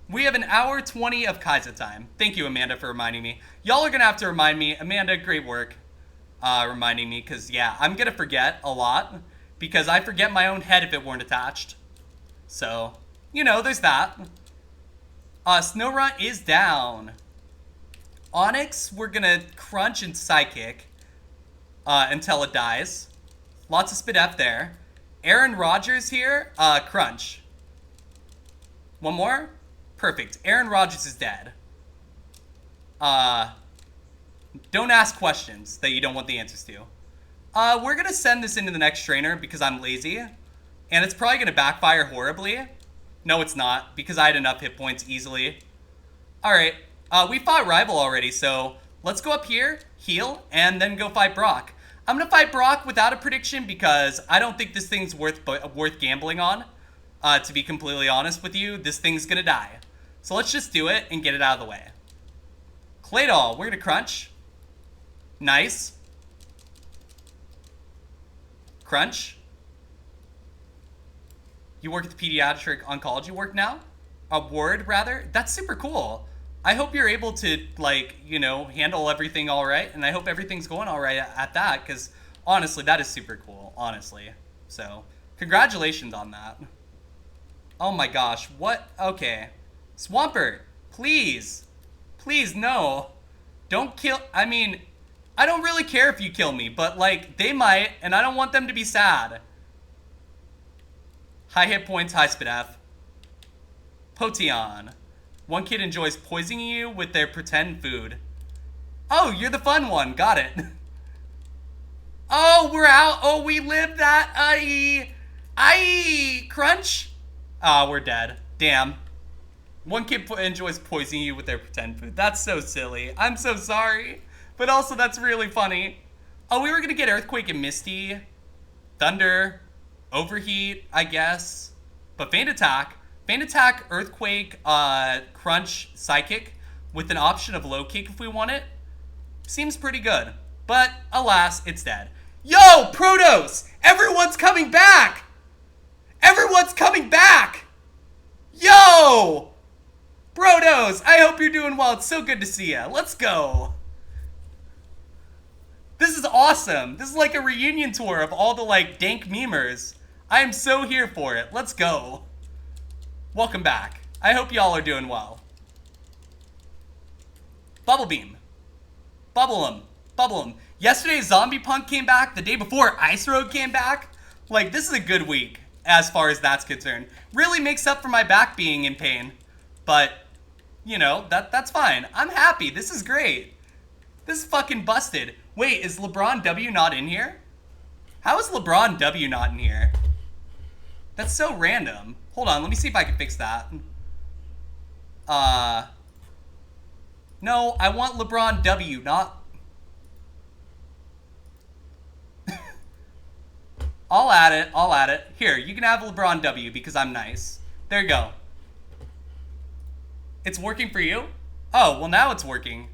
We have an hour 20 of Kaiza time. Thank you, Amanda, for reminding me. Y'all are gonna have to remind me. Amanda, great work. Reminding me, because, yeah, I'm gonna forget a lot, because I forget my own head if it weren't attached. So, you know, there's that. Snowrun is down. Onyx, we're gonna crunch and psychic until it dies. Lots of Spit F there. Aaron Rodgers here, crunch. One more? Perfect. Aaron Rodgers is dead. Don't ask questions that you don't want the answers to. We're gonna send this into the next trainer because I'm lazy. And it's probably gonna backfire horribly. No, it's not, because I had enough hit points easily. Alright, we fought Rival already, so let's go up here, heal, and then go fight Brock. I'm gonna fight Brock without a prediction because I don't think this thing's worth gambling on. To be completely honest with you, this thing's gonna die. So let's just do it and get it out of the way. Claydol, we're gonna crunch. Nice. Crunch. You work at the pediatric oncology ward, rather? That's super cool. I hope you're able to, like, you know, handle everything all right, and I hope everything's going all right at that, because honestly, that is super cool, honestly. So, congratulations on that. Oh my gosh, what? Okay. Swampert, please. Please, no. Don't kill, I mean, I don't really care if you kill me, but, like, they might, and I don't want them to be sad. High hit points, high Spit F. Potion. One kid enjoys poisoning you with their pretend food. Oh, you're the fun one. Got it. Oh, we're out. Oh, we lived that. Aye. Crunch. Oh, we're dead. Damn. One kid enjoys poisoning you with their pretend food. That's so silly. I'm so sorry. But also, that's really funny. Oh, we were gonna get Earthquake and Misty. Thunder. Overheat, I guess. But Feint Attack. Feint Attack, Earthquake, Crunch, Psychic. With an option of Low Kick if we want it. Seems pretty good. But, alas, it's dead. Yo, Protos! Everyone's coming back! Everyone's coming back! Yo! Protos, I hope you're doing well. It's so good to see ya. Let's go. This is awesome. This is like a reunion tour of all the, like, dank memers. I am so here for it. Let's go. Welcome back. I hope y'all are doing well. Bubble Beam. Bubble 'em. Bubble 'em. Yesterday, Zombie Punk came back. The day before, Ice Road came back. Like, this is a good week as far as that's concerned. Really makes up for my back being in pain. But, you know, that's fine. I'm happy. This is great. This is fucking busted. Wait, is LeBron W not in here? How is LeBron W not in here? That's so random. Hold on, let me see if I can fix that. No, I want LeBron W, not... I'll add it. Here, you can have LeBron W because I'm nice. There you go. It's working for you? Oh, well now it's working.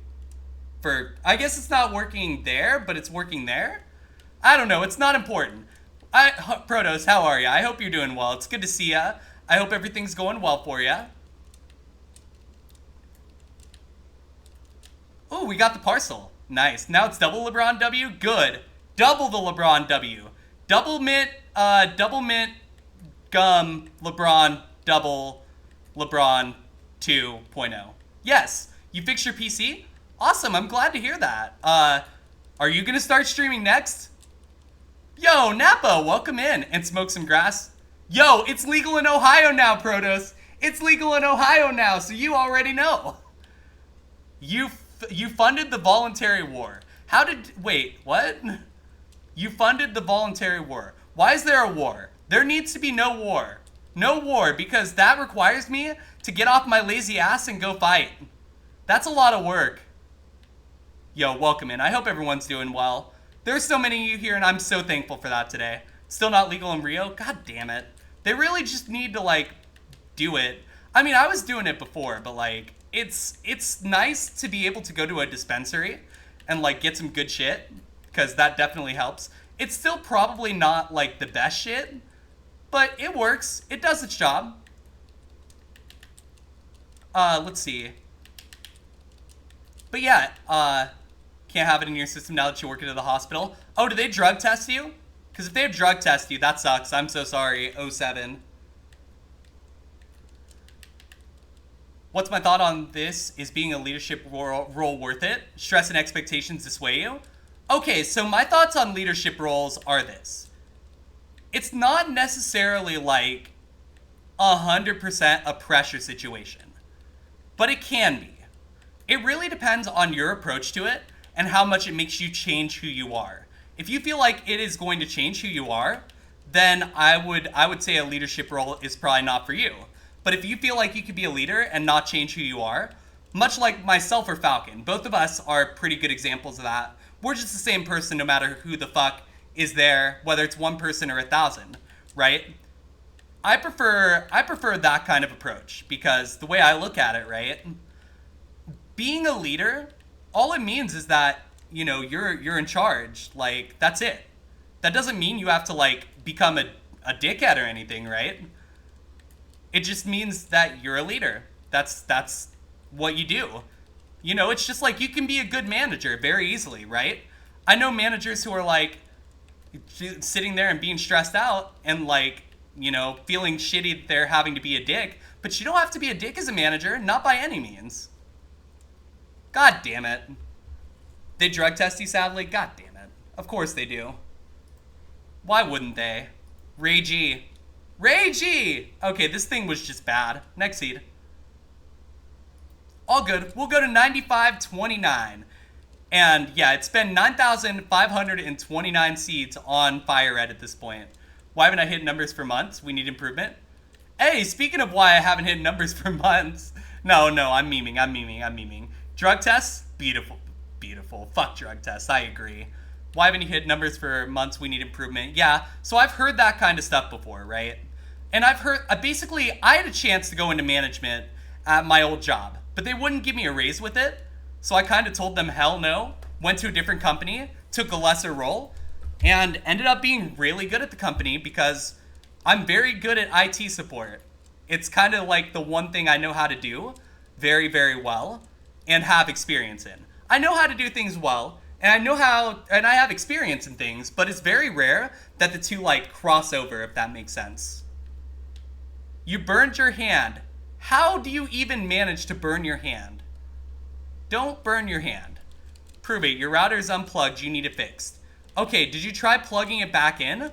I guess it's not working there, but it's working there? I don't know, it's not important. Protos, how are ya? I hope you're doing well. It's good to see ya. I hope everything's going well for ya. Oh, we got the parcel. Nice. Now it's double LeBron W? Good. Double the LeBron W. Double mint gum LeBron double LeBron 2.0. Yes. You fixed your PC? Awesome. I'm glad to hear that. Are you gonna start streaming next? Yo, Napa, welcome in and smoke some grass. Yo, it's legal in Ohio now, Protos. It's legal in Ohio now, so you already know. You funded the voluntary war. Wait, what? You funded the voluntary war. Why is there a war? There needs to be no war. No war, because that requires me to get off my lazy ass and go fight. That's a lot of work. Yo, welcome in. I hope everyone's doing well. There's so many of you here, and I'm so thankful for that today. Still not legal in Rio? God damn it. They really just need to, like, do it. I mean, I was doing it before, but, like, it's nice to be able to go to a dispensary and, like, get some good shit, because that definitely helps. It's still probably not, like, the best shit, but it works. It does its job. Let's see. But yeah, can't have it in your system now that you work into the hospital. Oh, do they drug test you? Because if they drug test you, that sucks. I'm so sorry. 07. What's my thought on this? Is being a leadership role worth it? Stress and expectations dissuade you? Okay, so my thoughts on leadership roles are this. It's not necessarily like 100% a pressure situation, but it can be. It really depends on your approach to it and how much it makes you change who you are. If you feel like it is going to change who you are, then I would say a leadership role is probably not for you. But if you feel like you could be a leader and not change who you are, much like myself or Falcon, both of us are pretty good examples of that. We're just the same person no matter who the fuck is there, whether it's one person or 1,000, right? I prefer that kind of approach because the way I look at it, right? Being a leader, all it means is that, you know, you're in charge. Like, that's it. That doesn't mean you have to, like, become a dickhead or anything, right? It just means that you're a leader. That's what you do. You know, it's just like you can be a good manager very easily, right? I know managers who are, like, sitting there and being stressed out and, like, you know, feeling shitty that they're having to be a dick. But you don't have to be a dick as a manager, not by any means. God damn it. They drug test you, sadly? God damn it. Of course they do. Why wouldn't they? Ray G. Ray G! Okay, this thing was just bad. Next seed. All good. We'll go to 95.29. And yeah, it's been 9,529 seeds on FireRed at this point. Why haven't I hit numbers for months? We need improvement. Hey, speaking of why I haven't hit numbers for months. No, I'm memeing. Drug tests? Beautiful. Fuck drug tests, I agree. Why haven't you hit numbers for months? We need improvement. Yeah, so I've heard that kind of stuff before, right? And I've heard, basically, I had a chance to go into management at my old job, but they wouldn't give me a raise with it. So I kind of told them hell no, went to a different company, took a lesser role, and ended up being really good at the company because I'm very good at IT support. It's kind of like the one thing I know how to do very, very well and have experience in. I know how to do things well, and I have experience in things, but it's very rare that the two like cross over, if that makes sense. You burned your hand. How do you even manage to burn your hand? Don't burn your hand. Prove it. Your router is unplugged. You need it fixed. Okay, did you try plugging it back in?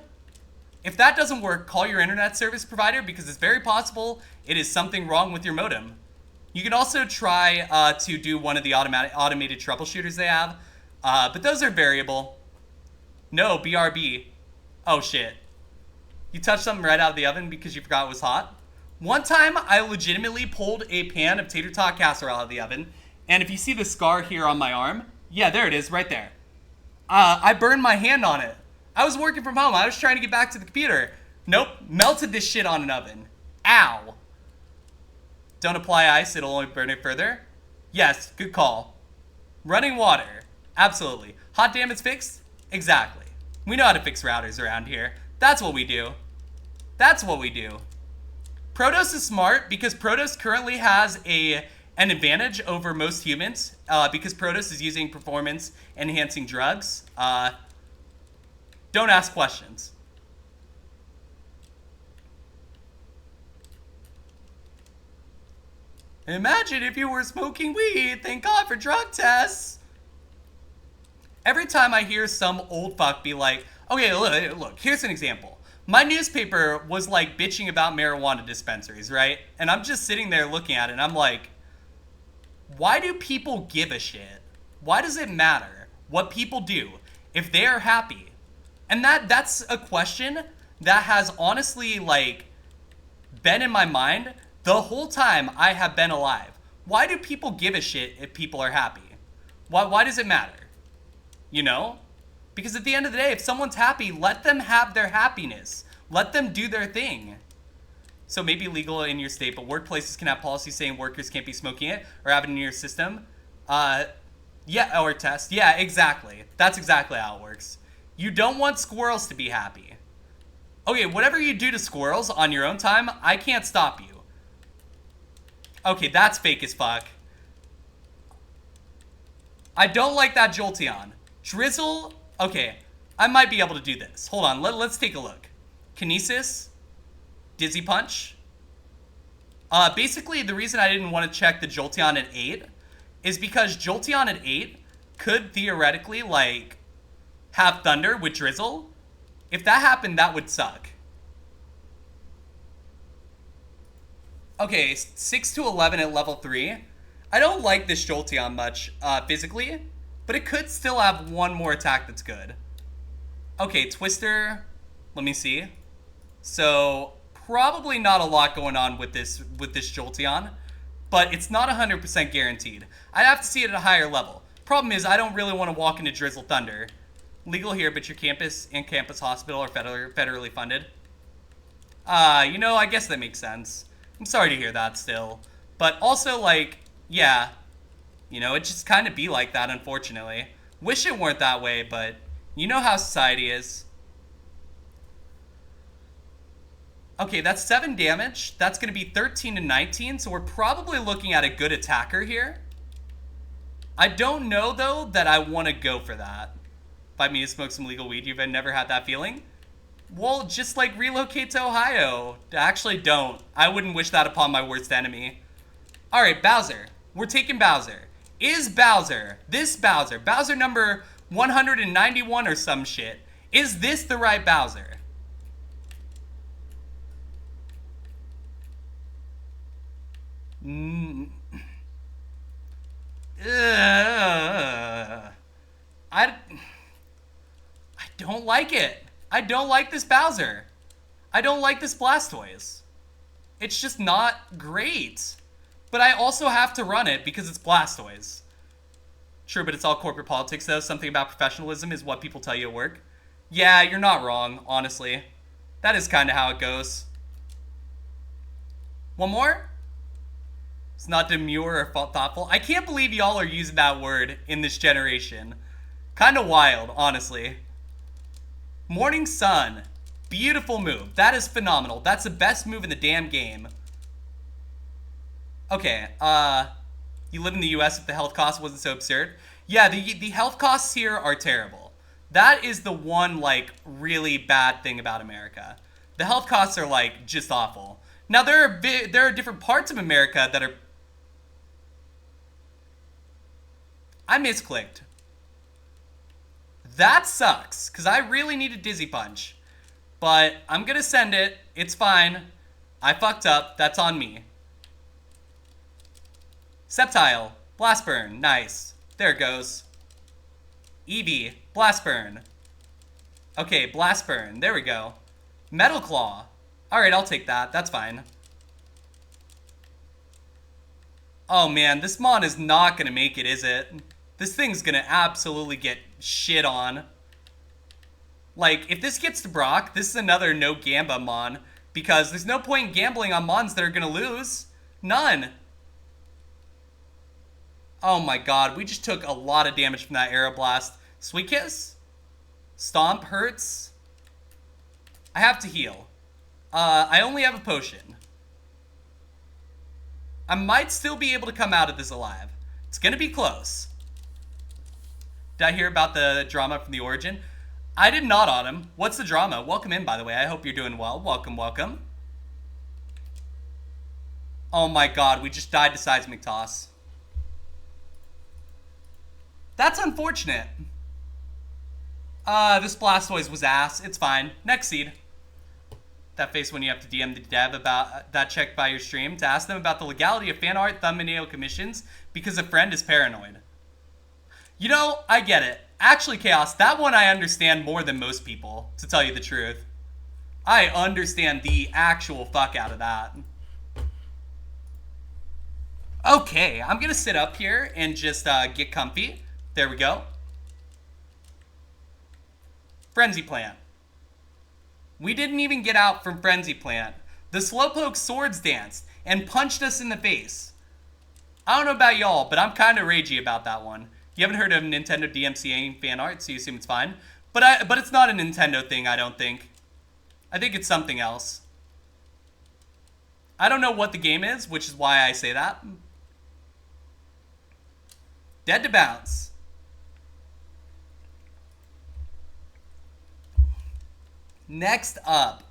If that doesn't work, call your internet service provider because it's very possible it is something wrong with your modem. You can also try to do one of the automated troubleshooters they have, but those are variable. No, BRB. Oh shit. You touched something right out of the oven because you forgot it was hot? One time, I legitimately pulled a pan of tater tot casserole out of the oven, and if you see the scar here on my arm, yeah, there it is, right there. I burned my hand on it. I was working from home. I was trying to get back to the computer. Nope, melted this shit on an oven. Ow. Don't apply ice, it'll only burn it further. Yes, good call. Running water. Absolutely. Hot damn, it's fixed? Exactly. We know how to fix routers around here. That's what we do. Protos is smart because Protos currently has an advantage over most humans because Protos is using performance enhancing drugs. Don't ask questions. Imagine if you were smoking weed. Thank God for drug tests. Every time I hear some old fuck be like, okay, look, here's an example. My newspaper was like bitching about marijuana dispensaries, right? And I'm just sitting there looking at it and I'm like, why do people give a shit? Why does it matter what people do if they are happy? And that's a question that has honestly like been in my mind the whole time I have been alive. Why do people give a shit if people are happy? Why does it matter? You know? Because at the end of the day, if someone's happy, let them have their happiness. Let them do their thing. So maybe legal in your state, but workplaces can have policies saying workers can't be smoking it or have it in your system. Yeah, or test. Yeah, exactly. That's exactly how it works. You don't want squirrels to be happy. Okay, whatever you do to squirrels on your own time, I can't stop you. Okay, that's fake as fuck. I don't like that Jolteon. Drizzle. Okay, I might be able to do this. Hold on, let's take a look. Kinesis. Dizzy Punch. Basically, the reason I didn't want to check the Jolteon at 8 is because Jolteon at 8 could theoretically, like, have Thunder with Drizzle. If that happened, that would suck. Okay, 6 to 11 at level 3. I don't like this Jolteon much, physically, but it could still have one more attack that's good. Okay, Twister, let me see. So, probably not a lot going on with this Jolteon, but it's not 100% guaranteed. I'd have to see it at a higher level. Problem is, I don't really want to walk into Drizzle Thunder. Legal here, but your campus and campus hospital are federally funded. You know, I guess that makes sense. I'm sorry to hear that still. But also, like, yeah, you know, it just kind of be like that, unfortunately. Wish it weren't that way, but you know how society is. Okay, that's 7 damage. That's going to be 13 to 19, so we're probably looking at a good attacker here. I don't know, though, that I want to go for that. Invite me to smoke some legal weed. You've never had that feeling? Well, just, like, relocate to Ohio. Actually, don't. I wouldn't wish that upon my worst enemy. Alright, Bowser. We're taking Bowser. Is Bowser, Bowser number 191 or some shit, is this the right Bowser? I don't like it. I don't like this Bowser. I don't like this Blastoise. It's just not great. But I also have to run it because it's Blastoise. True, but it's all corporate politics, though. Something about professionalism is what people tell you at work. Yeah, you're not wrong, honestly. That is kind of how it goes. One more? It's not demure or thoughtful. I can't believe y'all are using that word in this generation. Kind of wild, honestly. Morning Sun. Beautiful move. That is phenomenal. That's the best move in the damn game. Okay, you live in the US if the health cost wasn't so absurd. Yeah, the health costs here are terrible. That is the one, like, really bad thing about America. The health costs are, like, just awful. Now, there are different parts of America that are... I misclicked. That sucks, because I really need a Dizzy Punch. But I'm going to send it. It's fine. I fucked up. That's on me. Sceptile. Blast Burn. Nice. There it goes. Eevee. Blast Burn. Okay, Blast Burn. There we go. Metal Claw. Alright, I'll take that. That's fine. Oh man, this Mon is not gonna make it, is it? This thing's gonna absolutely get shit on. Like, if this gets to Brock, this is another no Gamba Mon. Because there's no point in gambling on Mons that are gonna lose. None. Oh my god, we just took a lot of damage from that Aeroblast. Sweet Kiss? Stomp hurts. I have to heal. I only have a potion. I might still be able to come out of this alive. It's gonna be close. Did I hear about the drama from the origin? I did not, Autumn. What's the drama? Welcome in, by the way. I hope you're doing well. Welcome, welcome. Oh my god, we just died to Seismic Toss. That's unfortunate. This Blastoise was ass. It's fine. Next seed. That face when you have to DM the dev about that check by your stream to ask them about the legality of fan art thumbnail commissions because a friend is paranoid. You know, I get it. Actually, Chaos, that one I understand more than most people, to tell you the truth. I understand the actual fuck out of that. Okay, I'm gonna sit up here and just get comfy. There we go. Frenzy Plant. We didn't even get out from Frenzy Plant. The Slowpoke swords danced and punched us in the face. I don't know about y'all, but I'm kind of ragey about that one. You haven't heard of Nintendo DMCAing fan art, so you assume it's fine. But it's not a Nintendo thing, I don't think. I think it's something else. I don't know what the game is, which is why I say that. Dead to Bounce. Next up.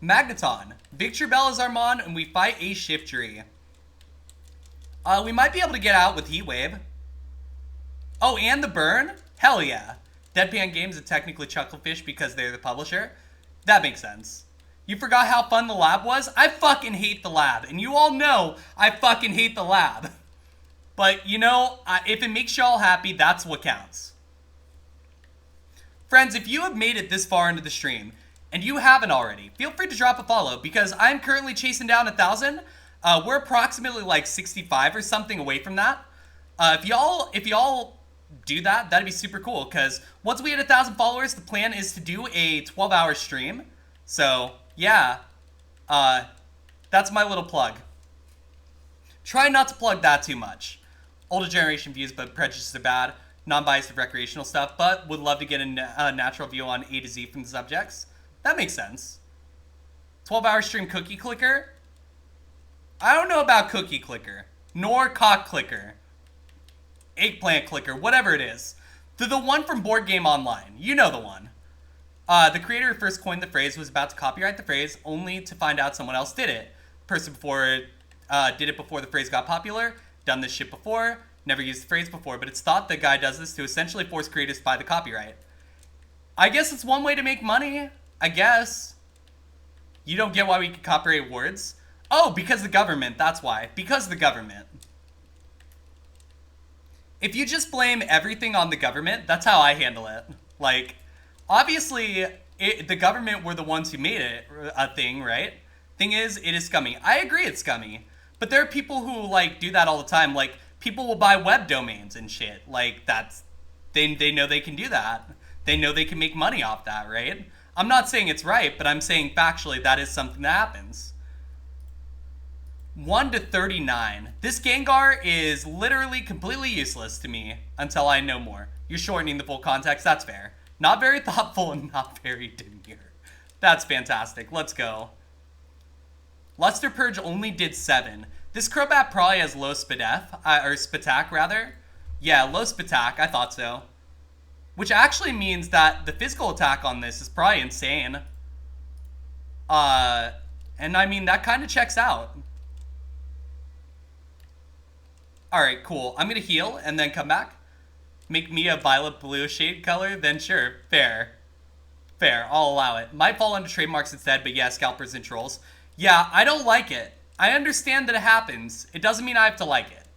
Magneton. Victor Bell is our Mon, and we fight a Shiftry. We might be able to get out with Heat Wave. Oh, and the burn? Hell yeah. Deadpan Games is technically Chucklefish because they're the publisher. That makes sense. You forgot how fun the lab was? I fucking hate the lab, and you all know I fucking hate the lab. But, you know, if it makes y'all happy, that's what counts. Friends, if you have made it this far into the stream, and you haven't already, feel free to drop a follow, because I'm currently chasing down 1,000. We're approximately like 65 or something away from that. If y'all do that, that'd be super cool, because once we hit 1,000 followers, the plan is to do a 12-hour stream. So, yeah, that's my little plug. Try not to plug that too much. Older generation views, but prejudices are bad. Non-biased of recreational stuff, but would love to get a natural view on A to Z from the subjects. That makes sense. 12-hour stream Cookie Clicker? I don't know about Cookie Clicker, nor Cock Clicker, Eggplant Clicker, whatever it is. The one from Board Game Online. You know the one. The creator who first coined the phrase was about to copyright the phrase, only to find out someone else did it. Person before did it before the phrase got popular, done this shit before, never used the phrase before, but it's thought the guy does this to essentially force creators to buy the copyright. I guess it's one way to make money. I guess. You don't get why we can copyright words? Oh, because the government, that's why. Because the government. If you just blame everything on the government, that's how I handle it. Like, obviously, the government were the ones who made it a thing, right? Thing is, it is scummy. I agree it's scummy. But there are people who, like, do that all the time. Like, people will buy web domains and shit. Like, they know they can do that. They know they can make money off that, right? I'm not saying it's right, but I'm saying factually that is something that happens. 1 to 39. This Gengar is literally completely useless to me until I know more. You're shortening the full context, that's fair. Not very thoughtful and not very demure. That's fantastic. Let's go. Luster Purge only did 7. This Crobat probably has low Spadef, or Spatak rather. Yeah, low Spatak, I thought so. Which actually means that the physical attack on this is probably insane. And I mean, that kind of checks out. Alright, cool. I'm gonna heal and then come back. Make me a violet blue shade color, then sure, fair. Fair, I'll allow it. Might fall under trademarks instead, but yeah, scalpers and trolls. Yeah, I don't like it. I understand that it happens. It doesn't mean I have to like it.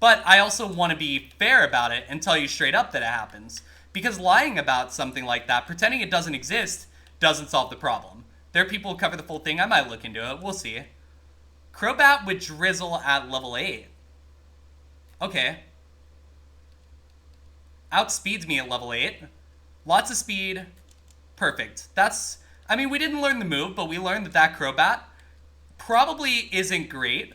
But I also want to be fair about it and tell you straight up that it happens. Because lying about something like that, pretending it doesn't exist, doesn't solve the problem. There are people who cover the full thing. I might look into it. We'll see. Crobat with Drizzle at level 8. Okay. Outspeeds me at level 8. Lots of speed. Perfect. That's... I mean, we didn't learn the move, but we learned that Crobat probably isn't great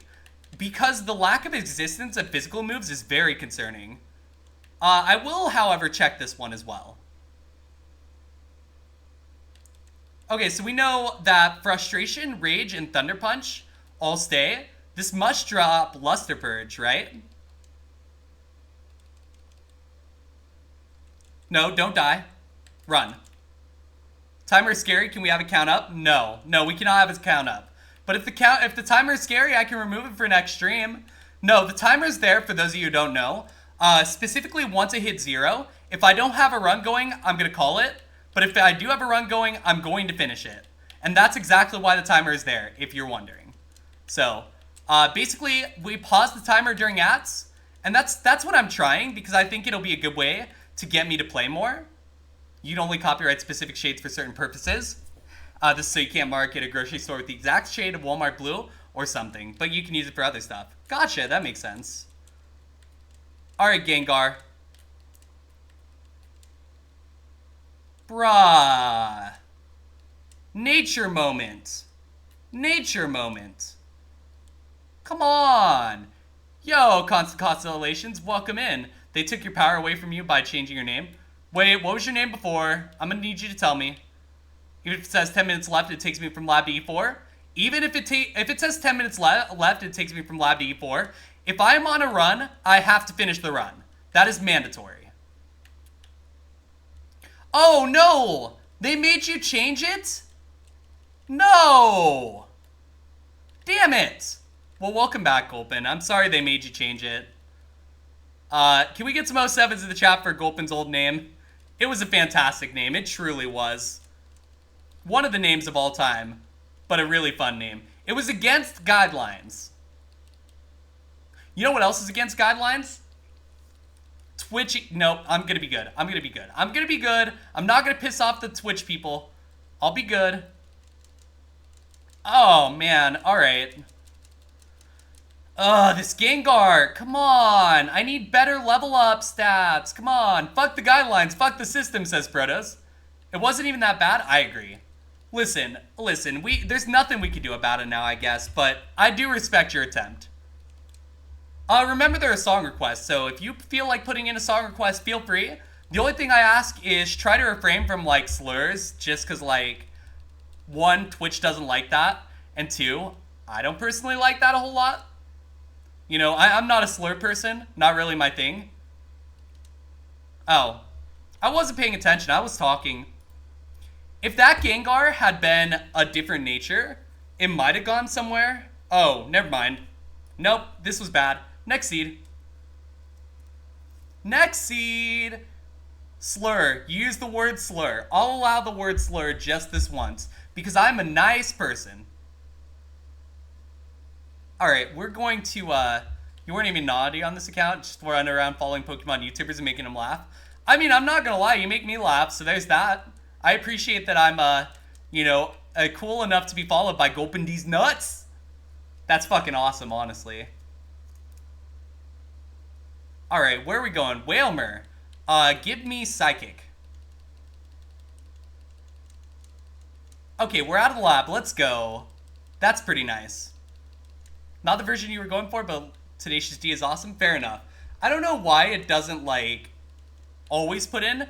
because the lack of existence of physical moves is very concerning. I will, however, check this one as well. Okay, so we know that Frustration, Rage, and Thunder Punch all stay. This must drop Luster Purge, right? No, don't die. Run. Timer is scary. Can we have it count up? No. No, we cannot have it count up. But if the timer is scary, I can remove it for next stream. No, the timer is there for those of you who don't know. Specifically, once it hits 0, if I don't have a run going, I'm going to call it. But if I do have a run going, I'm going to finish it. And that's exactly why the timer is there, if you're wondering. So, basically, we pause the timer during atts. And that's what I'm trying, because I think it'll be a good way to get me to play more. You'd only copyright specific shades for certain purposes. This is so you can't market a grocery store with the exact shade of Walmart Blue or something. But you can use it for other stuff. Gotcha, that makes sense. Alright, Gengar. Bruh. Nature moment. Nature moment. Come on. Yo, Constant Constellations, welcome in. They took your power away from you by changing your name. Wait, what was your name before? I'm gonna need you to tell me. Even if it says 10 minutes left, it takes me from lab to E4. Even if it says 10 minutes left, it takes me from lab to E4. If I'm on a run, I have to finish the run. That is mandatory. Oh no! They made you change it? No! Damn it! Well, welcome back, Gulpin. I'm sorry they made you change it. Can we get some 07s in the chat for Gulpin's old name? It was a fantastic name. It truly was. One of the names of all time, but a really fun name. It was against guidelines. You know what else is against guidelines? Twitch. Nope, I'm gonna be good. I'm gonna be good. I'm gonna be good. I'm not gonna piss off the Twitch people. I'll be good. Oh, man. Alright. This Gengar. Come on. I need better level up stats. Come on. Fuck the guidelines. Fuck the system, says Protos. It wasn't even that bad. I agree. Listen. There's nothing we can do about it now, I guess, but I do respect your attempt. Remember there are song requests, so if you feel like putting in a song request, feel free. The only thing I ask is try to refrain from, like, slurs, just because, like, 1, Twitch doesn't like that, and 2, I don't personally like that a whole lot. You know, I'm not a slur person, not really my thing. Oh, I wasn't paying attention, I was talking. If that Gengar had been a different nature, it might have gone somewhere. Oh, never mind. Nope, this was bad. Next seed. Next seed. Slur. You use the word slur. I'll allow the word slur just this once, because I'm a nice person. Alright, we're going to, you weren't even naughty on this account, just running around following Pokemon YouTubers and making them laugh. I mean, I'm not gonna lie, you make me laugh, so there's that. I appreciate that I'm, you know, cool enough to be followed by Gulpin D's nuts. That's fucking awesome, honestly. Alright, where are we going? Whalmer. Give me Psychic. Okay, we're out of the lab. Let's go. That's pretty nice. Not the version you were going for, but Tenacious D is awesome. Fair enough. I don't know why it doesn't, like, always put in.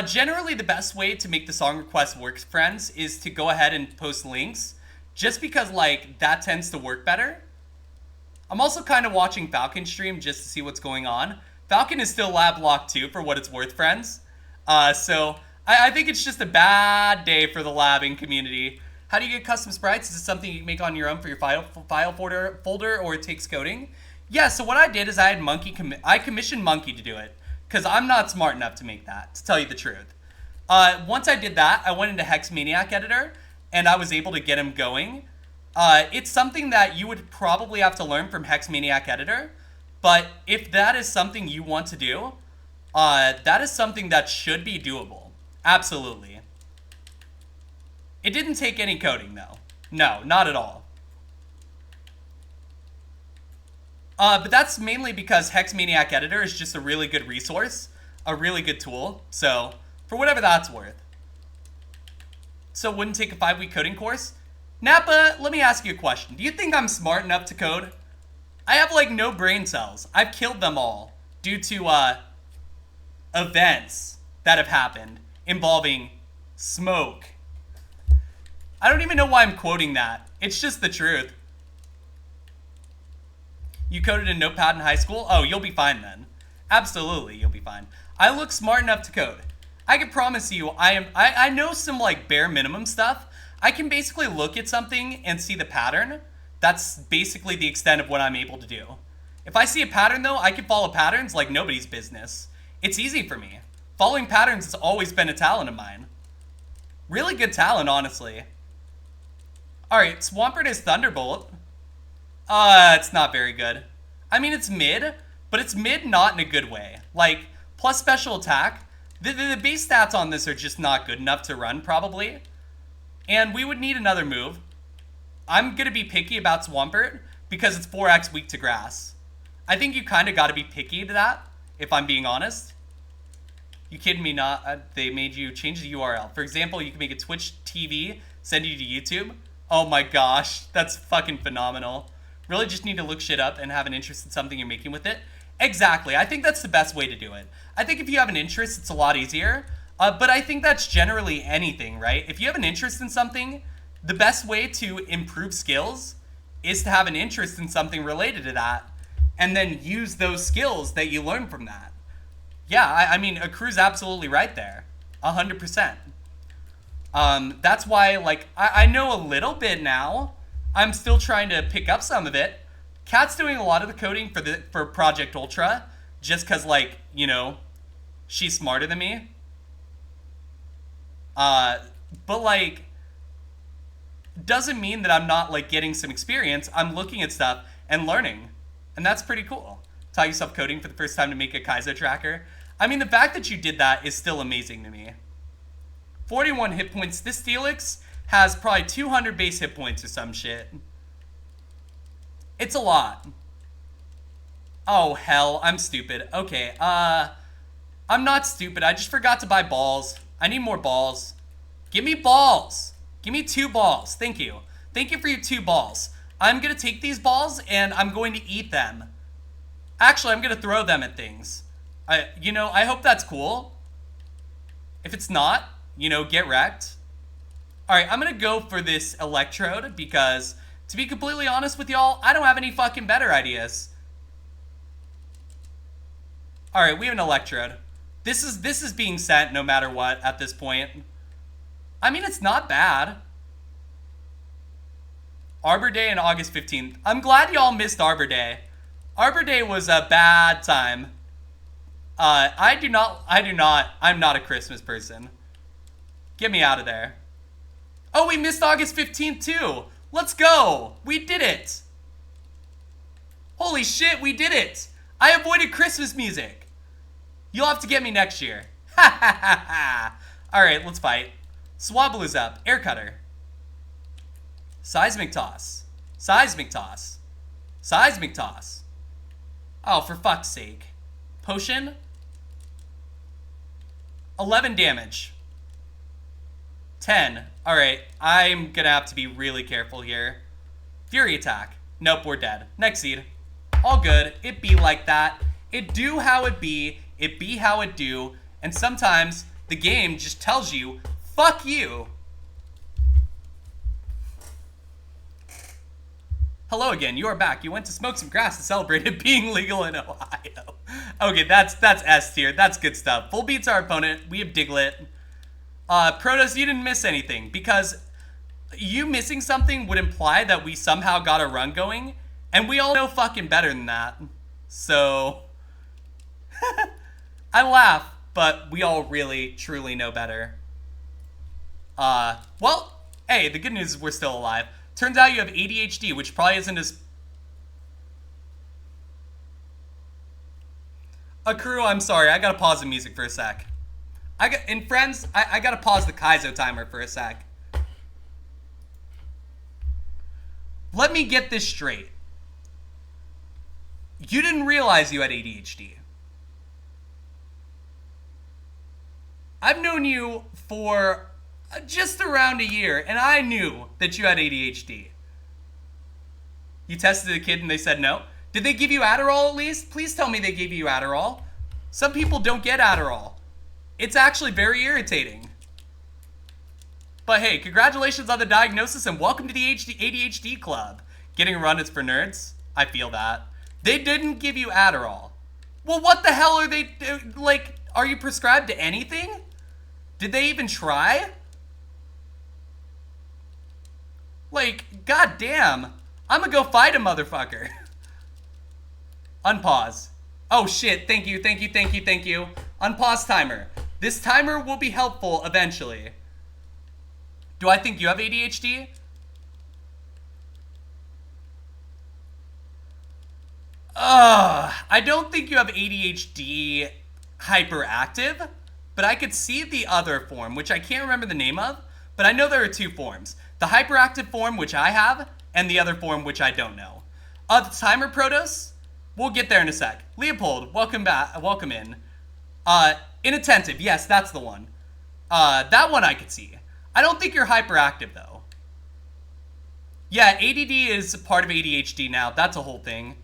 Generally, the best way to make the song request work, friends, is to go ahead and post links. Just because, like, that tends to work better. I'm also kind of watching Falcon stream just to see what's going on. Falcon is still lab locked too, for what it's worth, friends. So I think it's just a bad day for the labbing community. How do you get custom sprites? Is it something you can make on your own for your file folder, or it takes coding? Yeah, so what I did is I had I commissioned Monkey to do it, because I'm not smart enough to make that, to tell you the truth. Once I did that, I went into Hex Maniac Editor, and I was able to get him going. It's something that you would probably have to learn from Hex Maniac Editor, but if that is something you want to do, that is something that should be doable. Absolutely. It didn't take any coding, though. No, not at all. But that's mainly because Hex Maniac Editor is just a really good resource, a really good tool, so for whatever that's worth. So wouldn't take a 5-week coding course? Nappa, let me ask you a question. Do you think I'm smart enough to code? I have, like, no brain cells. I've killed them all due to, events that have happened involving smoke. I don't even know why I'm quoting that. It's just the truth. You coded in Notepad in high school? Oh, you'll be fine then. Absolutely, you'll be fine. I look smart enough to code. I can promise you, I know some, like, bare minimum stuff. I can basically look at something and see the pattern. That's basically the extent of what I'm able to do. If I see a pattern, though, I can follow patterns like nobody's business. It's easy for me. Following patterns has always been a talent of mine. Really good talent, honestly. Alright, Swampert is Thunderbolt. It's not very good. I mean, it's mid, but it's mid not in a good way. Like, plus special attack. The base stats on this are just not good enough to run, probably. And we would need another move. I'm going to be picky about Swampert because it's 4x weak to grass. I think you kind of got to be picky to that, if I'm being honest. You kidding me not? They made you change the URL. For example, you can make a Twitch TV, send you to YouTube. Oh my gosh, that's fucking phenomenal. Really just need to look shit up and have an interest in something you're making with it. Exactly, I think that's the best way to do it. I think if you have an interest, it's a lot easier. But I think that's generally anything, right? If you have an interest in something, the best way to improve skills is to have an interest in something related to that and then use those skills that you learn from that. Yeah, I mean, Akrew's absolutely right there. 100%. That's why, like, I know a little bit now. I'm still trying to pick up some of it. Kat's doing a lot of the coding for Project Ultra just because, like, you know, she's smarter than me. But, like, doesn't mean that I'm not, like, getting some experience. I'm looking at stuff and learning. And that's pretty cool. Taught yourself coding for the first time to make a Kaizo tracker. I mean, the fact that you did that is still amazing to me. 41 hit points. This Steelix has probably 200 base hit points or some shit. It's a lot. Oh, hell. I'm stupid. Okay, I'm not stupid. I just forgot to buy balls. I need more balls. Give me balls. Give me 2 balls. Thank you. Thank you for your 2 balls. I'm going to take these balls and I'm going to eat them. Actually, I'm going to throw them at things. You know, I hope that's cool. If it's not, you know, get wrecked. Alright, I'm going to go for this Electrode because, to be completely honest with y'all, I don't have any fucking better ideas. Alright, we have an Electrode. This is being sent no matter what at this point. I mean, it's not bad. Arbor Day and August 15th. I'm glad y'all missed Arbor Day. Arbor Day was a bad time. I'm not a Christmas person. Get me out of there. Oh, we missed August 15th too. Let's go. We did it. Holy shit, we did it. I avoided Christmas music. You'll have to get me next year. Ha ha ha ha. Alright, let's fight. Swablu's up. Air Cutter. Seismic toss. Seismic toss. Seismic toss. Oh, for fuck's sake. Potion? 11 damage. 10. Alright, I'm gonna have to be really careful here. Fury attack. Nope, we're dead. Next seed. All good. It be like that. It do how it be. It be how it do. And sometimes the game just tells you, fuck you. Hello again, you are back. You went to smoke some grass to celebrate it being legal in Ohio. Okay, that's S tier. That's good stuff. Full beats our opponent. We have Diglett. Protoss, you didn't miss anything because you missing something would imply that we somehow got a run going, and we all know fucking better than that. So, I laugh, but we all really, truly know better. Well, hey, the good news is we're still alive. Turns out you have ADHD, which probably isn't as... Akuru, I'm sorry, I gotta pause the music for a sec. And friends, I gotta pause the Kaizo timer for a sec. Let me get this straight. You didn't realize you had ADHD. I've known you for just around a year, and I knew that you had ADHD. You tested a kid and they said no? Did they give you Adderall at least? Please tell me they gave you Adderall. Some people don't get Adderall. It's actually very irritating. But hey, congratulations on the diagnosis and welcome to the ADHD club. Getting a run is for nerds. I feel that. They didn't give you Adderall. Well, what the hell are they, like, are you prescribed to anything? Did they even try? Like, goddamn. I'm gonna go fight a motherfucker. Unpause. Oh shit, thank you. Unpause timer. This timer will be helpful eventually. Do I think you have ADHD? I don't think you have ADHD hyperactive, but I could see the other form, which I can't remember the name of, but I know there are two forms. The hyperactive form, which I have, and the other form, which I don't know. The timer Protoss, we'll get there in a sec. Leopold, welcome back, welcome in. Inattentive, yes, that's the one. That one I could see. I don't think you're hyperactive, though. Yeah, ADD is part of ADHD now. That's a whole thing.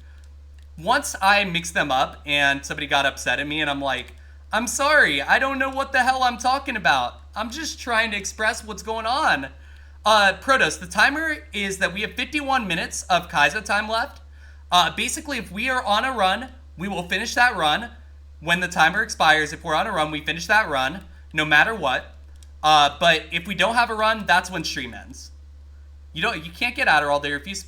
Once I mixed them up and somebody got upset at me and I'm like, I'm sorry, I don't know what the hell I'm talking about. I'm just trying to express what's going on. Protoss, the timer is that we have 51 minutes of Kaizo time left. Basically, if we are on a run, we will finish that run. When the timer expires, if we're on a run, we finish that run, no matter what. But if we don't have a run, that's when stream ends. You can't get Adderall. They refuse to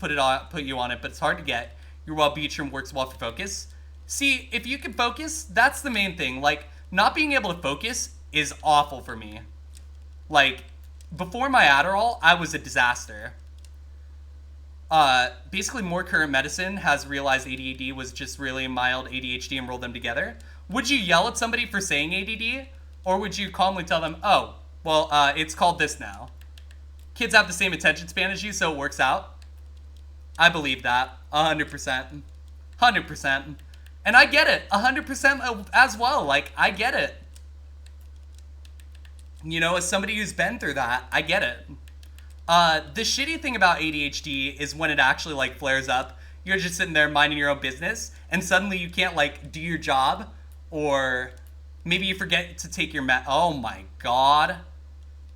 put you on it, but it's hard to get. Your Wellbutrin works well for focus. See, if you can focus, that's the main thing. Like, not being able to focus is awful for me. Like, before my Adderall, I was a disaster. Basically, more current medicine has realized ADD was just really mild ADHD and rolled them together. Would you yell at somebody for saying ADD? Or would you calmly tell them, oh, well, it's called this now. Kids have the same attention span as you, so it works out. I believe that. 100%. 100%. And I get it. 100% as well. Like, I get it. You know, as somebody who's been through that, I get it. The shitty thing about ADHD is when it actually, like, flares up. You're just sitting there minding your own business, and suddenly you can't, like, do your job, or maybe you forget to take your oh my god.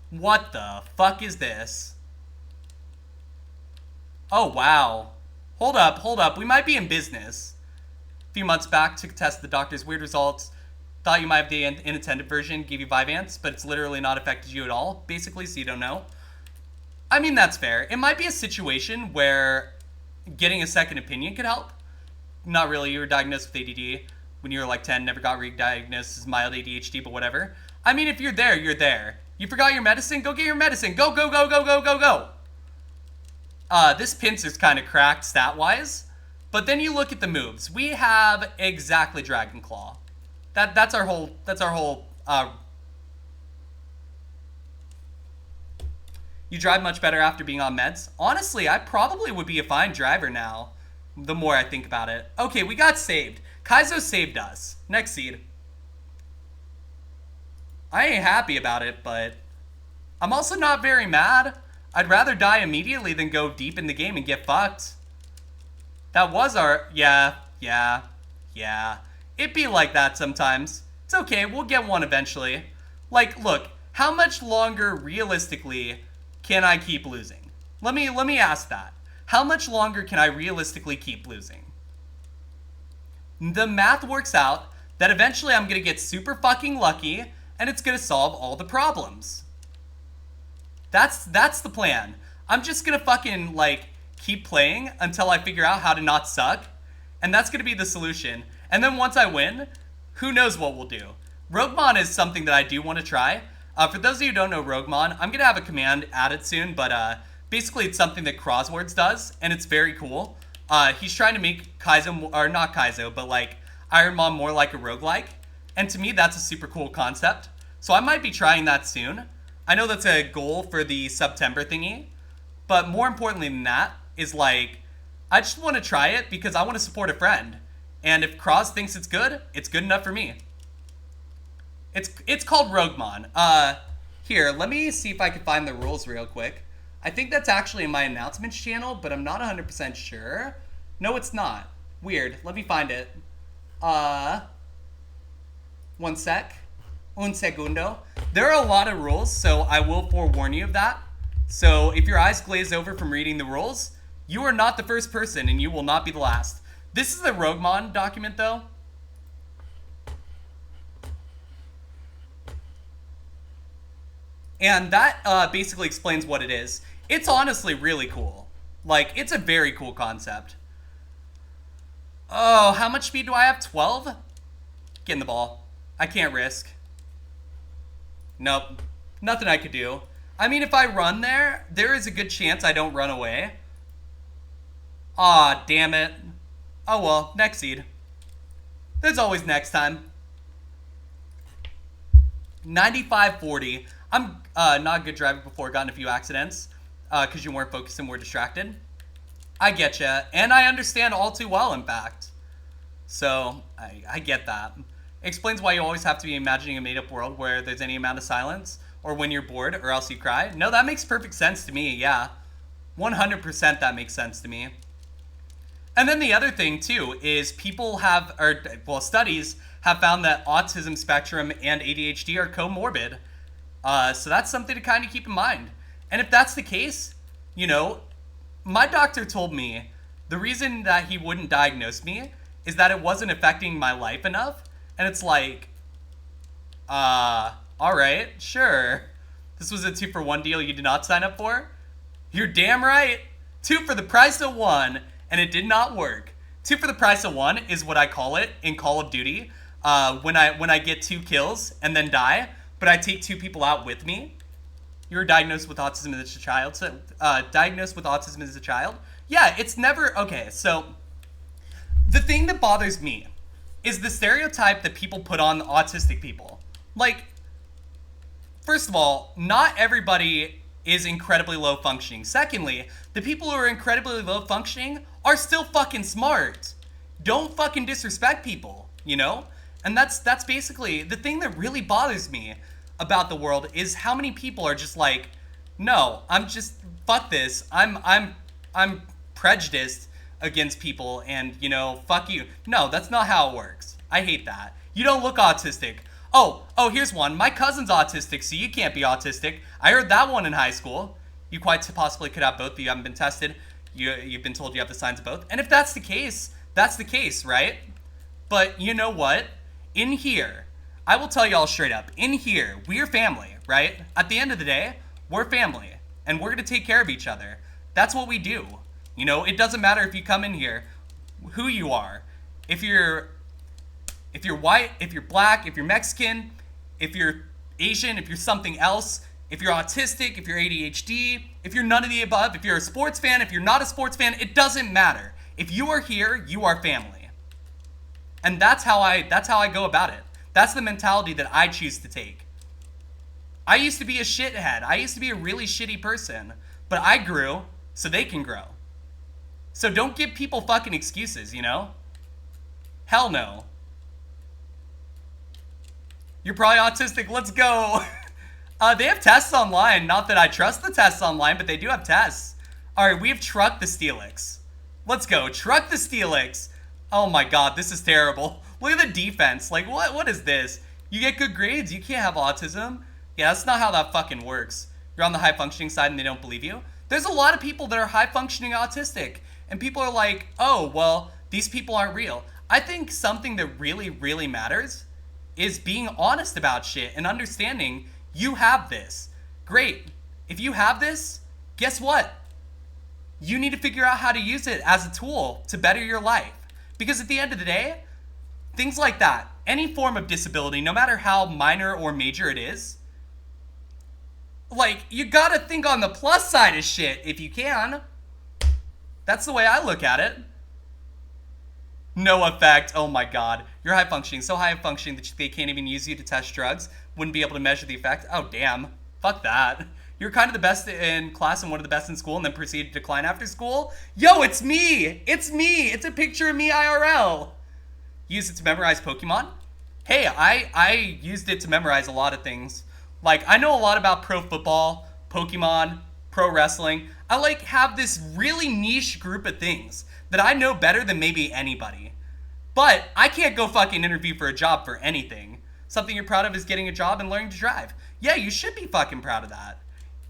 What the fuck is this? Oh, wow. Hold up. We might be in business. A few months back, took a test, the doctor's weird results. Thought you might have the inattentive version, gave you Vyvanse, but it's literally not affected you at all, basically, so you don't know. I mean, that's fair. It might be a situation where getting a second opinion could help. Not really, you were diagnosed with ADD when you were like 10, never got re-diagnosed as mild ADHD, but whatever. I mean, if you're there, you're there. You forgot your medicine? Go get your medicine. Go. This pincer's kind of cracked stat-wise, but then you look at the moves. We have exactly Dragon Claw. That's our whole, You drive much better after being on meds? Honestly, I probably would be a fine driver now, the more I think about it. Okay, we got saved. Kaizo saved us. Next seed. I ain't happy about it, but I'm also not very mad. I'd rather die immediately than go deep in the game and get fucked. That was our... Yeah. It be like that sometimes. It's okay, we'll get one eventually. Like, look, how much longer realistically can I keep losing? Let me ask that. How much longer can I realistically keep losing? The math works out that eventually I'm gonna get super fucking lucky and it's gonna solve all the problems. That's the plan. I'm just gonna fucking, like, keep playing until I figure out how to not suck, and that's gonna be the solution. And then once I win, who knows what we'll do. Roguemon is something that I do want to try. For those of you who don't know Roguemon, I'm gonna have a command added soon, but basically it's something that Crosswords does, and it's very cool. He's trying to make Kaizo, or not Kaizo, but like Ironmon more like a roguelike, and to me that's a super cool concept. So I might be trying that soon. I know that's a goal for the subtember thingy, but more importantly than that is, like, I just want to try it because I want to support a friend. And if Cross thinks it's good enough for me. It's called Roguemon. Here, let me see if I can find the rules real quick. I think that's actually in my announcements channel, but I'm not 100% sure. No, it's not. Weird. Let me find it. One sec. Un segundo. There are a lot of rules, so I will forewarn you of that. So if your eyes glaze over from reading the rules, you are not the first person and you will not be the last. This is the Roguemon document, though. And that basically explains what it is. It's honestly really cool. Like, it's a very cool concept. Oh, how much speed do I have? 12? Get in the ball. I can't risk. Nope. Nothing I could do. I mean, if I run there, there is a good chance I don't run away. Aw, damn it. Oh well, next seed. There's always next time. 95-40. I'm not a good driver before, gotten a few accidents. Because you weren't focused and were distracted. I get ya. And I understand all too well, in fact. So, I get that. Explains why you always have to be imagining a made-up world where there's any amount of silence, or when you're bored, or else you cry. No, that makes perfect sense to me, yeah. 100% that makes sense to me. And then the other thing, too, is people have, studies have found that autism spectrum and ADHD are comorbid. So that's something to kind of keep in mind. And if that's the case, you know, my doctor told me the reason that he wouldn't diagnose me is that it wasn't affecting my life enough. And it's like, alright, sure. This was a 2-for-1 deal you did not sign up for? You're damn right. 2 for the price of 1, and it did not work. 2 for the price of 1 is what I call it in Call of Duty. When I get 2 kills and then die, but I take 2 people out with me. You were diagnosed with autism as a child. So, diagnosed with autism as a child? Yeah, it's never... Okay, so the thing that bothers me is the stereotype that people put on autistic people. Like, first of all, not everybody is incredibly low functioning. Secondly, the people who are incredibly low functioning are still fucking smart. Don't fucking disrespect people, you know? And that's basically the thing that really bothers me about the world is how many people are just like, no, I'm just, fuck this. I'm prejudiced against people and, you know, fuck you. No, that's not how it works. I hate that. You don't look autistic. Oh, here's one. My cousin's autistic, so you can't be autistic. I heard that one in high school. You quite possibly could have both, but you haven't been tested. You've been told you have the signs of both. And if that's the case, right? But you know what? In here, I will tell y'all straight up, in here, we're family, right? At the end of the day, we're family, and we're gonna take care of each other. That's what we do. You know, it doesn't matter if you come in here, who you are. If you're white, if you're black, if you're Mexican, if you're Asian, if you're something else, if you're autistic, if you're ADHD, if you're none of the above, if you're a sports fan, if you're not a sports fan, it doesn't matter. If you are here, you are family. And that's how I go about it. That's the mentality that I choose to take. I used to be a shithead. I used to be a really shitty person. But I grew so they can grow. So don't give people fucking excuses, you know? Hell no. You're probably autistic. Let's go. They have tests online. Not that I trust the tests online, but they do have tests. All right, we have Truck the Steelix. Let's go. Truck the Steelix. Oh my god, this is terrible. Look at the defense. Like, what is this? You get good grades. You can't have autism. Yeah, that's not how that fucking works. You're on the high-functioning side and they don't believe you. There's a lot of people that are high-functioning autistic. And people are like, oh, well, these people aren't real. I think something that really, really matters is being honest about shit and understanding you have this. Great. If you have this, guess what? You need to figure out how to use it as a tool to better your life. Because at the end of the day, things like that, any form of disability, no matter how minor or major it is, like, you gotta think on the plus side of shit if you can. That's the way I look at it. No effect. Oh my god. You're high functioning. So high functioning that they can't even use you to test drugs. Wouldn't be able to measure the effect. Oh, damn. Fuck that. You're kind of the best in class and one of the best in school and then proceed to decline after school? Yo, it's me! It's me! It's a picture of me IRL! Use it to memorize Pokemon? Hey, I used it to memorize a lot of things. Like, I know a lot about pro football, Pokemon, pro wrestling. I, like, have this really niche group of things that I know better than maybe anybody. But I can't go fucking interview for a job for anything. Something you're proud of is getting a job and learning to drive. Yeah, you should be fucking proud of that.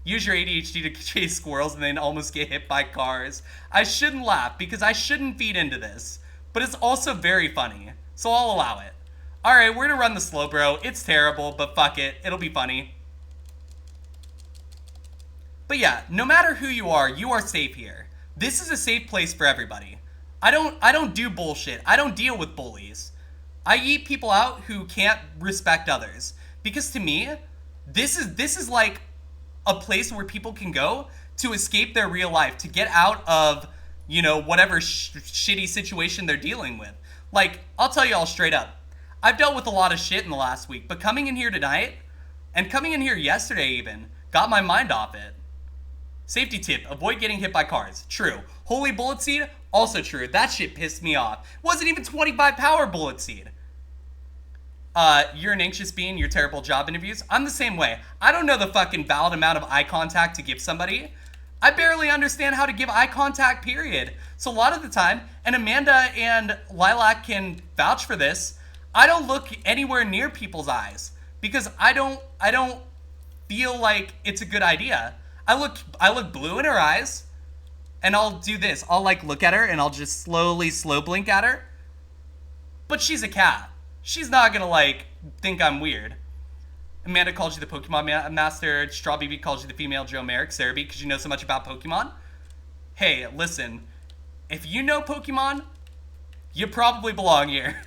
Use your ADHD to chase squirrels and then almost get hit by cars. I shouldn't laugh because I shouldn't feed into this. But it's also very funny, so I'll allow it. Alright, we're gonna run the slow bro. It's terrible, but fuck it. It'll be funny. But yeah, no matter who you are safe here. This is a safe place for everybody. I don't do bullshit. I don't deal with bullies. I eat people out who can't respect others. Because to me, this is like a place where people can go to escape their real life, to get out of, you know, whatever shitty situation they're dealing with. Like, I'll tell you all straight up. I've dealt with a lot of shit in the last week, but coming in here tonight, and coming in here yesterday even, got my mind off it. Safety tip, avoid getting hit by cars. True. Holy bullet seed, also true. That shit pissed me off. Wasn't even 25 power bullet seed. You're an anxious being, you're terrible job interviews. I'm the same way. I don't know the fucking valid amount of eye contact to give somebody. I barely understand how to give eye contact, period. So a lot of the time, and Amanda and Lilac can vouch for this, I don't look anywhere near people's eyes because I don't feel like it's a good idea. I look blue in her eyes, and I'll do this. I'll like look at her and I'll just slow blink at her. But she's a cat. She's not gonna like think I'm weird. Amanda calls you the Pokemon Master. Straw BB calls you the female Joe Merrick. Sarah B, because you know so much about Pokemon. Hey, listen. If you know Pokemon, you probably belong here.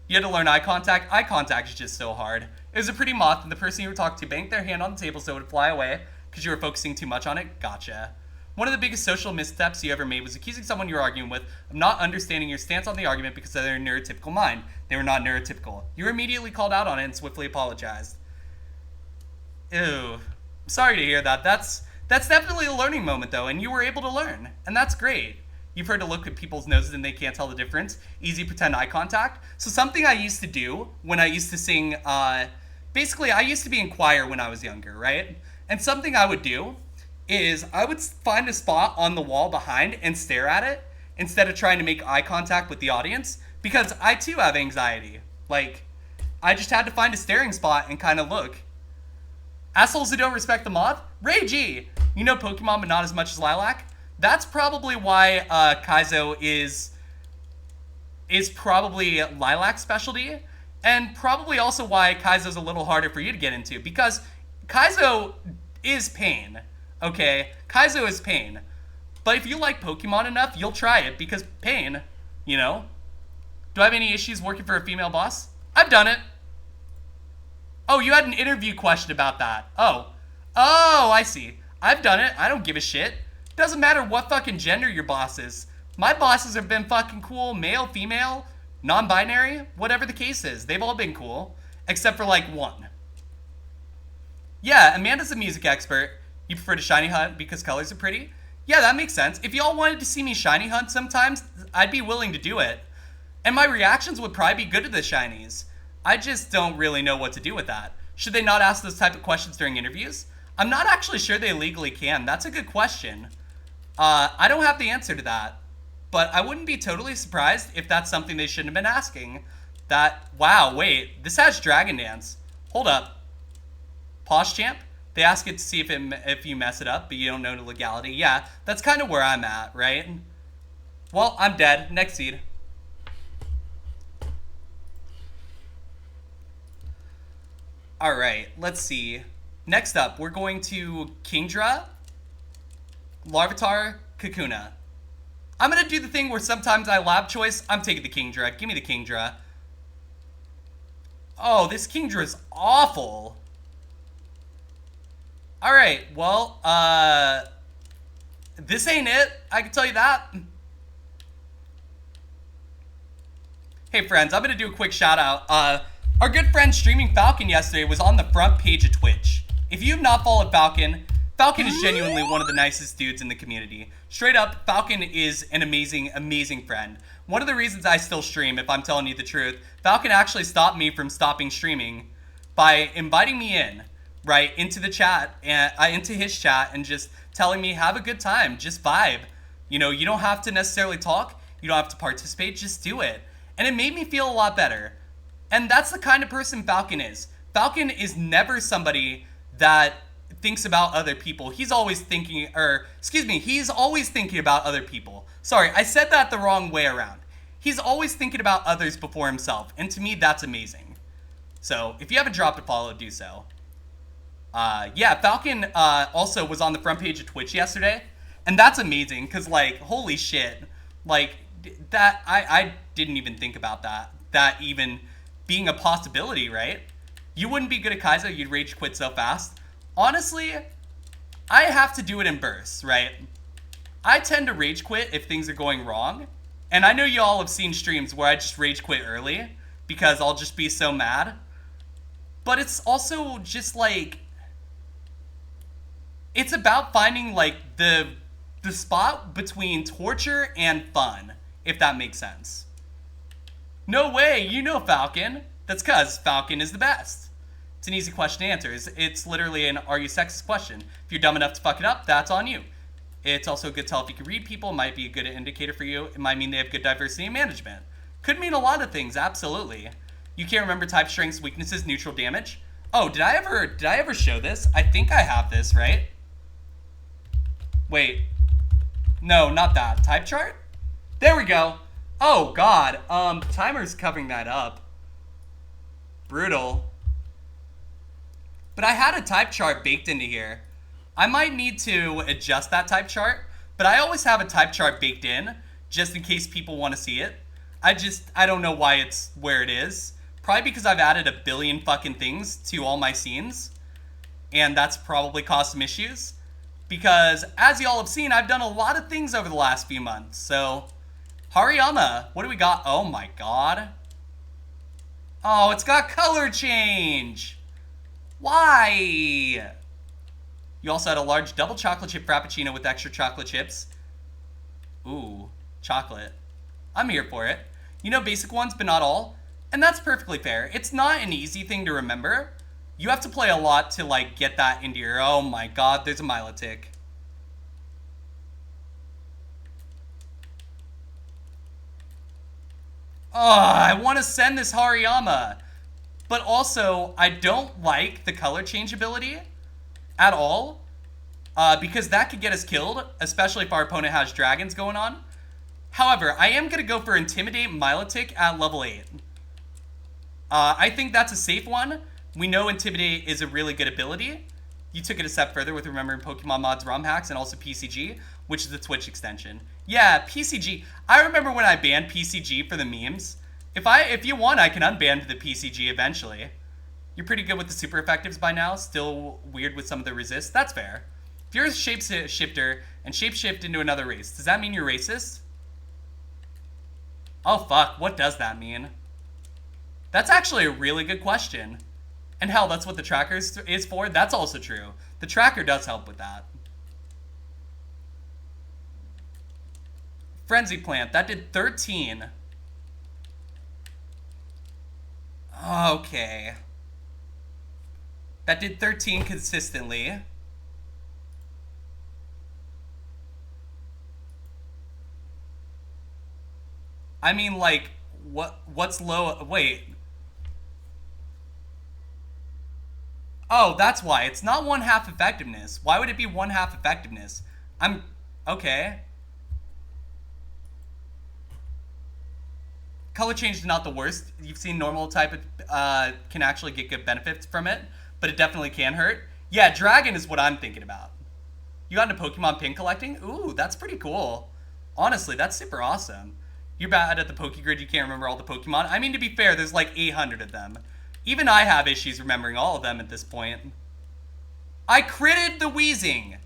You had to learn eye contact. Eye contact is just so hard. It was a pretty moth, and the person you were talking to banked their hand on the table so it would fly away because you were focusing too much on it. Gotcha. One of the biggest social missteps you ever made was accusing someone you were arguing with of not understanding your stance on the argument because of their neurotypical mind. They were not neurotypical. You were immediately called out on it and swiftly apologized. Ew. I'm sorry to hear that. That's definitely a learning moment, though, and you were able to learn, and that's great. You've heard to look at people's noses and they can't tell the difference. Easy pretend eye contact. So something I used to do when I used to sing, basically I used to be in choir when I was younger, right? And something I would do is I would find a spot on the wall behind and stare at it instead of trying to make eye contact with the audience because I too have anxiety. Like, I just had to find a staring spot and kind of look. Assholes who don't respect the moth? Ray G! You know Pokemon but not as much as Lilac? That's probably why Kaizo is probably Lilac's specialty, and probably also why Kaizo's a little harder for you to get into, because Kaizo is pain, okay? Kaizo is pain. But if you like Pokemon enough, you'll try it, because pain, you know? Do I have any issues working for a female boss? I've done it. Oh, you had an interview question about that. Oh, I see. I've done it. I don't give a shit. Doesn't matter what fucking gender your boss is. My bosses have been fucking cool, male, female, non-binary, whatever the case is. They've all been cool, except for like one. Yeah, Amanda's a music expert. You prefer to shiny hunt because colors are pretty? Yeah, that makes sense. If y'all wanted to see me shiny hunt sometimes, I'd be willing to do it. And my reactions would probably be good to the shinies. I just don't really know what to do with that. Should they not ask those type of questions during interviews? I'm not actually sure they legally can. That's a good question. I don't have the answer to that. But I wouldn't be totally surprised if that's something they shouldn't have been asking. Wow, wait, this has Dragon Dance. Hold up. Pause champ? They ask it to see if you mess it up, but you don't know the legality. Yeah, that's kind of where I'm at, right? Well, I'm dead. Next seed. Alright, let's see. Next up, we're going to Kingdra, Larvitar, Kakuna. I'm going to do the thing where sometimes I lab choice. I'm taking the Kingdra. Give me the Kingdra. Oh, this Kingdra is awful. Alright, well, this ain't it. I can tell you that. Hey friends, I'm going to do a quick shout out. Our good friend Streaming Falcon yesterday was on the front page of Twitch. If you have not followed Falcon, Falcon is genuinely one of the nicest dudes in the community. Straight up, Falcon is an amazing, amazing friend. One of the reasons I still stream, if I'm telling you the truth, Falcon actually stopped me from stopping streaming by inviting me in, right, into the chat, and into his chat, and just telling me, have a good time, just vibe. You know, you don't have to necessarily talk, you don't have to participate, just do it. And it made me feel a lot better. And that's the kind of person Falcon is. Falcon is never somebody that thinks about other people. He's always thinking, he's always thinking about other people. Sorry, I said that the wrong way around. He's always thinking about others before himself. And to me, that's amazing. So, if you haven't dropped a follow, do so. Yeah, Falcon also was on the front page of Twitch yesterday. And that's amazing, because, like, holy shit. Like, that, I didn't even think about that. That even being a possibility, right? You wouldn't be good at Kaizo, you'd rage quit so fast. Honestly, I have to do it in bursts, right? I tend to rage quit if things are going wrong. And I know you all have seen streams where I just rage quit early because I'll just be so mad. But it's also just like, it's about finding like the spot between torture and fun, if that makes sense. No way, you know Falcon. That's cause Falcon is the best. It's an easy question to answer. It's literally an are you sexist question. If you're dumb enough to fuck it up, that's on you. It's also a good tell if you can read people. It might be a good indicator for you. It might mean they have good diversity in management. Could mean a lot of things, absolutely. You can't remember type, strengths, weaknesses, neutral damage. Oh, did I ever show this? I think I have this, right? Wait. No, not that. Type chart? There we go. Oh, God. Timer's covering that up. Brutal. But I had a type chart baked into here. I might need to adjust that type chart, but I always have a type chart baked in, just in case people want to see it. I don't know why it's where it is. Probably because I've added a billion fucking things to all my scenes, and that's probably caused some issues. Because, as y'all have seen, I've done a lot of things over the last few months, so... Hariyama, what do we got? Oh my god. Oh, it's got color change. Why? You also had a large double chocolate chip frappuccino with extra chocolate chips. Ooh, chocolate. I'm here for it. You know basic ones, but not all. And that's perfectly fair. It's not an easy thing to remember. You have to play a lot to, like, get that into your... Oh my god, there's a Milotic. Oh, I want to send this Hariyama. But also, I don't like the color change ability at all. Because that could get us killed, especially if our opponent has dragons going on. However, I am going to go for Intimidate Milotic at level 8. I think that's a safe one. We know Intimidate is a really good ability. You took it a step further with remembering Pokemon Mods ROM hacks and also PCG, which is the Twitch extension. Yeah, PCG. I remember when I banned PCG for the memes. If you want, I can unban the PCG eventually. You're pretty good with the super effectives by now. Still weird with some of the resist. That's fair. If you're a shapeshifter and shapeshift into another race, does that mean you're racist? Oh fuck, what does that mean? That's actually a really good question. And hell, that's what the tracker is for. That's also true. The tracker does help with that. Frenzy Plant, that did 13. Okay. That did 13 consistently. I mean, like, what's low? Wait. Oh, that's why. It's not 1/2 effectiveness. Why would it be 1/2 effectiveness? Okay. Color change is not the worst. You've seen normal type can actually get good benefits from it, but it definitely can hurt. Yeah, dragon is what I'm thinking about. You got into Pokemon pin collecting? Ooh, that's pretty cool. Honestly, that's super awesome. You're bad at the Pokegrid, you can't remember all the Pokemon. I mean, to be fair, there's like 800 of them. Even I have issues remembering all of them at this point. I critted the Weezing.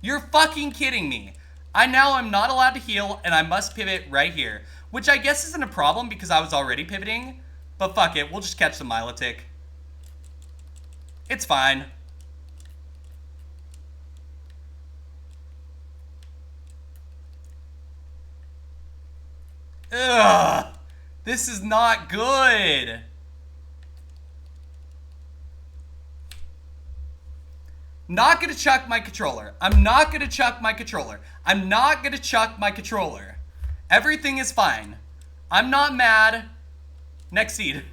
You're fucking kidding me. I'm not allowed to heal, and I must pivot right here. Which I guess isn't a problem because I was already pivoting. But fuck it, we'll just catch the Milotic. It's fine. Ugh. This is not good. Not gonna chuck my controller. I'm not gonna chuck my controller. I'm not gonna chuck my controller. Everything is fine. I'm not mad. Next seed.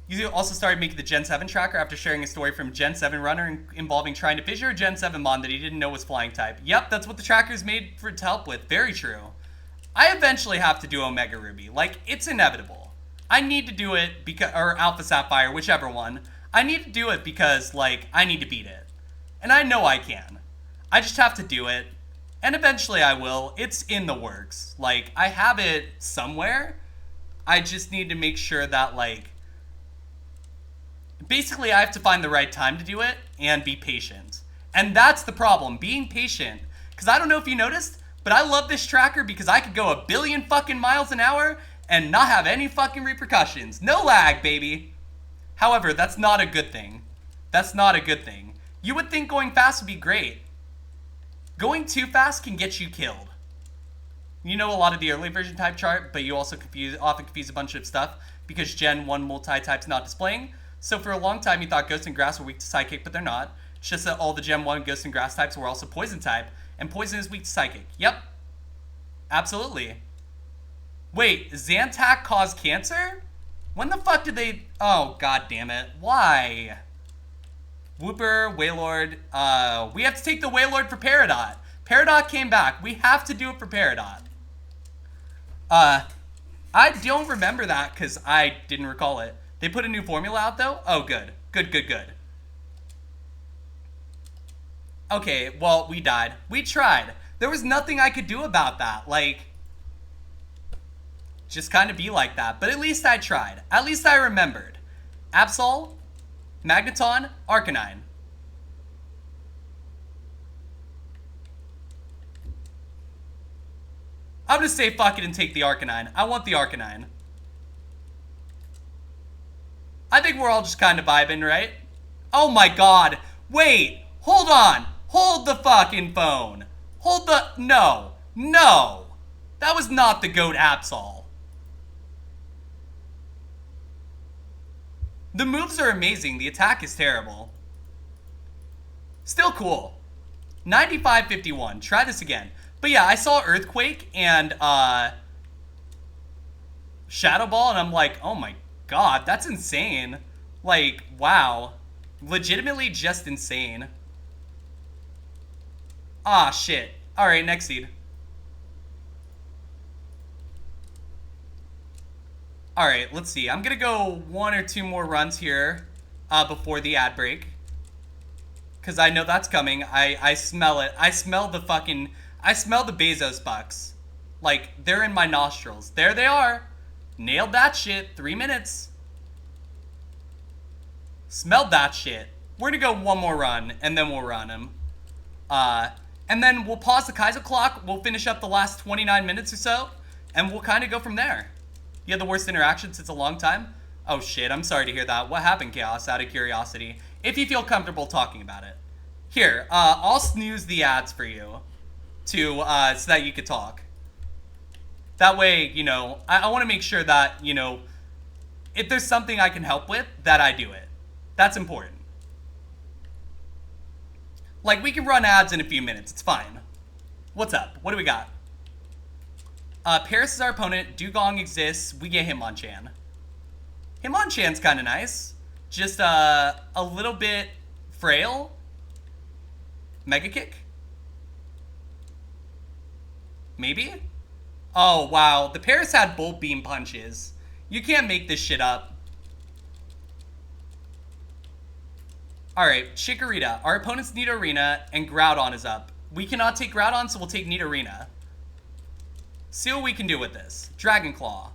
You also started making the Gen 7 tracker after sharing a story from Gen 7 runner involving trying to fissure a Gen 7 mon that he didn't know was flying type. Yep, that's what the tracker is made for to help with. Very true. I eventually have to do Omega Ruby. Like, it's inevitable. I need to do it because, or Alpha Sapphire, whichever one. I need to do it because, like, I need to beat it. And I know I can. I just have to do it. And eventually I will. It's in the works. Like, I have it somewhere. I just need to make sure that, like, basically I have to find the right time to do it and be patient. And that's the problem, being patient. Because I don't know if you noticed, but I love this tracker because I could go 1 billion fucking miles an hour and not have any fucking repercussions. No lag, baby. However, that's not a good thing. That's not a good thing. You would think going fast would be great. Going too fast can get you killed. You know a lot of the early version type chart, but you also often confuse a bunch of stuff because Gen 1 multi-type's not displaying. So for a long time you thought Ghost and Grass were weak to Psychic, but they're not. It's just that all the Gen 1 Ghost and Grass types were also Poison type, and Poison is weak to Psychic. Yep. Absolutely. Wait, Zantac caused cancer? When the fuck did they... Oh, god damn it. Why? Wooper, Wailord. We have to take the Wailord for Peridot. Peridot came back. We have to do it for Peridot. I don't remember that because I didn't recall it. They put a new formula out though? Oh, good. Good. Okay, well, we died. We tried. There was nothing I could do about that. Like, just kind of be like that. But at least I tried. At least I remembered. Absol, Magneton, Arcanine. I'm gonna say fuck it and take the Arcanine. I want the Arcanine. I think we're all just kind of vibing, right? Oh my god. Wait. Hold on. Hold the fucking phone. Hold the... No. No. That was not the GOAT Absol. The moves are amazing. The attack is terrible. Still cool. 95-51. Try this again. But yeah, I saw Earthquake and Shadow Ball, and I'm like, oh my god, that's insane. Like, wow. Legitimately just insane. Ah, shit. Alright, next seed. Alright, let's see. I'm gonna go 1 or 2 more runs here before the ad break. Because I know that's coming. I smell it. I smell the Bezos bucks. Like, they're in my nostrils. There they are. Nailed that shit. 3 minutes. Smelled that shit. We're gonna go 1 more run, and then we'll run him. And then we'll pause the Kaiser clock. We'll finish up the last 29 minutes or so, and we'll kind of go from there. You had the worst interaction since a long time? Oh shit, I'm sorry to hear that. What happened, Chaos, out of curiosity? If you feel comfortable talking about it. Here, I'll snooze the ads for you so that you could talk. That way, you know, I want to make sure that, you know, if there's something I can help with, that I do it. That's important. Like, we can run ads in a few minutes. It's fine. What's up? What do we got? Paris is our opponent. Dugong exists. We get Hitmonchan. Hitmonchan's kind of nice. Just a little bit frail. Mega Kick? Maybe? Oh, wow. The Paris had Bolt Beam punches. You can't make this shit up. Alright, Chikorita. Our opponent's Nidorina, and Groudon is up. We cannot take Groudon, so we'll take Nidorina. See what we can do with this. Dragon Claw.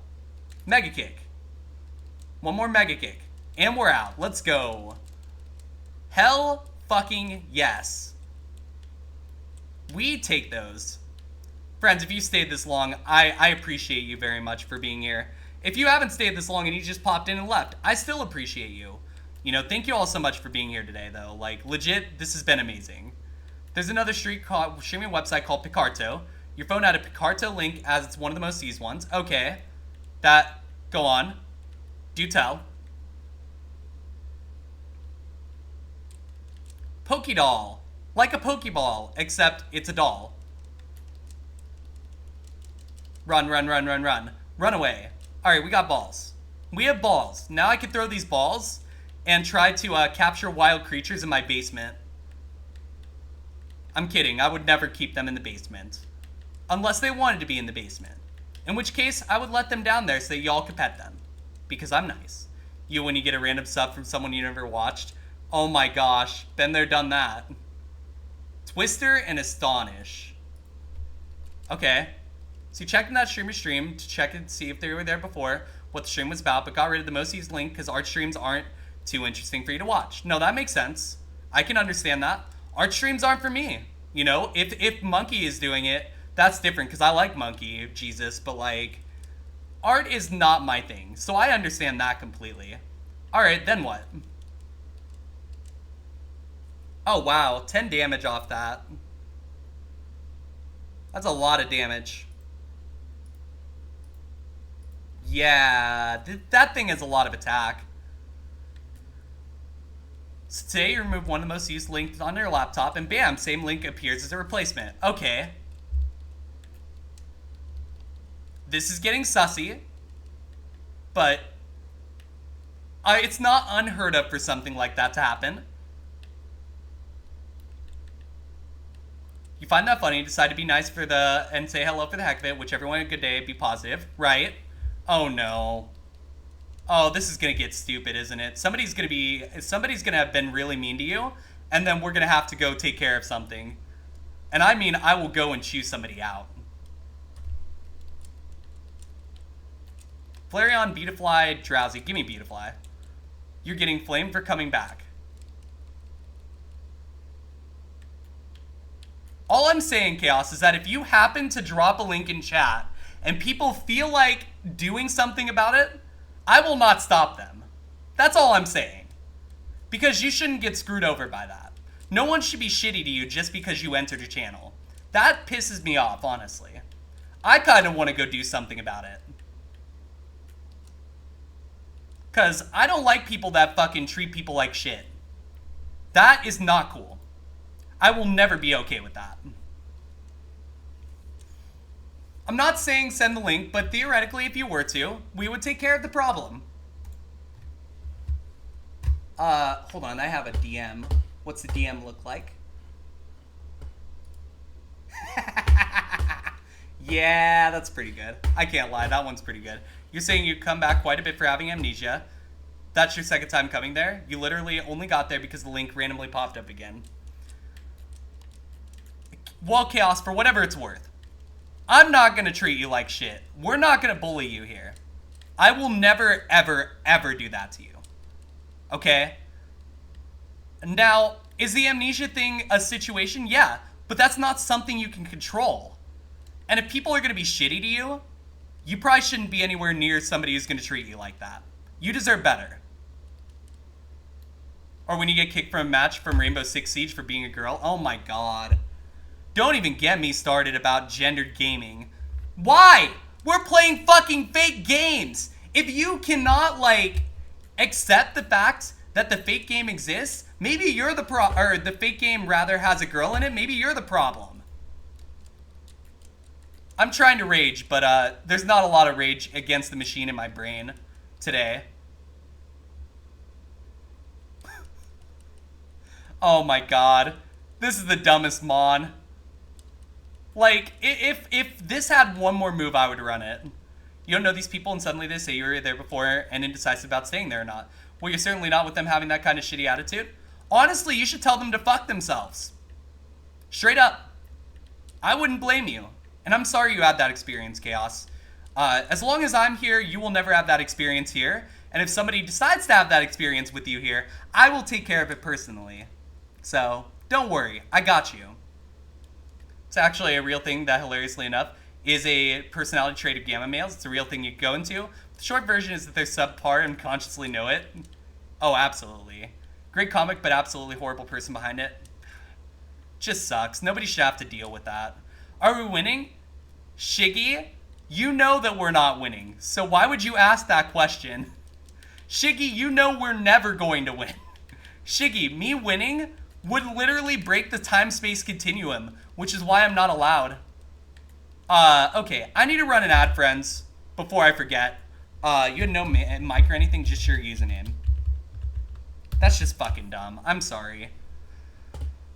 Mega Kick. One more Mega Kick. And we're out. Let's go. Hell fucking yes. We take those. Friends, if you stayed this long, I appreciate you very much for being here. If you haven't stayed this long and you just popped in and left, I still appreciate you. You know, thank you all so much for being here today, though. Like, legit, this has been amazing. There's another streaming website called Picarto. Your phone had a Picarto link as it's one of the most used ones. Okay. Go on. Do tell. Pokédoll. Like a Pokeball, except it's a doll. Run, run, run, run, run. Run away. Alright, we got balls. We have balls. Now I can throw these balls and try to capture wild creatures in my basement. I'm kidding. I would never keep them in the basement. Unless they wanted to be in the basement. In which case, I would let them down there so that y'all could pet them. Because I'm nice. You, when you get a random sub from someone you never watched. Oh my gosh. Been there, done that. Twister and Astonish. Okay. So you checked in that streamer's stream to check and see if they were there before, what the stream was about, but got rid of the most used link because art streams aren't too interesting for you to watch. No, that makes sense. I can understand that. Art streams aren't for me. You know, if Monkey is doing it, that's different because I like Monkey, Jesus, but like, art is not my thing. So I understand that completely. Alright, then what? Oh wow, 10 damage off that. That's a lot of damage. Yeah, that thing has a lot of attack. So today you remove one of the most used links on your laptop and bam, same link appears as a replacement. Okay. This is getting sussy. But it's not unheard of for something like that to happen. You find that funny, decide to be nice and say hello for the heck of it, wish everyone a good day, be positive, right? Oh no. Oh, this is gonna get stupid, isn't it? Somebody's gonna have been really mean to you, and then we're gonna have to go take care of something. And I mean, I will go and choose somebody out. Flareon, Beetafly, Drowsy. Give me Beetafly. You're getting flamed for coming back. All I'm saying, Chaos, is that if you happen to drop a link in chat and people feel like doing something about it, I will not stop them. That's all I'm saying. Because you shouldn't get screwed over by that. No one should be shitty to you just because you entered your channel. That pisses me off, honestly. I kind of want to go do something about it. Because I don't like people that fucking treat people like shit. That is not cool. I will never be okay with that. I'm not saying send the link, but theoretically, if you were to, we would take care of the problem. Hold on, I have a DM. What's the DM look like? Yeah, that's pretty good. I can't lie, that one's pretty good. You're saying you come back quite a bit for having amnesia. That's your second time coming there? You literally only got there because the link randomly popped up again. Well, Chaos, for whatever it's worth, I'm not gonna treat you like shit. We're not gonna bully you here. I will never, ever, ever do that to you. Okay? Now, is the amnesia thing a situation? Yeah, but that's not something you can control. And if people are gonna be shitty to you, you probably shouldn't be anywhere near somebody who's gonna treat you like that. You deserve better. Or when you get kicked from a match from Rainbow Six Siege for being a girl. Oh my god. Don't even get me started about gendered gaming. Why? We're playing fucking fake games. If you cannot, like, accept the fact that the fake game exists, maybe you're the or the fake game rather has a girl in it, maybe you're the problem. I'm trying to rage, but there's not a lot of rage against the machine in my brain today. Oh my god. This is the dumbest mon. Like, if this had one more move, I would run it. You don't know these people and suddenly they say you were there before and indecisive about staying there or not. Well, you're certainly not with them having that kind of shitty attitude. Honestly, you should tell them to fuck themselves. Straight up. I wouldn't blame you. And I'm sorry you had that experience, Chaos. As long as I'm here, you will never have that experience here. And if somebody decides to have that experience with you here, I will take care of it personally. So, don't worry. I got you. It's actually a real thing that, hilariously enough, is a personality trait of gamma males. It's a real thing you go into. The short version is that they're subpar and consciously know it. Oh, absolutely. Great comic, but absolutely horrible person behind it. Just sucks. Nobody should have to deal with that. Are we winning? Shiggy, you know that we're not winning, so why would you ask that question? Shiggy, you know we're never going to win. Shiggy, me winning would literally break the time-space continuum, which is why I'm not allowed. Okay, I need to run an ad, friends, before I forget. You had no mic or anything, just your username. That's just fucking dumb. I'm sorry.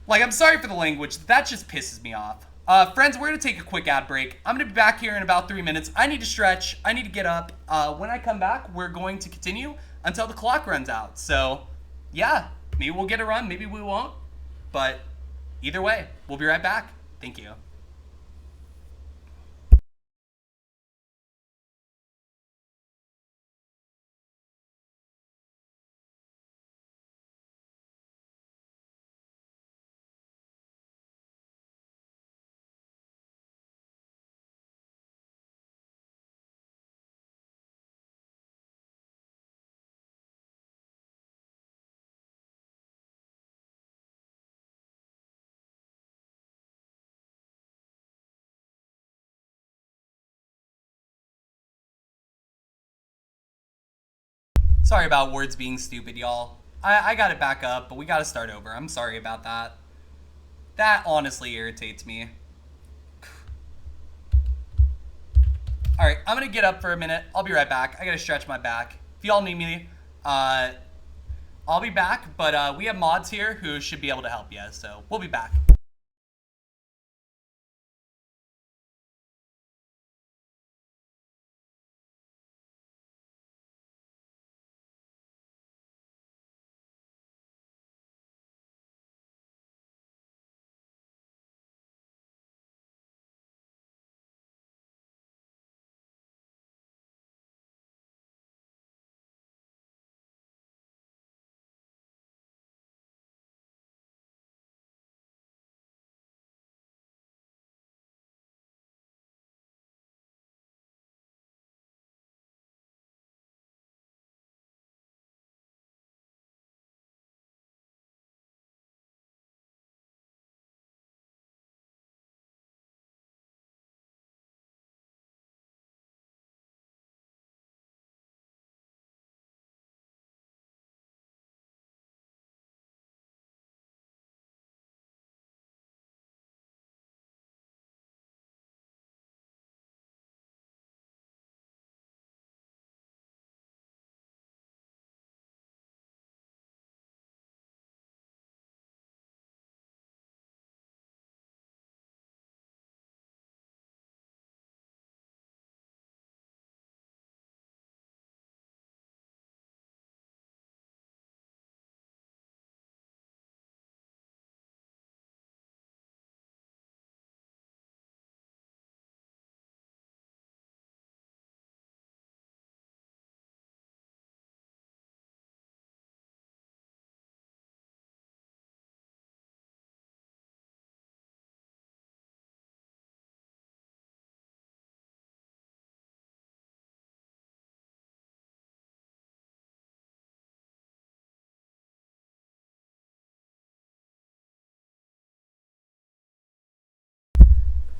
Like, I'm sorry for the language. That just pisses me off. Friends, we're going to take a quick ad break. I'm going to be back here in about 3 minutes. I need to stretch. I need to get up. When I come back, we're going to continue until the clock runs out. So, yeah, maybe we'll get a run. Maybe we won't. But either way, we'll be right back. Thank you. Sorry about words being stupid, y'all. I got it back up, but we got to start over. I'm sorry about that. That honestly irritates me. Alright, I'm going to get up for a minute. I'll be right back. I got to stretch my back. If y'all need me, I'll be back, but we have mods here who should be able to help you, so we'll be back.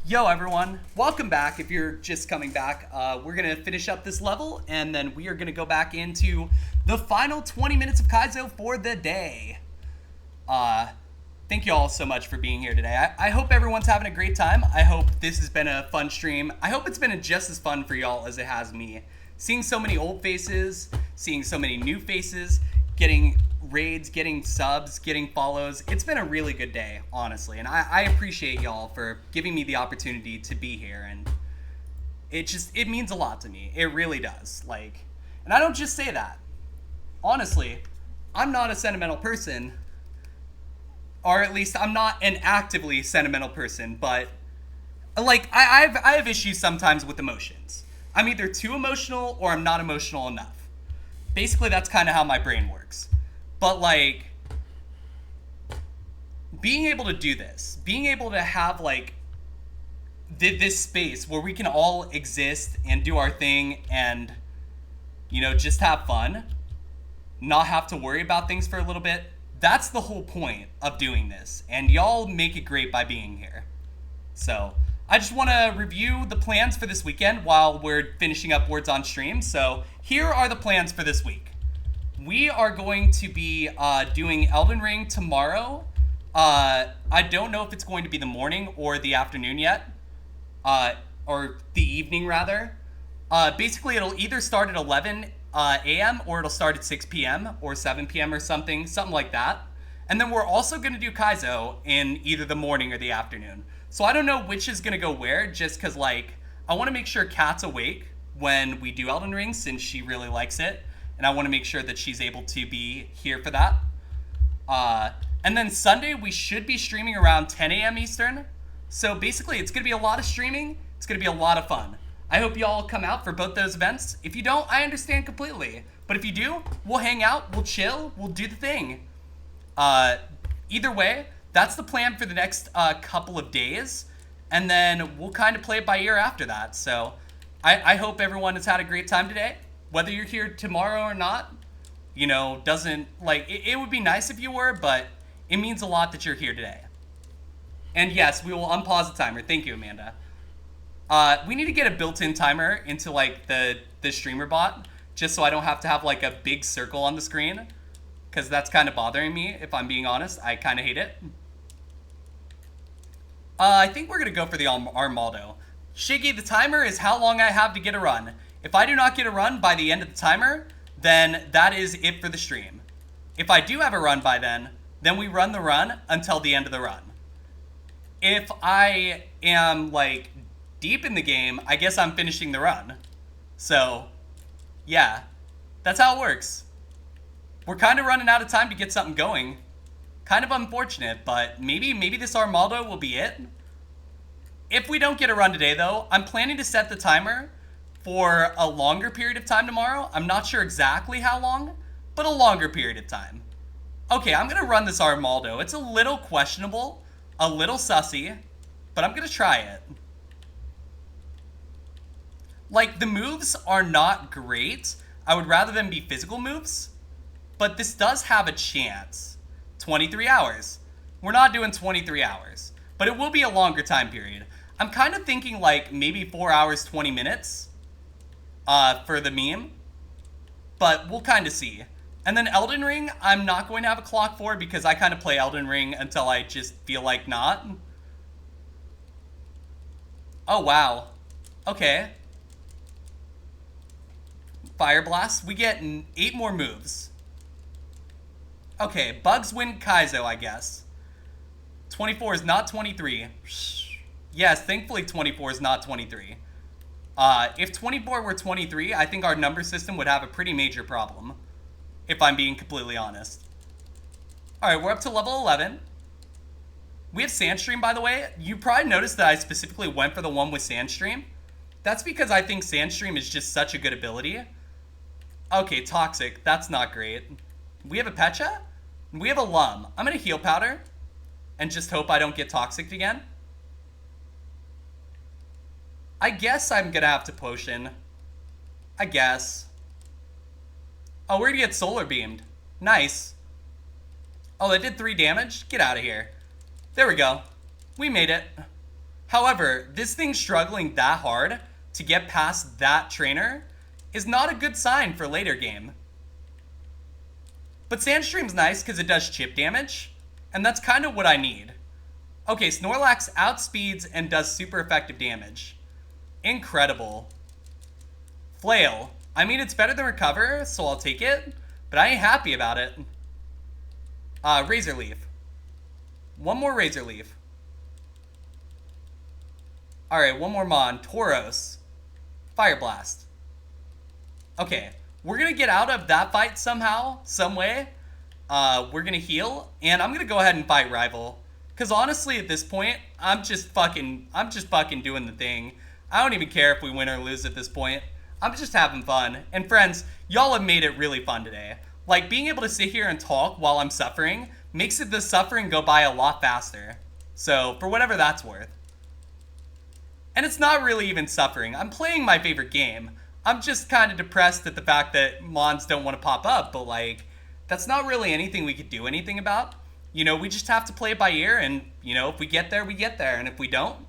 Yo everyone, welcome back. If you're just coming back, we're gonna finish up this level and then we are gonna go back into the final 20 minutes of Kaizo for the day. Thank you all so much for being here today. I hope everyone's having a great time. I hope this has been a fun stream. I hope it's been just as fun for y'all as it has me. Seeing so many old faces, seeing so many new faces, getting raids, getting subs, getting follows. It's been a really good day, honestly, and I appreciate y'all for giving me the opportunity to be here, and it means a lot to me. It really does. Like, and I don't just say that. Honestly, I'm not a sentimental person, or at least I'm not an actively sentimental person, but like I have issues sometimes with emotions. I'm either too emotional or I'm not emotional enough. Basically, that's kind of how my brain works. But like, being able to do this, being able to have like this space where we can all exist and do our thing and, you know, just have fun, not have to worry about things for a little bit, that's the whole point of doing this. And y'all make it great by being here. So I just want to review the plans for this weekend while we're finishing up Words on Stream. So here are the plans for this week. We are going to be doing Elden Ring tomorrow. I don't know if it's going to be the morning or the afternoon yet. Or the evening, rather. Basically, it'll either start at 11 a.m. or it'll start at 6 p.m. or 7 p.m. or something like that. And then we're also going to do Kaizo in either the morning or the afternoon. So I don't know which is going to go where, just because, like, I want to make sure Kat's awake when we do Elden Ring, since she really likes it. And I want to make sure that she's able to be here for that. And then Sunday, we should be streaming around 10 a.m. Eastern. So basically, it's going to be a lot of streaming. It's going to be a lot of fun. I hope you all come out for both those events. If you don't, I understand completely. But if you do, we'll hang out, we'll chill, we'll do the thing. Either way, that's the plan for the next couple of days. And then we'll kind of play it by ear after that. So I hope everyone has had a great time today. Whether you're here tomorrow or not, you know, doesn't, like, it would be nice if you were, but it means a lot that you're here today. And yes, we will unpause the timer. Thank you, Amanda. We need to get a built-in timer into, like, the streamer bot, just so I don't have to have, like, a big circle on the screen, because that's kind of bothering me, if I'm being honest. I kind of hate it. I think we're going to go for the Armaldo. Shiggy, the timer is how long I have to get a run. If I do not get a run by the end of the timer, then that is it for the stream. If I do have a run by then we run the run until the end of the run. If I am, like, deep in the game, I guess I'm finishing the run. So, yeah, that's how it works. We're kind of running out of time to get something going. Kind of unfortunate, but maybe this Armaldo will be it. If we don't get a run today, though, I'm planning to set the timer for a longer period of time tomorrow. I'm not sure exactly how long, but a longer period of time. Okay, I'm going to run this Armaldo. It's a little questionable, a little sussy, but I'm going to try it. Like, the moves are not great. I would rather them be physical moves, but this does have a chance. 23 hours. We're not doing 23 hours, but it will be a longer time period. I'm kind of thinking, like, maybe 4 hours, 20 minutes. For the meme, but we'll kind of see. And then Elden Ring, I'm not going to have a clock for because I kind of play Elden Ring until I just feel like not. Oh, wow. Okay. Fire Blast. We get 8 more moves. Okay, bugs win Kaizo, I guess. 24 is not 23. Yes, thankfully 24 is not 23. If 24 were 23, I think our number system would have a pretty major problem, if I'm being completely honest. Alright, we're up to level 11. We have Sandstream, by the way. You probably noticed that I specifically went for the one with Sandstream. That's because I think Sandstream is just such a good ability. Okay, Toxic. That's not great. We have a Pecha? We have a Lum. I'm going to Heal Powder and just hope I don't get Toxic again. I guess I'm gonna have to potion. I guess. Oh, we're gonna get solar beamed. Nice. Oh, that did 3 damage? Get out of here. There we go. We made it. However, this thing struggling that hard to get past that trainer is not a good sign for later game. But Sandstream's nice because it does chip damage, and that's kind of what I need. Okay, Snorlax outspeeds and does super effective damage. Incredible. Flail. I mean, it's better than Recover, so I'll take it, but I ain't happy about it. Razor Leaf. One more Razor Leaf. Alright, one more Mon. Tauros. Fire Blast. Okay, we're gonna get out of that fight somehow, some way. We're gonna heal, and I'm gonna go ahead and fight Rival. Because honestly, at this point, I'm just fucking doing the thing. I don't even care if we win or lose at this point. I'm just having fun. And friends, y'all have made it really fun today. Like, being able to sit here and talk while I'm suffering makes the suffering go by a lot faster. So, for whatever that's worth. And it's not really even suffering. I'm playing my favorite game. I'm just kind of depressed at the fact that Mons don't want to pop up, but like, that's not really anything we could do anything about. You know, we just have to play it by ear, and, you know, if we get there, we get there, and if we don't,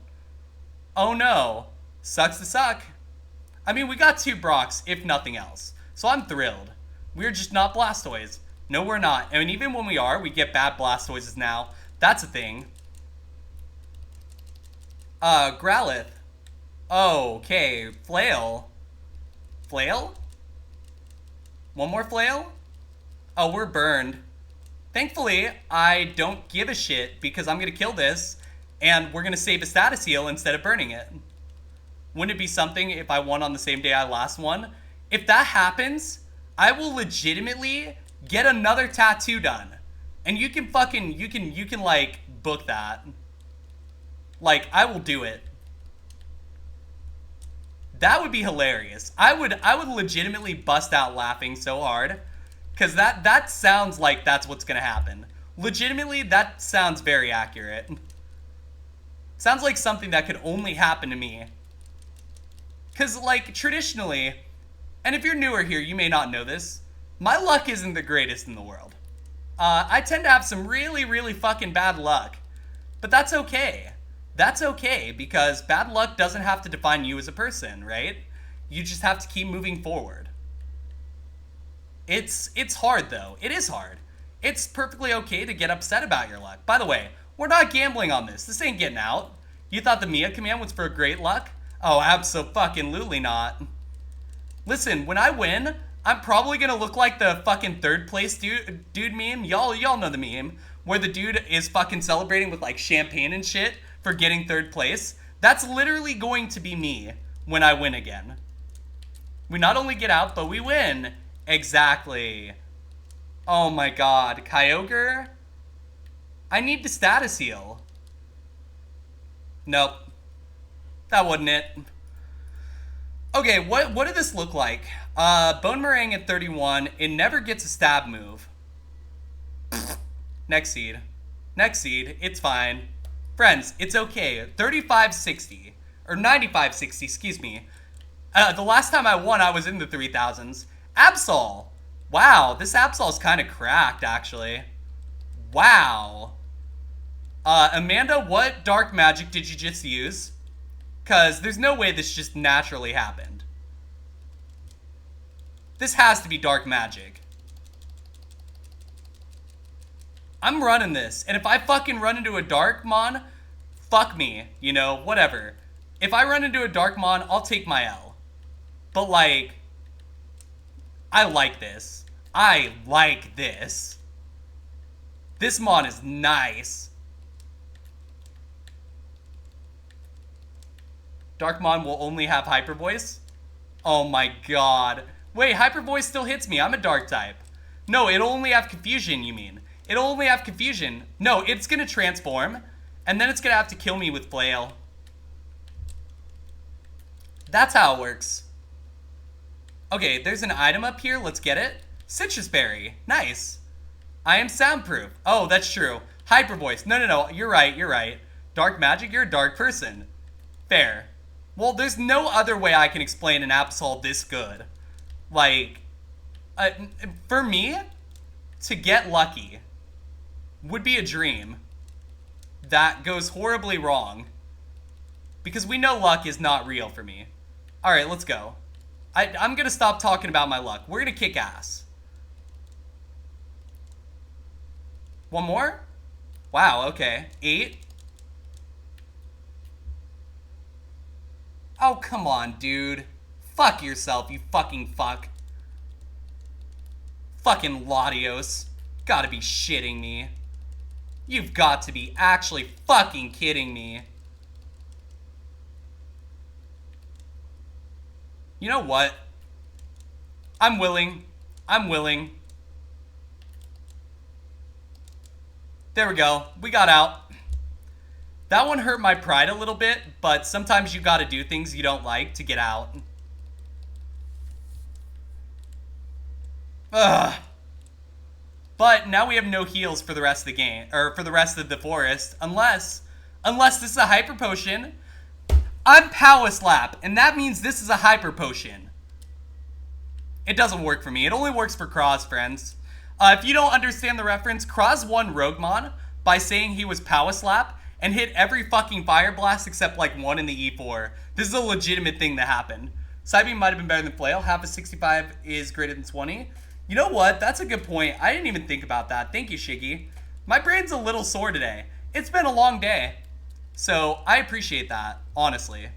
oh no, sucks to suck. I mean, we got 2 Brocks, if nothing else, so I'm thrilled. We're just not Blastoise. No, we're not, and even when we are, we get bad Blastoises now. That's a thing. Growlithe. Okay, Flail. Flail? One more Flail? Oh, we're burned. Thankfully, I don't give a shit because I'm going to kill this and we're going to save a status heal instead of burning it. Wouldn't it be something if I won on the same day I last won? If that happens, I will legitimately get another tattoo done. And you can fucking, you can like book that. Like, I will do it. That would be hilarious. I would legitimately bust out laughing so hard. Because that sounds like that's what's going to happen. Legitimately, that sounds very accurate. Sounds like something that could only happen to me. Because, like, traditionally, and if you're newer here, you may not know this, my luck isn't the greatest in the world. I tend to have some really, really fucking bad luck. But that's okay. That's okay, because bad luck doesn't have to define you as a person, right? You just have to keep moving forward. It's hard, though. It is hard. It's perfectly okay to get upset about your luck. By the way, we're not gambling on this. This ain't getting out. You thought the Mia command was for great luck? Oh, abso-fucking-lutely not. Listen, when I win, I'm probably gonna look like the fucking third place dude meme. Y'all know the meme. Where the dude is fucking celebrating with, like, champagne and shit for getting third place. That's literally going to be me when I win again. We not only get out, but we win. Exactly. Oh my god. Kyogre? I need to status heal. Nope. That wasn't it. Okay, what did this look like? Bone Meringue at 31. It never gets a stab move. Next seed. Next seed. It's fine. Friends, it's okay. 3560. Or 9560, excuse me. The last time I won, I was in the 3000s. Absol! Wow, this Absol's kind of cracked, actually. Wow. Amanda, what dark magic did you just use? Because there's no way this just naturally happened. This has to be dark magic. I'm running this, and if I fucking run into a Darkmon, fuck me, you know, whatever. If I run into a Darkmon, I'll take my L. But, like, I like this. I like this. This Mon is nice. Darkmon will only have Hyper Voice? Oh my god. Wait, Hyper Voice still hits me. I'm a Dark type. No, it'll only have Confusion, you mean. It'll only have Confusion. No, it's gonna transform, and then it's gonna have to kill me with Flail. That's how it works. Okay, there's an item up here. Let's get it. Citrus Berry. Nice. I am soundproof. Oh, that's true. Hyper Voice. No. You're right. Dark magic? You're a dark person. Fair. Well, there's no other way I can explain an Absol this good. Like, for me, to get lucky would be a dream that goes horribly wrong. Because we know luck is not real for me. Alright, let's go. I'm gonna stop talking about my luck. We're gonna kick ass. One more? Wow, okay. 8. Oh, come on, dude. Fuck yourself, you fucking fuck. Fucking Latios. Gotta be shitting me. You've got to be actually fucking kidding me. You know what? I'm willing. There we go. We got out. That one hurt my pride a little bit, but sometimes you gotta do things you don't like to get out. Ugh. But now we have no heals for the rest of the game, or for the rest of the forest, unless this is a hyper potion. I'm Power Slap, and that means this is a hyper potion. It doesn't work for me. It only works for Kraz, friends. If you don't understand the reference, Kraz won Roguemon by saying he was Power Slap and hit every fucking Fire Blast except like one in the E4. This is a legitimate thing that happened. Psybeam might have been better than Flail. Half of 65 is greater than 20. You know what? That's a good point. I didn't even think about that. Thank you, Shiggy. My brain's a little sore today. It's been a long day. So, I appreciate that, honestly.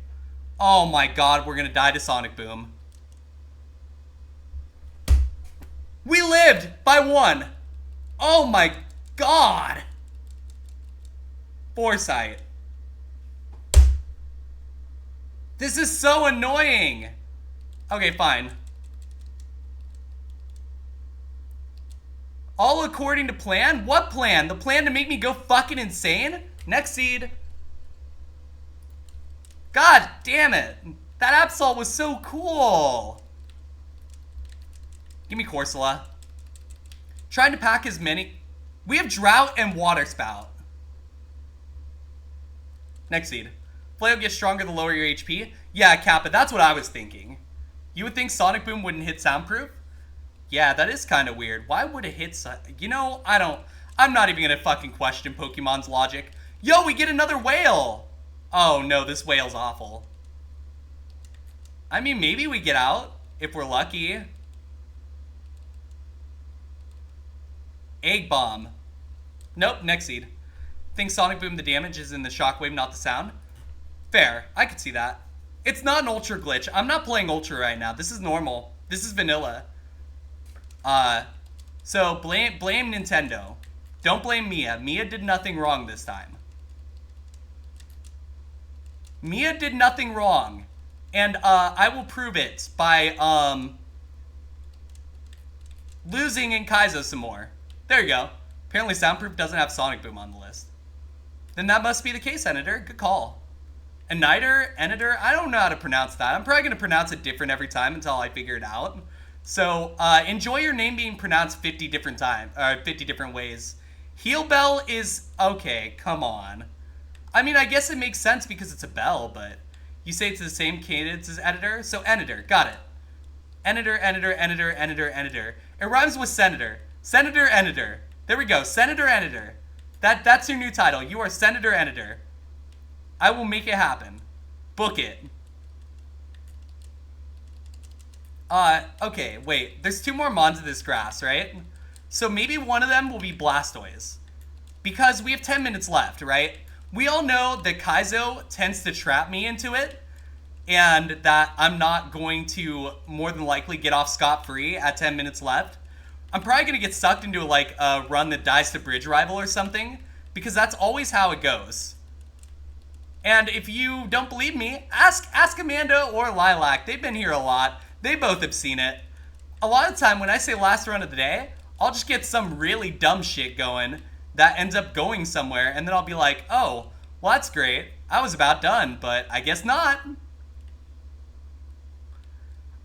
Oh my god, we're gonna die to Sonic Boom. We lived by 1. Oh my god. Foresight. This is so annoying. Okay, fine. All according to plan? What plan? The plan to make me go fucking insane? Next seed. God damn it. That Absol was so cool. Give me Corsola. Trying to pack as many. We have Drought and Water Spout. Next seed. Flail gets stronger the lower your HP. Yeah, Kappa, that's what I was thinking. You would think Sonic Boom wouldn't hit soundproof? Yeah, that is kind of weird. Why would it hit you know, I'm not even gonna fucking question Pokemon's logic. Yo, we get another whale! Oh no, this whale's awful. I mean, maybe we get out, if we're lucky. Egg Bomb. Nope, next seed. Think Sonic Boom the damage is in the shockwave, not the sound? Fair, I could see that. It's not an Ultra glitch. I'm not playing Ultra right now. This is normal. This is vanilla. So blame Nintendo. Don't blame Mia. Mia did nothing wrong this time. Mia did nothing wrong. And, I will prove it by, losing in Kaizo some more. There you go. Apparently Soundproof doesn't have Sonic Boom on the list. Then that must be the case, Editor. Good call. Aniter, I don't know how to pronounce that. I'm probably going to pronounce it different every time until I figure it out. So, enjoy your name being pronounced 50 different ways. Heel Bell is, okay, come on. I mean, I guess it makes sense because it's a bell, but you say it's the same cadence as Editor, so Editor, got it. Editor. It rhymes with Senator. Senator Editor. There we go, Senator Editor. That's your new title. You are Senator Editor. I will make it happen. Book it. Okay, wait. There's 2 more Mons of this grass, right? So maybe one of them will be Blastoise. Because we have 10 minutes left, right? We all know that Kaizo tends to trap me into it, and that I'm not going to more than likely get off scot-free at 10 minutes left. I'm probably going to get sucked into like a run that dies to Bridge Rival or something, because that's always how it goes. And if you don't believe me, ask Amanda or Lilac. They've been here a lot. They both have seen it. A lot of the time when I say last run of the day, I'll just get some really dumb shit going that ends up going somewhere, and then I'll be like, oh, well that's great. I was about done, but I guess not.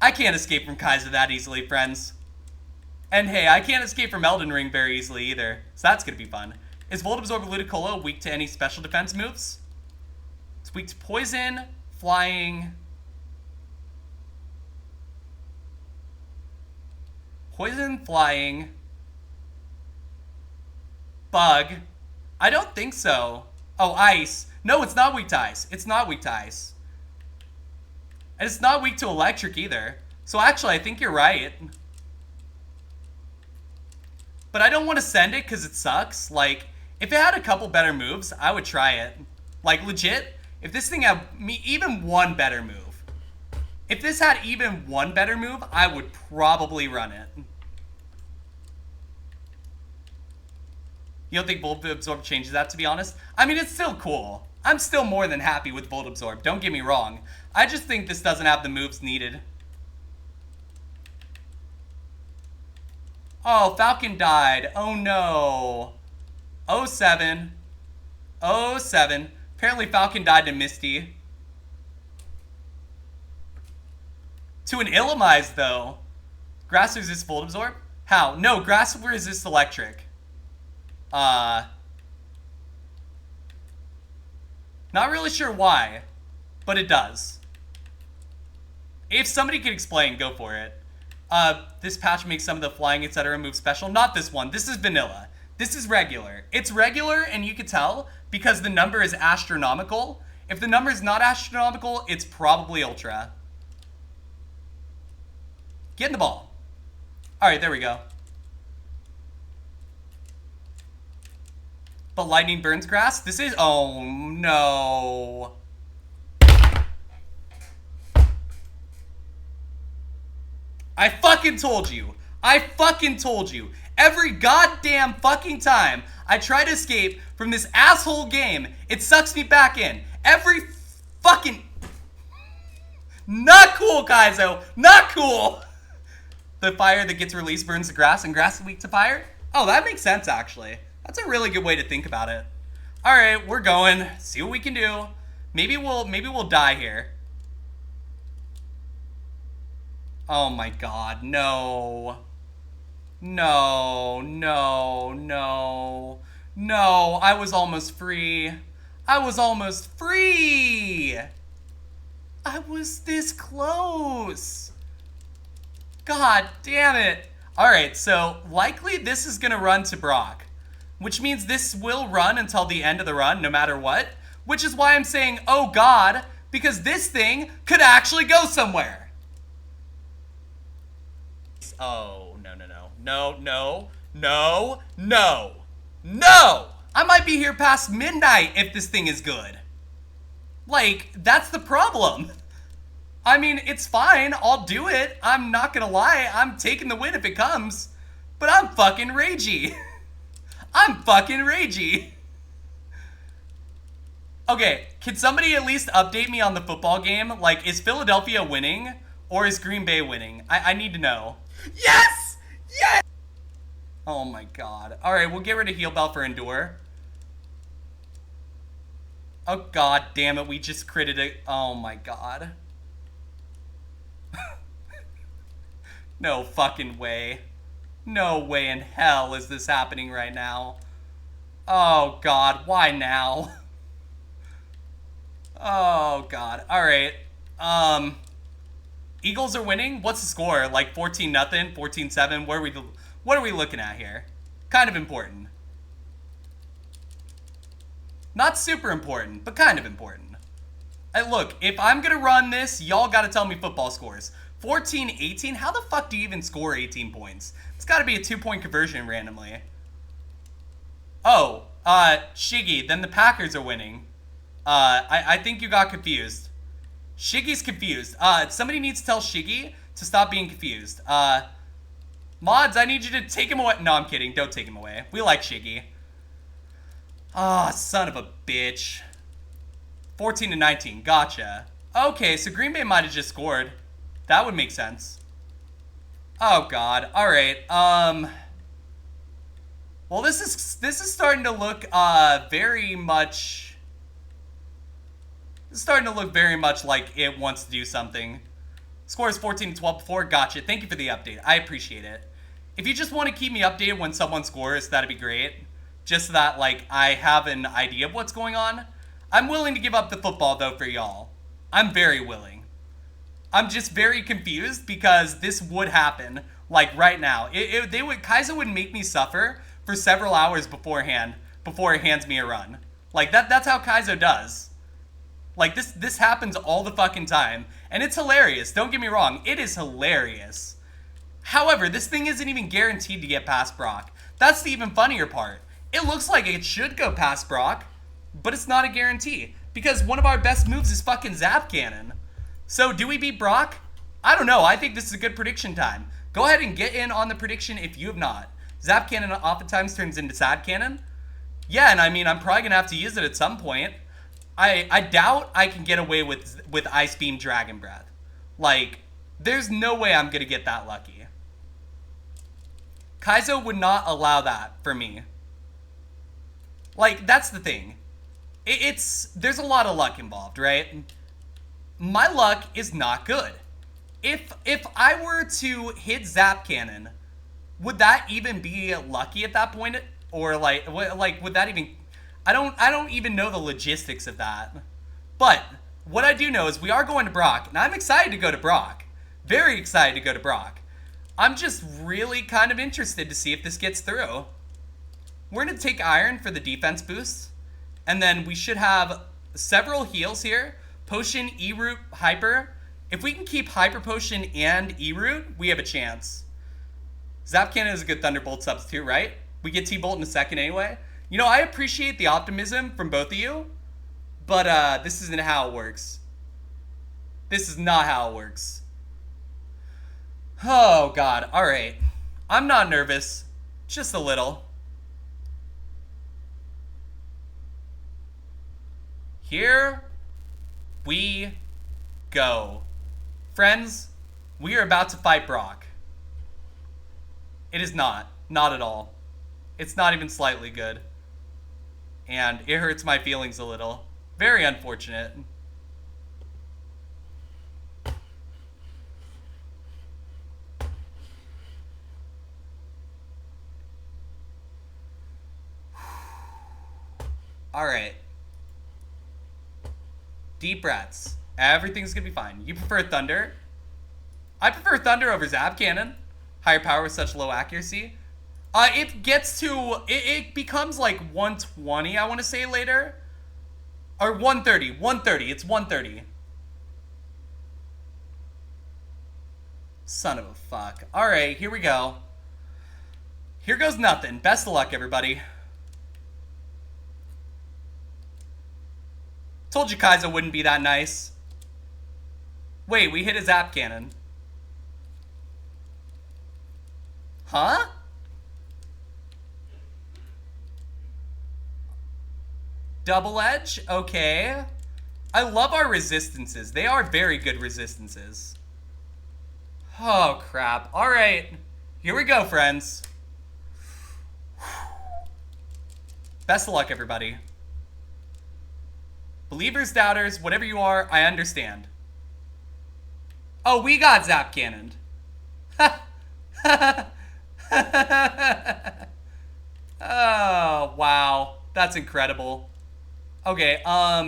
I can't escape from Kaiser that easily, friends. And hey, I can't escape from Elden Ring very easily either, so that's gonna be fun. Is Volt Absorb Ludicolo weak to any special defense moves? It's weak to Poison, Flying... Poison, Flying... Bug. I don't think so. Oh, Ice. No, it's not weak to ice. It's not weak to ice. And it's not weak to electric either. So actually, I think you're right. But I don't want to send it because it sucks. Like, if it had a couple better moves, I would try it. Like, legit, if this thing had even one better move. If this had even one better move, I would probably run it. You don't think Volt Absorb changes that, to be honest? I mean, it's still cool. I'm still more than happy with Volt Absorb, don't get me wrong. I just think this doesn't have the moves needed. Oh, Falcon died. Oh no. 07. 07. Apparently Falcon died to Misty. To an Illumise, though. Grass resists Volt Absorb? How? No, Grass resists Electric. Not really sure why, but it does. If somebody could explain, go for it. This patch makes some of the flying, etc. move special. Not this one. This is vanilla. This is regular. It's regular, and you could tell because the number is astronomical. If the number is not astronomical, it's probably ultra. Get in the ball. All right, there we go. But lightning burns grass? This is... Oh, no. I fucking told you. I fucking told you. Every goddamn fucking time I try to escape from this asshole game, it sucks me back in. Every fucking... Not cool, Kaizo. Not cool. The fire that gets released burns the grass, and grass is weak to fire? Oh, that makes sense, actually. That's a really good way to think about it. All right, we're going. See what we can do. Maybe we'll die here. Oh my god, no. No, no, no. No, I was almost free. I was almost free. I was this close. God damn it. All right, so likely this is gonna run to Brock, which means this will run until the end of the run, no matter what, which is why I'm saying, oh God, because this thing could actually go somewhere. Oh, no, no, no, no, no, no, no, no! I might be here past midnight if this thing is good. Like, that's the problem. I mean, it's fine, I'll do it. I'm not gonna lie, I'm taking the win if it comes. But I'm fucking ragey. I'm fucking ragey. Okay, can somebody at least update me on the football game? Like, is Philadelphia winning or is Green Bay winning? I need to know. Yes! Yes! Oh my god. Alright, we'll get rid of Heal Bell for Endure. Oh god damn it, we just critted it. Oh my god. No fucking way. No way in hell is this happening right now. Oh god, why now? Oh god. Alright. Eagles are winning? What's the score? Like 14-0, 14-7? What are we looking at here? Kind of important. Not super important, but kind of important. And look, if I'm gonna run this, y'all gotta tell me football scores. 14-18? How the fuck do you even score 18 points? It's gotta be a 2-point conversion randomly. Oh, Shiggy, then the Packers are winning. I think you got confused. Shiggy's confused. Somebody needs to tell Shiggy to stop being confused. Mods, I need you to take him away. No, I'm kidding. Don't take him away. We like Shiggy. Ah, son of a bitch. 14-19. Gotcha. Okay, so Green Bay might have just scored. That would make sense. Oh, God. All right. Well, this is starting to look very much... It's starting to look very much like it wants to do something. Score is 14-12 before. Gotcha. Thank you for the update. I appreciate it. If you just want to keep me updated when someone scores, that'd be great. Just so that, like, I have an idea of what's going on. I'm willing to give up the football, though, for y'all. I'm very willing. I'm just very confused because this would happen, like, right now. Kaizo would make me suffer for several hours beforehand before it hands me a run. Like, that's how Kaizo does. Like, this happens all the fucking time. And it's hilarious. Don't get me wrong. It is hilarious. However, this thing isn't even guaranteed to get past Brock. That's the even funnier part. It looks like it should go past Brock, but it's not a guarantee. Because one of our best moves is fucking Zap Cannon. So, do we beat Brock? I don't know. I think this is a good prediction time. Go ahead and get in on the prediction if you have not. Zap Cannon oftentimes turns into Sad Cannon. Yeah, and I mean, I'm probably going to have to use it at some point. I doubt I can get away with Ice Beam Dragon Breath. Like, there's no way I'm going to get that lucky. Kaizo would not allow that for me. Like, that's the thing. There's a lot of luck involved, right? My luck is not good. If I were to hit Zap Cannon, would that even be lucky at that point? Or like would that even... I don't even know the logistics of that. But what I do know is we are going to Brock, and I'm excited to go to Brock. Very excited to go to Brock. I'm just really kind of interested to see if this gets through. We're going to take Iron for the defense boost. And then we should have several heals here. Potion, E-Root, Hyper. If we can keep Hyper Potion and E-Root, we have a chance. Zap Cannon is a good Thunderbolt substitute, right? We get T-Bolt in a second anyway. You know, I appreciate the optimism from both of you. But this isn't how it works. This is not how it works. Oh, God. All right. I'm not nervous. Just a little. Here we go. Friends, we are about to fight Brock. It is not. Not at all. It's not even slightly good. And it hurts my feelings a little. Very unfortunate. Alright. Deep breaths. Everything's gonna be fine. You prefer Thunder? I prefer Thunder over Zap Cannon. Higher power with such low accuracy. It gets to... It becomes like 120, I want to say, later. Or 130. 130. It's 130. Son of a fuck. Alright, here we go. Here goes nothing. Best of luck, everybody. Told you Kaizo wouldn't be that nice. Wait, we hit a Zap Cannon. Huh? Double Edge? Okay. I love our resistances. They are very good resistances. Oh, crap. Alright. Here we go, friends. Best of luck, everybody. Believers, doubters, whatever you are, I understand. Oh, we got Zap Cannoned. Oh, wow. That's incredible. Okay,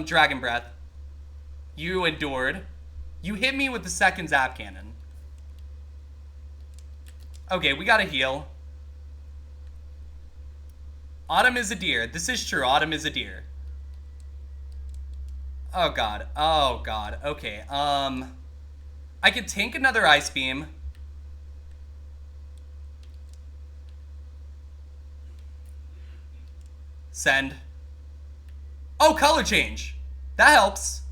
Dragon Breath. You endured. You hit me with the second Zap Cannon. Okay, we gotta heal. Autumn is a deer. This is true. Autumn is a deer. Oh, God. Oh, God. Okay, I could tank another Ice Beam. Send. Oh, color change. That helps.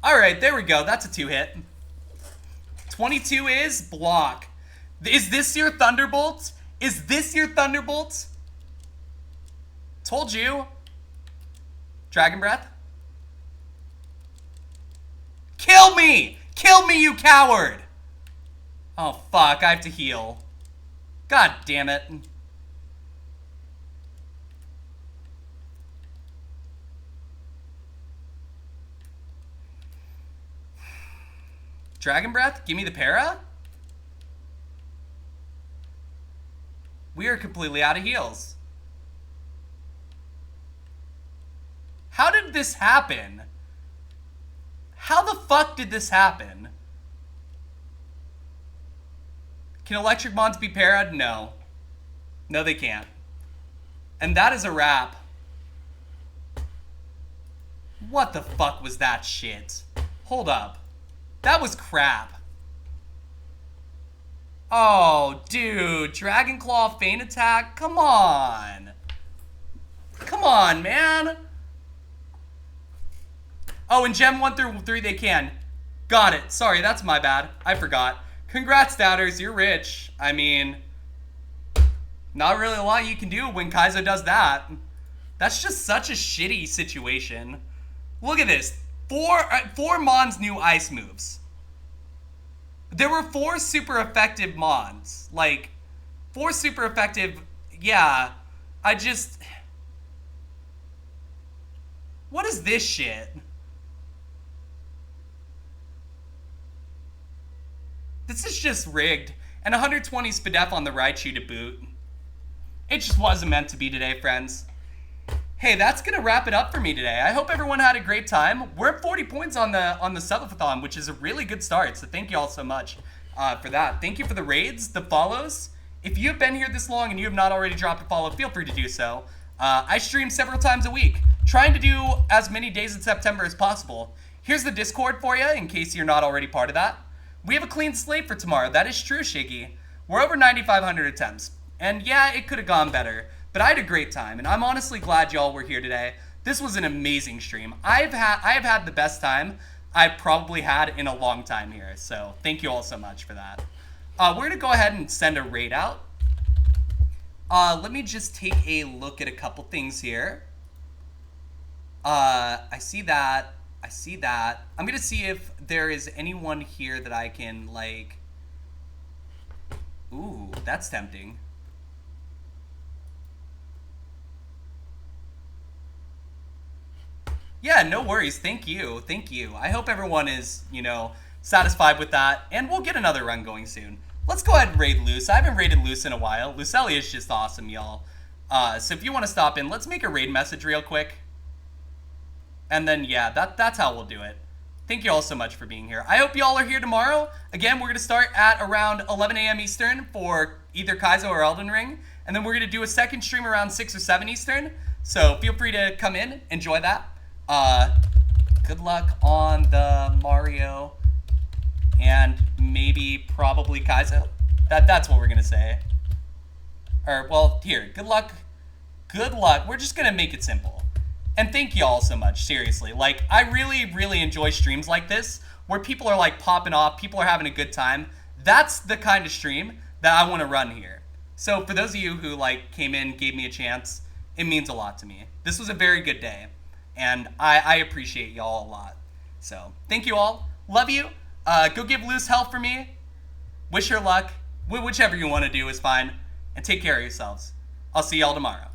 Alright, there we go. That's a 2-hit. 22 is block. Is this your Thunderbolt? Is this your Thunderbolt? Told you. Dragon Breath. Kill me! Kill me, you coward! Oh, fuck. I have to heal. God damn it. Dragon Breath? Give me the para? We are completely out of heals. How did this happen? How the fuck did this happen? Can electric mons be para'd? No. No, they can't. And that is a wrap. What the fuck was that shit? Hold up. That was crap. Oh, dude. Dragon Claw Feint Attack? Come on. Come on, man. Oh, and Gem 1 through 3 they can. Got it. Sorry, that's my bad. I forgot. Congrats, doubters. You're rich. I mean, not really a lot you can do when Kaizo does that. That's just such a shitty situation. Look at this. Four Mon's new ice moves. There were 4 super effective Mons. Like, 4 super effective... Yeah. I just... What is this shit? This is just rigged. And 120 Spadef on the Raichu to boot. It just wasn't meant to be today, friends. Hey, that's gonna wrap it up for me today. I hope everyone had a great time. We're at 40 points on the subathon, which is a really good start. So thank you all so much for that. Thank you for the raids, the follows. If you've been here this long and you have not already dropped a follow, feel free to do so. I stream several times a week, trying to do as many days in September as possible. Here's the Discord for you, in case you're not already part of that. We have a clean slate for tomorrow. That is true, Shiggy. We're over 9,500 attempts. And yeah, it could have gone better. But I had a great time, and I'm honestly glad y'all were here today. This was an amazing stream. I have had the best time I've probably had in a long time here. So thank you all so much for that. We're going to go ahead and send a raid out. Let me just take a look at a couple things here. I see that. I see that. I'm going to see if there is anyone here that I can, like... Ooh, that's tempting. Yeah, no worries. Thank you. Thank you. I hope everyone is, you know, satisfied with that. And we'll get another run going soon. Let's go ahead and raid Luce. I haven't raided Luce in a while. Lucelia is just awesome, y'all. So if you want to stop in, let's make a raid message real quick. And then, yeah, that's how we'll do it. Thank you all so much for being here. I hope y'all are here tomorrow. Again, we're going to start at around 11 a.m. Eastern for either Kaizo or Elden Ring. And then we're going to do a second stream around 6 or 7 Eastern. So feel free to come in, enjoy that. Good luck on the Mario and maybe probably Kaizo. That's what we're going to say. Or, well, here, good luck. Good luck. We're just going to make it simple. And thank you all so much, seriously. Like, I really, really enjoy streams like this, where people are, like, popping off, people are having a good time. That's the kind of stream that I want to run here. So, for those of you who, like, came in, gave me a chance, it means a lot to me. This was a very good day, and I appreciate y'all a lot. So, thank you all. Love you. Go give Luce help for me. Wish her luck. Whichever you want to do is fine. And take care of yourselves. I'll see y'all tomorrow.